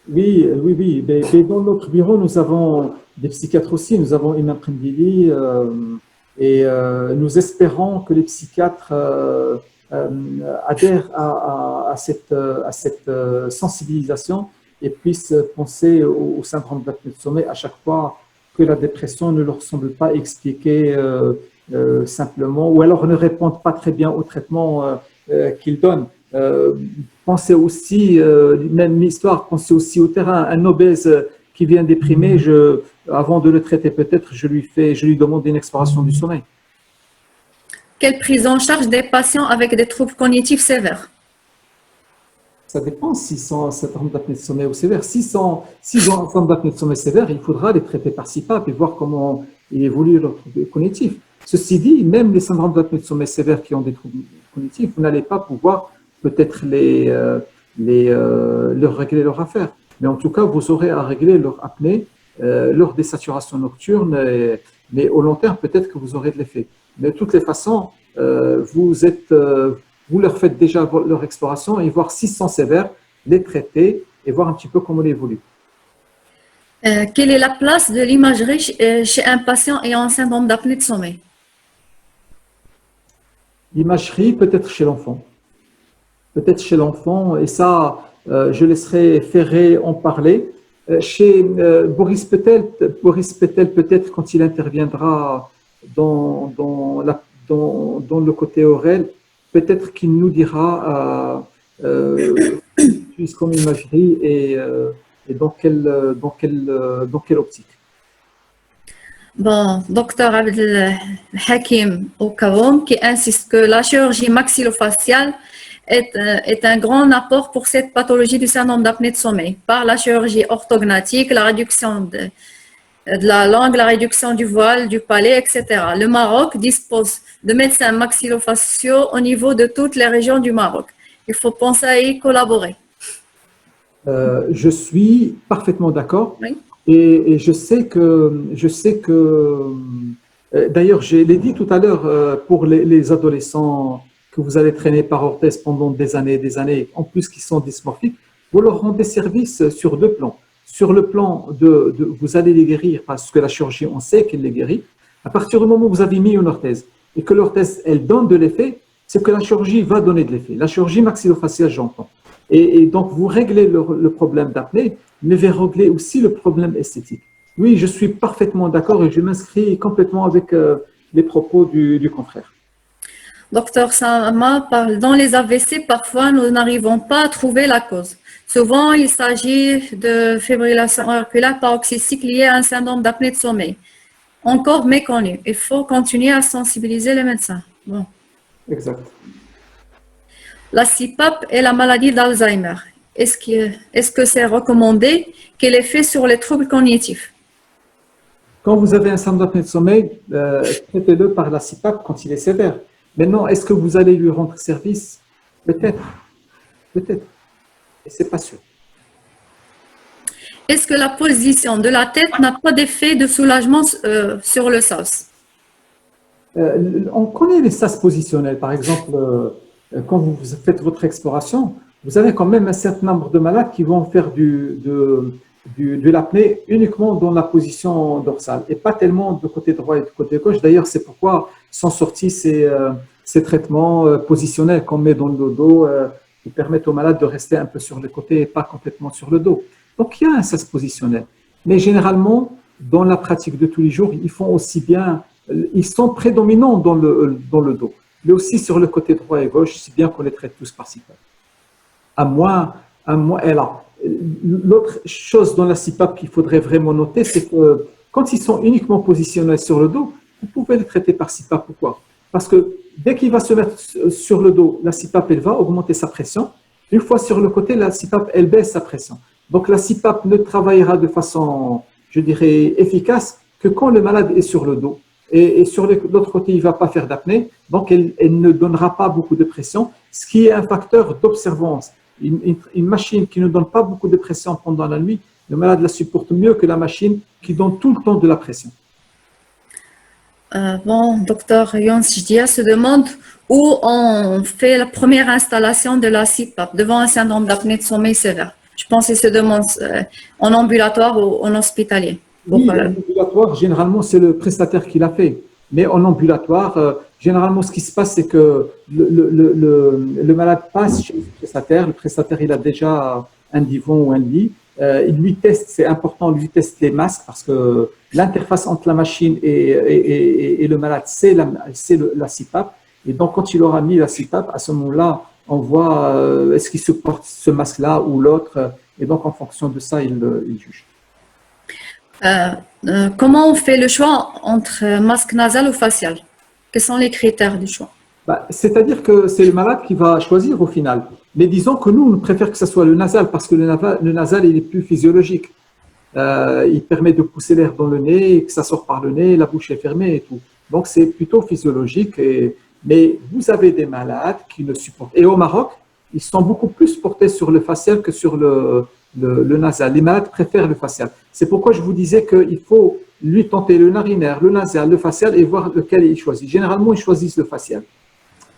Oui. Mais dans notre bureau, nous avons des psychiatres aussi. Nous avons Iman Prendili et nous espérons que les psychiatres adhèrent à cette sensibilisation et puissent penser au syndrome d'apnée de sommeil à chaque fois que la dépression ne leur semble pas expliquée simplement, ou alors ne répondent pas très bien au traitement qu'ils donnent. Pensez aussi, même histoire, pensez aussi au terrain. Un obèse qui vient déprimer, avant de le traiter peut-être, je lui demande une exploration du sommeil. Quelle prise en charge des patients avec des troubles cognitifs sévères? Ça dépend s'ils ont un syndrome d'apnée de sommeil ou sévère. S'ils ont un syndrome d'apnée de sommeil sévère, il faudra les traiter par CPAP et voir comment il évolue leur trouble cognitif. Ceci dit, même les syndromes d'apnée de sommeil sévères qui ont des troubles cognitifs, vous n'allez pas pouvoir peut-être leur régler leur affaire. Mais en tout cas, vous aurez à régler leur apnée lors des saturations nocturnes, mais au long terme, peut-être que vous aurez de l'effet. Mais de toutes les façons, vous leur faites déjà leur exploration et voir s'ils sont sévères, les traiter et voir un petit peu comment ils évoluent. Quelle est la place de l'imagerie chez un patient ayant un syndrome d'apnée de sommeil? L'imagerie, peut-être chez l'enfant. Peut-être chez l'enfant, et ça, je laisserai Ferré en parler. Chez Boris Petel, peut-être quand il interviendra dans le côté oral, peut-être qu'il nous dira comme imagerie et dans quelle optique. Bon, docteur Abdel Hakim Oukaoum qui insiste que la chirurgie maxillofaciale est un grand apport pour cette pathologie du syndrome d'apnée de sommeil par la chirurgie orthognathique, la réduction de la langue, la réduction du voile, du palais, etc. Le Maroc dispose de médecins maxillofaciaux au niveau de toutes les régions du Maroc. Il faut penser à y collaborer. Je suis parfaitement d'accord. Oui. Et je sais que d'ailleurs, je l'ai dit tout à l'heure, pour les adolescents que vous allez traîner par orthèse pendant des années, en plus qui sont dysmorphiques, vous leur rendez service sur deux plans. Sur le plan de vous allez les guérir parce que la chirurgie, on sait qu'elle les guérit. À partir du moment où vous avez mis une orthèse et que l'orthèse, elle donne de l'effet, c'est que la chirurgie va donner de l'effet. La chirurgie maxillofaciale, j'entends. Et donc, vous réglez le problème d'apnée, mais vous réglez aussi le problème esthétique. Oui, je suis parfaitement d'accord et je m'inscris complètement avec les propos du confrère. Docteur Sama parle dans les AVC, parfois nous n'arrivons pas à trouver la cause. Souvent, il s'agit de fibrillation auriculaire paroxystique liée à un syndrome d'apnée de sommeil. Encore méconnu. Il faut continuer à sensibiliser les médecins. Bon. Exact. La CPAP et la maladie d'Alzheimer. Est-ce que c'est recommandé? Quel effet sur les troubles cognitifs? Quand vous avez un syndrome d'apnée de sommeil, traitez-le par la CPAP quand il est sévère. Maintenant, est-ce que vous allez lui rendre service? Peut-être. Peut-être. Et c'est pas sûr. Est-ce que la position de la tête n'a pas d'effet de soulagement sur le sas? On connaît les sas positionnels. Par exemple, quand vous faites votre exploration, vous avez quand même un certain nombre de malades qui vont faire de l'apnée uniquement dans la position dorsale et pas tellement du côté droit et du côté gauche. D'ailleurs, c'est pourquoi sont sortis ces traitements positionnels qu'on met dans le dos qui permettent aux malades de rester un peu sur le côté et pas complètement sur le dos. Donc, il y a un sas positionnel. Mais généralement, dans la pratique de tous les jours, ils font aussi bien, ils sont prédominants dans le dos. Mais aussi sur le côté droit et gauche, c'est bien qu'on les traite tous par CPAP. À moins, et là, l'autre chose dans la CPAP qu'il faudrait vraiment noter, c'est que quand ils sont uniquement positionnés sur le dos, vous pouvez les traiter par CPAP. Pourquoi? Parce que dès qu'il va se mettre sur le dos, la CPAP, elle va augmenter sa pression. Une fois sur le côté, la CPAP, elle baisse sa pression. Donc la CPAP ne travaillera de façon, je dirais, efficace que quand le malade est sur le dos. Et sur l'autre côté, il ne va pas faire d'apnée, donc elle ne donnera pas beaucoup de pression, ce qui est un facteur d'observance. Une machine qui ne donne pas beaucoup de pression pendant la nuit, le malade la supporte mieux que la machine qui donne tout le temps de la pression. Bon, docteur Yons Jdia se demande où on fait la première installation de la CPAP devant un syndrome d'apnée de sommeil sévère. Je pense qu'il se demande en ambulatoire ou en hospitalier. Oui, en ambulatoire, généralement, c'est le prestataire qui l'a fait. Mais en ambulatoire, généralement, ce qui se passe, c'est que le malade passe chez le prestataire, il a déjà un divan ou un lit. Il lui teste, c'est important, il lui teste les masques parce que l'interface entre la machine et le malade, c'est la CPAP. Et donc, quand il aura mis la CPAP, à ce moment-là, on voit est-ce qu'il supporte ce masque-là ou l'autre. Et donc, en fonction de ça, il juge. Comment on fait le choix entre masque nasal ou facial? Quels sont les critères du choix? C'est-à-dire que c'est le malade qui va choisir au final. Mais disons que nous, on préfère que ce soit le nasal parce que le nasal, il est plus physiologique. Il permet de pousser l'air dans le nez, que ça sort par le nez, la bouche est fermée et tout. Donc, c'est plutôt physiologique. Mais vous avez des malades qui ne supportent. Et au Maroc, ils sont beaucoup plus portés sur le facial que sur le nasal. Les malades préfèrent le facial. C'est pourquoi je vous disais qu'il faut lui tenter le narinaire, le nasal, le facial et voir lequel il choisit. Généralement, ils choisissent le facial.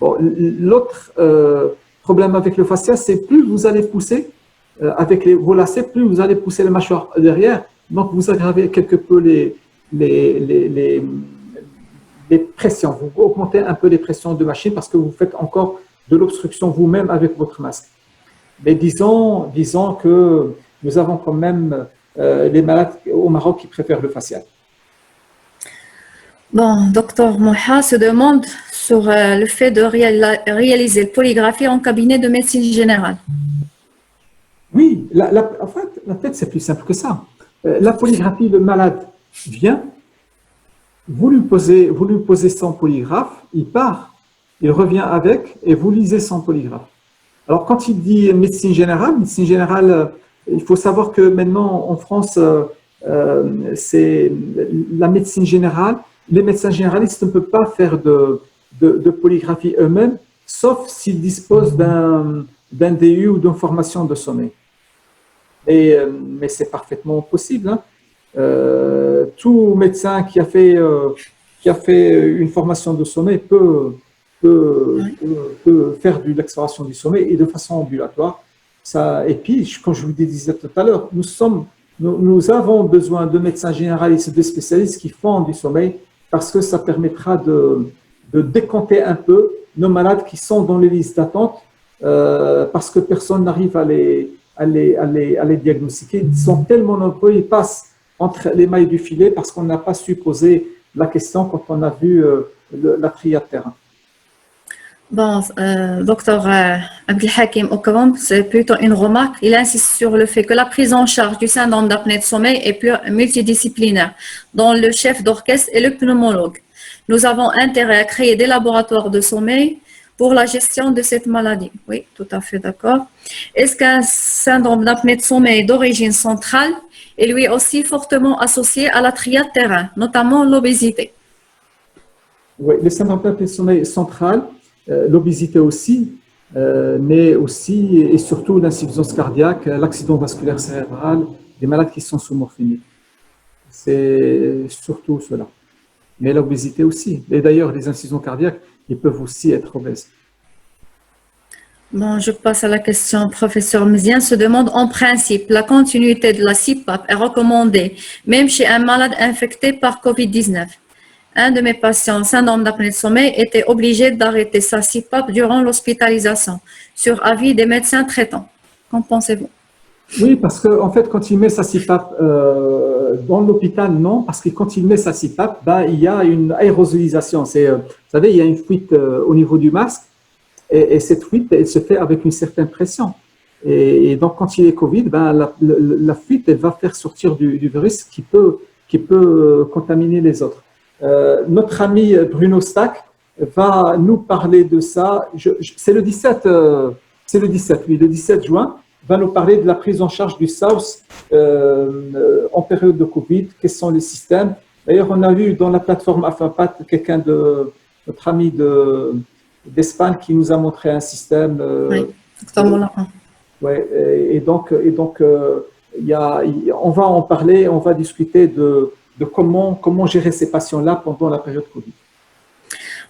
Bon, l'autre problème avec le facial, c'est plus vous allez pousser avec vos lacets, plus vous allez pousser la mâchoire derrière. Donc, vous aggravez quelque peu les pressions. Vous augmentez un peu les pressions de machine parce que vous faites encore de l'obstruction vous-même avec votre masque. Mais disons que nous avons quand même les malades au Maroc qui préfèrent le facial. Bon, docteur Moha se demande sur le fait de réaliser le polygraphie en cabinet de médecine générale. Oui, en fait, c'est plus simple que ça. La polygraphie, le malade vient, vous lui posez son polygraphe, il part, il revient avec et vous lisez son polygraphe. Alors, quand il dit médecine générale, il faut savoir que maintenant en France, c'est la médecine générale. Les médecins généralistes ne peuvent pas faire de polygraphie eux-mêmes, sauf s'ils disposent d'un DU ou d'une formation de sommeil. Mais c'est parfaitement possible. Hein. Tout médecin qui a fait une formation de sommeil peut faire de l'exploration du sommeil et de façon ambulatoire. Et puis, comme je vous disais tout à l'heure, nous avons besoin de médecins généralistes et de spécialistes qui font du sommeil parce que ça permettra de décompter un peu nos malades qui sont dans les listes d'attente parce que personne n'arrive à les diagnostiquer. Ils sont tellement nombreux, ils passent entre les mailles du filet parce qu'on n'a pas su poser la question quand on a vu la triade terrain. Bon, docteur Abdelhakim Okram, c'est plutôt une remarque. Il insiste sur le fait que la prise en charge du syndrome d'apnée de sommeil est plus multidisciplinaire, dont le chef d'orchestre et le pneumologue. Nous avons intérêt à créer des laboratoires de sommeil pour la gestion de cette maladie. Oui, tout à fait d'accord. Est-ce qu'un syndrome d'apnée de sommeil d'origine centrale est lui aussi fortement associé à la triade terrain, notamment l'obésité? Oui, le syndrome d'apnée de sommeil central, l'obésité aussi, mais aussi et surtout l'insuffisance cardiaque, l'accident vasculaire cérébral, les malades qui sont sous morphine. C'est surtout cela. Mais l'obésité aussi. Et d'ailleurs, les insuffisants cardiaques, ils peuvent aussi être obèses. Bon, je passe à la question. Professeur Mzien se demande, en principe, la continuité de la CPAP est recommandée, même chez un malade infecté par COVID-19. Un de mes patients, syndrome d'apnée de sommeil, était obligé d'arrêter sa CPAP durant l'hospitalisation, sur avis des médecins traitants. Qu'en pensez-vous? Oui, parce qu'en fait, quand il met sa CPAP dans l'hôpital, non, parce que quand il met sa CPAP, il y a une aérosolisation. Vous savez, il y a une fuite au niveau du masque, et cette fuite, elle se fait avec une certaine pression. Et donc, quand il est Covid, la fuite, elle va faire sortir du virus qui peut contaminer les autres. Notre ami Bruno Stack va nous parler de ça. C'est le 17 juin, va nous parler de la prise en charge du SAUS en période de Covid, quels sont les systèmes. D'ailleurs, on a vu dans la plateforme AFAPAT notre ami d'Espagne qui nous a montré un système. Oui, exactement là. Ouais, et donc on va en parler, on va discuter de comment gérer ces patients-là pendant la période Covid.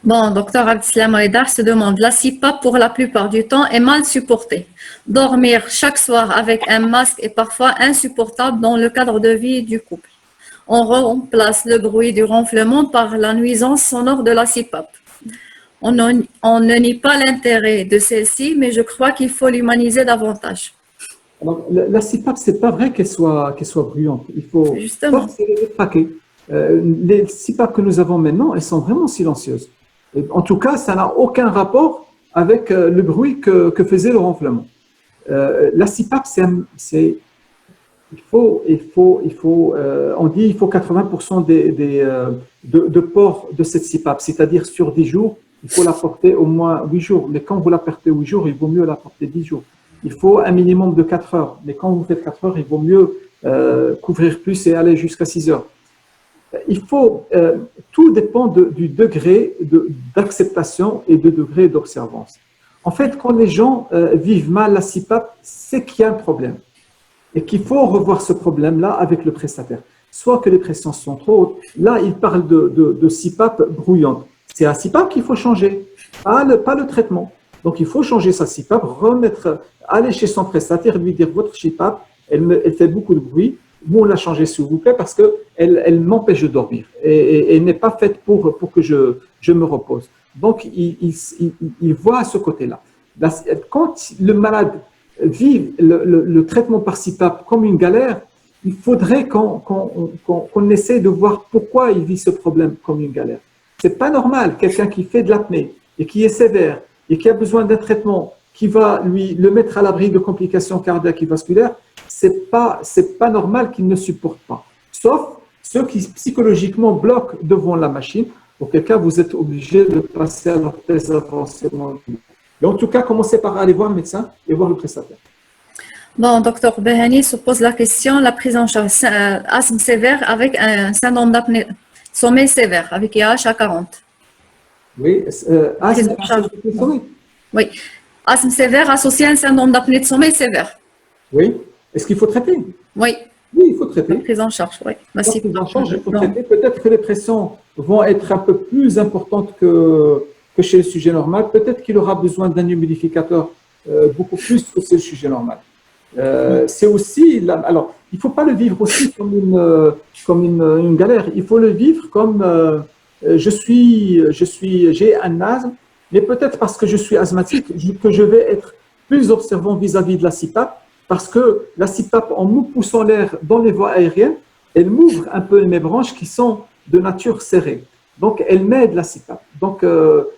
Bon, docteur Abdeslam Aïdar se demande, la CPAP pour la plupart du temps est mal supportée. Dormir chaque soir avec un masque est parfois insupportable dans le cadre de vie du couple. On remplace le bruit du ronflement par la nuisance sonore de la CPAP. On ne nie pas l'intérêt de celle-ci, mais je crois qu'il faut l'humaniser davantage. Alors, la CPAP, c'est pas vrai qu'elle soit bruyante. Il faut Justement. les traquer. Les CPAP que nous avons maintenant, elles sont vraiment silencieuses. Et en tout cas, ça n'a aucun rapport avec le bruit que faisait le ronflement. La CPAP, on dit il faut 80% de port de cette CPAP, c'est-à-dire sur 10 jours, il faut la porter au moins 8 jours. Mais quand vous la portez 8 jours, il vaut mieux la porter 10 jours. Il faut un minimum de 4 heures. Mais quand vous faites 4 heures, il vaut mieux couvrir plus et aller jusqu'à 6 heures. Tout dépend du degré d'acceptation et du degré d'observance. En fait, quand les gens vivent mal la CPAP, c'est qu'il y a un problème et qu'il faut revoir ce problème-là avec le prestataire. Soit que les pressions sont trop hautes. Là, il parle de CPAP brouillante. C'est la CPAP qu'il faut changer, pas le traitement. Donc, il faut changer sa CPAP, aller chez son prestataire et lui dire « Votre CPAP, elle fait beaucoup de bruit. Vous la changez s'il vous plaît parce qu'elle m'empêche de dormir et elle n'est pas faite pour que je me repose. » Donc, il voit à ce côté-là. Quand le malade vit le traitement par CPAP comme une galère, il faudrait qu'on essaie de voir pourquoi il vit ce problème comme une galère. C'est pas normal, quelqu'un qui fait de l'apnée et qui est sévère et qui a besoin d'un traitement qui va le mettre à l'abri de complications cardiaques et vasculaires, c'est pas normal qu'il ne supporte pas. Sauf ceux qui psychologiquement bloquent devant la machine, auquel cas vous êtes obligé de passer à l'orthèse avancée. Et en tout cas, commencez par aller voir le médecin et voir le prestataire. Bon, docteur Behani se pose la question, la prise en charge asthme sévère avec un syndrome d'apnée sommeil sévère, avec IAH à 40. Oui, asthme de sommeil. Oui, asthme sévère associé à un syndrome d'apnée de sommeil sévère. Oui, est-ce qu'il faut traiter? Oui. Oui, il faut traiter. La prise en charge, oui. La prise en charge, il faut traiter. Peut-être que les pressions vont être un peu plus importantes que chez le sujet normal. Peut-être qu'il aura besoin d'un humidificateur beaucoup plus que c'est le sujet normal. C'est aussi, alors, il ne faut pas le vivre aussi comme une galère. Il faut le vivre comme j'ai un asthme, mais peut-être parce que je suis asthmatique que je vais être plus observant vis-à-vis de la CPAP, parce que la CPAP, en me poussant l'air dans les voies aériennes, elle m'ouvre un peu mes branches qui sont de nature serrée. Donc, elle m'aide la CPAP. Donc,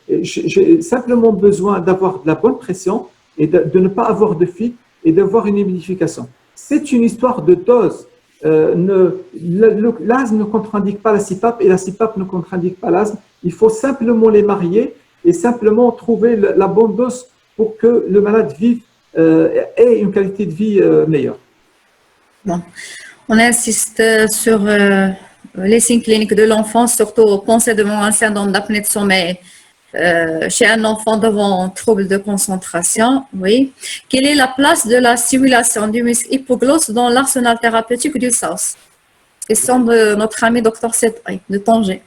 j'ai simplement besoin d'avoir de la bonne pression et de ne pas avoir de fuite et d'avoir une humidification. C'est une histoire de dose. L'asthme ne contre-indique pas la CPAP et la CPAP ne contre-indique pas l'asthme. Il faut simplement les marier et simplement trouver la bonne dose pour que le malade vive ait une qualité de vie meilleure. Bon. On insiste sur les signes cliniques de l'enfant, surtout penser devant un syndrome d'apnée de sommeil chez un enfant devant un trouble de concentration. Oui. Quelle est la place de la stimulation du muscle hypoglosse dans l'arsenal thérapeutique du SAUS? Question de notre ami Dr Sedri de Tanger.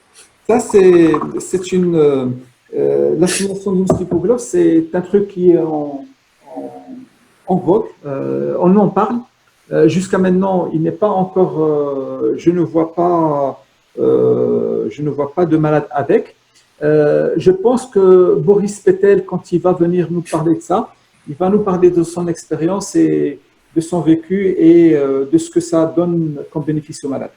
Ça, c'est une. La stimulation du muscle hypoglosse, c'est un truc qui est en vogue. On en parle. Jusqu'à maintenant, il n'est pas encore. Je ne vois pas de malade avec. Je pense que Boris Pétel, quand il va venir nous parler de ça, il va nous parler de son expérience et de son vécu et de ce que ça donne comme bénéfice aux malades.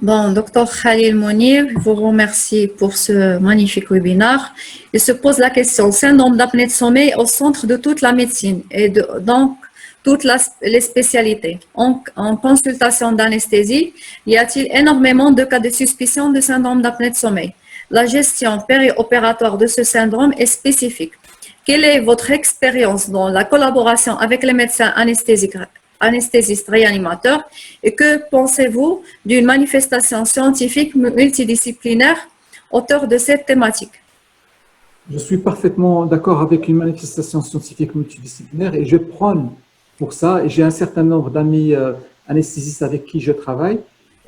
Bon, docteur Khalil Mounir, je vous remercie pour ce magnifique webinaire. Il se pose la question, syndrome d'apnée de sommeil au centre de toute la médecine et donc toutes les spécialités. En consultation d'anesthésie, y a-t-il énormément de cas de suspicion de syndrome d'apnée de sommeil? La gestion périopératoire de ce syndrome est spécifique. Quelle est votre expérience dans la collaboration avec les médecins anesthésistes réanimateurs et que pensez-vous d'une manifestation scientifique multidisciplinaire autour de cette thématique? Je suis parfaitement d'accord avec une manifestation scientifique multidisciplinaire et je prône pour ça. Et j'ai un certain nombre d'amis anesthésistes avec qui je travaille.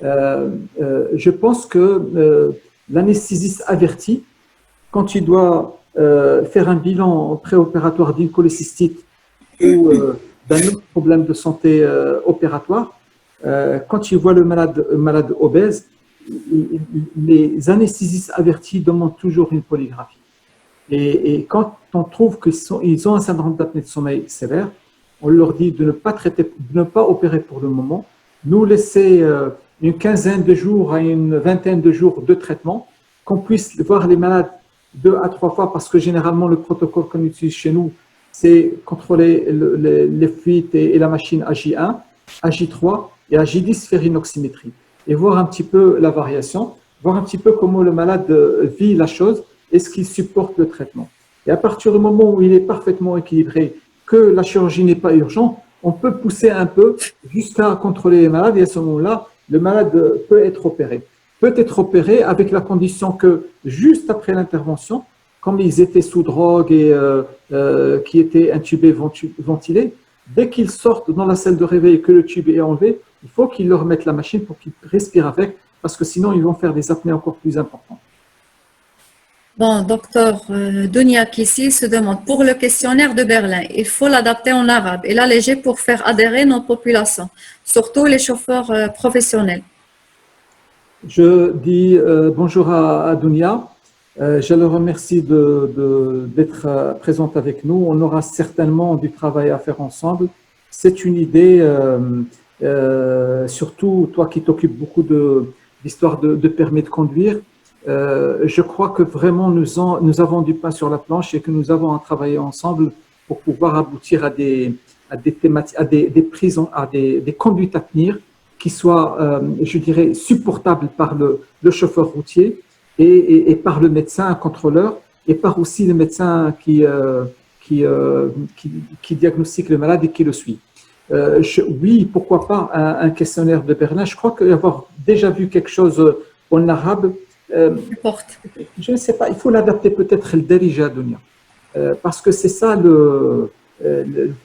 Je pense que l'anesthésiste averti, quand il doit faire un bilan préopératoire d'une cholécystite ou d'un autre problème de santé opératoire, quand il voit le malade obèse, les anesthésistes avertis demandent toujours une polygraphie. Et quand on trouve qu'ils ont un syndrome d'apnée de sommeil sévère, on leur dit de ne pas traiter, de ne pas opérer pour le moment, nous laisser une quinzaine de jours à une vingtaine de jours de traitement, qu'on puisse voir les malades 2 à 3 fois, parce que généralement le protocole qu'on utilise chez nous, c'est contrôler les fuites et la machine AJ1, AJ3 et AJ10, faire une oxymétrie et voir un petit peu la variation, voir un petit peu comment le malade vit la chose, est-ce qu'il supporte le traitement. Et à partir du moment où il est parfaitement équilibré, que la chirurgie n'est pas urgente, on peut pousser un peu jusqu'à contrôler les malades et à ce moment-là, le malade peut être opéré avec la condition que juste après l'intervention, comme ils étaient sous drogue et qui étaient intubés, ventilés, dès qu'ils sortent dans la salle de réveil et que le tube est enlevé, il faut qu'ils leur mettent la machine pour qu'ils respirent avec, parce que sinon ils vont faire des apnées encore plus importantes. Bon, docteur Dunia Kissi se demande, pour le questionnaire de Berlin, il faut l'adapter en arabe et l'alléger pour faire adhérer nos populations, surtout les chauffeurs professionnels. Je dis bonjour à Dunia. Je le remercie d'être présente avec nous. On aura certainement du travail à faire ensemble. C'est une idée surtout toi qui t'occupes beaucoup d'histoires de permis de conduire. Je crois que vraiment nous avons du pain sur la planche et que nous avons à travailler ensemble pour pouvoir aboutir à des thématiques, des prises, à des conduites à tenir qui soient, je dirais, supportables par le chauffeur routier et par le médecin contrôleur et par aussi le médecin qui diagnostique le malade et qui le suit. Oui, pourquoi pas un questionnaire de Berlin. Je crois qu'avoir déjà vu quelque chose en arabe, je ne sais pas, il faut l'adapter peut-être le Darija Dunia. Parce que c'est ça,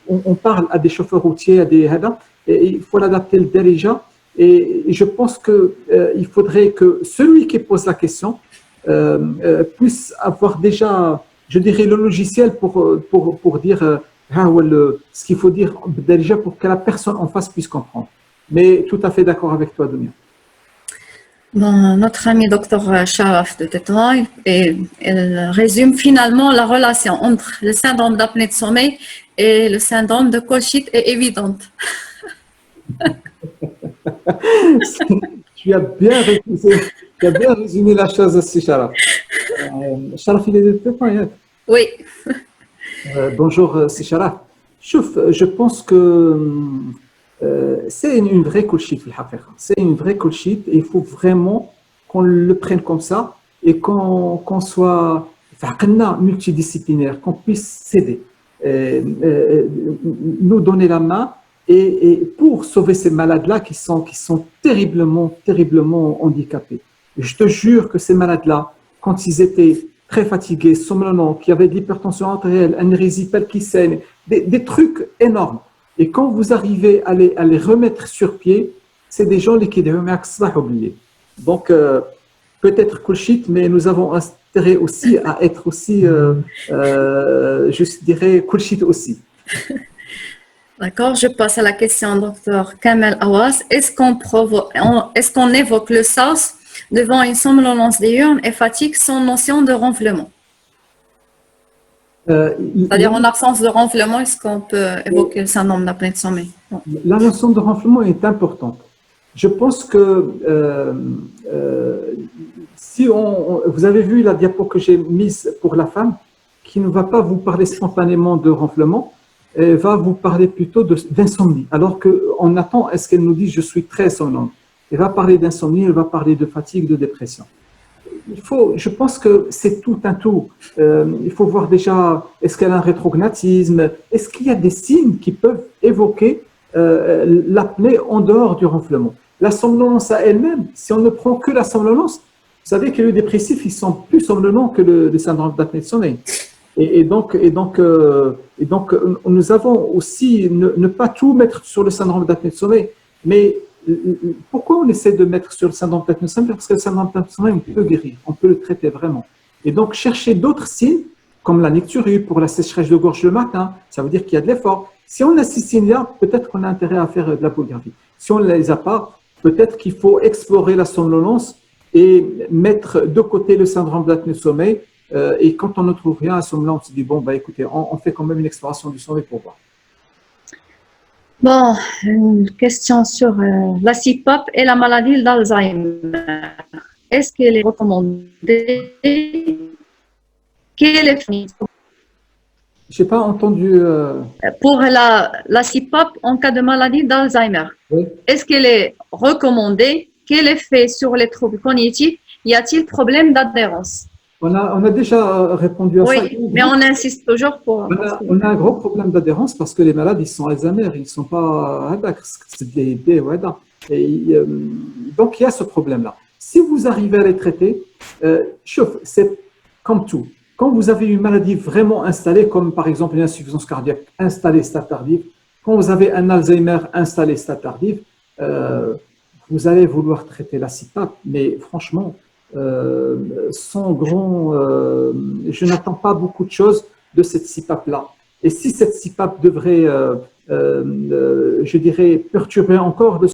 on parle à des chauffeurs routiers, à des hadans, et il faut l'adapter le Darija. Et je pense qu'il faudrait que celui qui pose la question puisse avoir déjà, je dirais, le logiciel pour dire ce qu'il faut dire déjà pour que la personne en face puisse comprendre. Mais tout à fait d'accord avec toi, Dunia. Bon, notre ami docteur Sharaf de Tétouan, il résume finalement la relation entre le syndrome d'apnée de sommeil et le syndrome de Colchite est évidente. Tu as bien résumé la chose aussi, Sharaf. Sharaf, il est de Tétouan. Oui. Bonjour, c'est Sharaf. Je pense que c'est une vraie colchite, c'est une vraie colchite et il faut vraiment qu'on le prenne comme ça et qu'on soit multidisciplinaire, qu'on puisse s'aider, nous donner la main et pour sauver ces malades-là qui sont terriblement handicapés. Je te jure que ces malades-là, quand ils étaient très fatigués, somnolents, qui avaient de l'hypertension artérielle, un érysipèle qui saigne, des trucs énormes. Et quand vous arrivez à les remettre sur pied, c'est des gens qui sont oubliés. Donc, peut-être Colchite, mais nous avons intérêt aussi à être aussi, je dirais, Colchite aussi. D'accord, je passe à la question, docteur Kamel Awas. Est-ce qu'on évoque le SARS devant une somnolence diurne et fatigue sans notion de ronflement? C'est-à-dire en absence de ronflement, est-ce qu'on peut évoquer le syndrome d'apnée de sommeil? La notion de ronflement est importante. Je pense que si vous avez vu la diapo que j'ai mise pour la femme, qui ne va pas vous parler spontanément de ronflement, elle va vous parler plutôt d'insomnie. Alors qu'on attend à ce qu'elle nous dise « je suis très somnolente ». Elle va parler d'insomnie, elle va parler de fatigue, de dépression. Je pense que c'est tout un tout. Il faut voir déjà, est-ce qu'elle a un rétrognatisme? Est-ce qu'il y a des signes qui peuvent évoquer l'apnée en dehors du ronflement? La somnolence à elle-même, si on ne prend que la somnolence, vous savez que les dépressifs, ils sont plus somnolents que le syndrome d'apnée de sommeil. Et donc, nous avons aussi ne pas tout mettre sur le syndrome d'apnée de sommeil, mais pourquoi on essaie de mettre sur le syndrome d'apnée de sommeil? Parce que le syndrome d'apnée de sommeil, on peut guérir, on peut le traiter vraiment. Et donc, chercher d'autres signes, comme la nicturie pour la sécheresse de gorge le matin, ça veut dire qu'il y a de l'effort. Si on a ces signes-là, peut-être qu'on a intérêt à faire de la polygraphie. Si on ne les a pas, peut-être qu'il faut explorer la somnolence et mettre de côté le syndrome d'apnée de sommeil. Et quand on ne trouve rien à ce moment-là, on se dit, bon, bah, écoutez, on fait quand même une exploration du sommeil pour voir. Bon, une question sur la CPAP et la maladie d'Alzheimer. Est-ce qu'elle est recommandée? Quel est Je n'ai pas entendu. Pour la CPAP en cas de maladie d'Alzheimer, Oui. est-ce qu'elle est recommandée? Quel effet sur les troubles cognitifs? Y a-t-il problème d'adhérence? On a déjà répondu à ça. Oui, mais on insiste toujours pour… On a un gros problème d'adhérence parce que les malades, ils sont Alzheimer, ils ne sont pas… Donc, il y a ce problème-là. Si vous arrivez à les traiter, c'est comme tout. Quand vous avez une maladie vraiment installée, comme par exemple une insuffisance cardiaque installée stade tardive, quand vous avez un Alzheimer installé stade tardive, vous allez vouloir traiter la CPAP, mais franchement, sans grand… je n'attends pas beaucoup de choses de cette CPAP-là. Et si cette CPAP devrait, je dirais, perturber encore le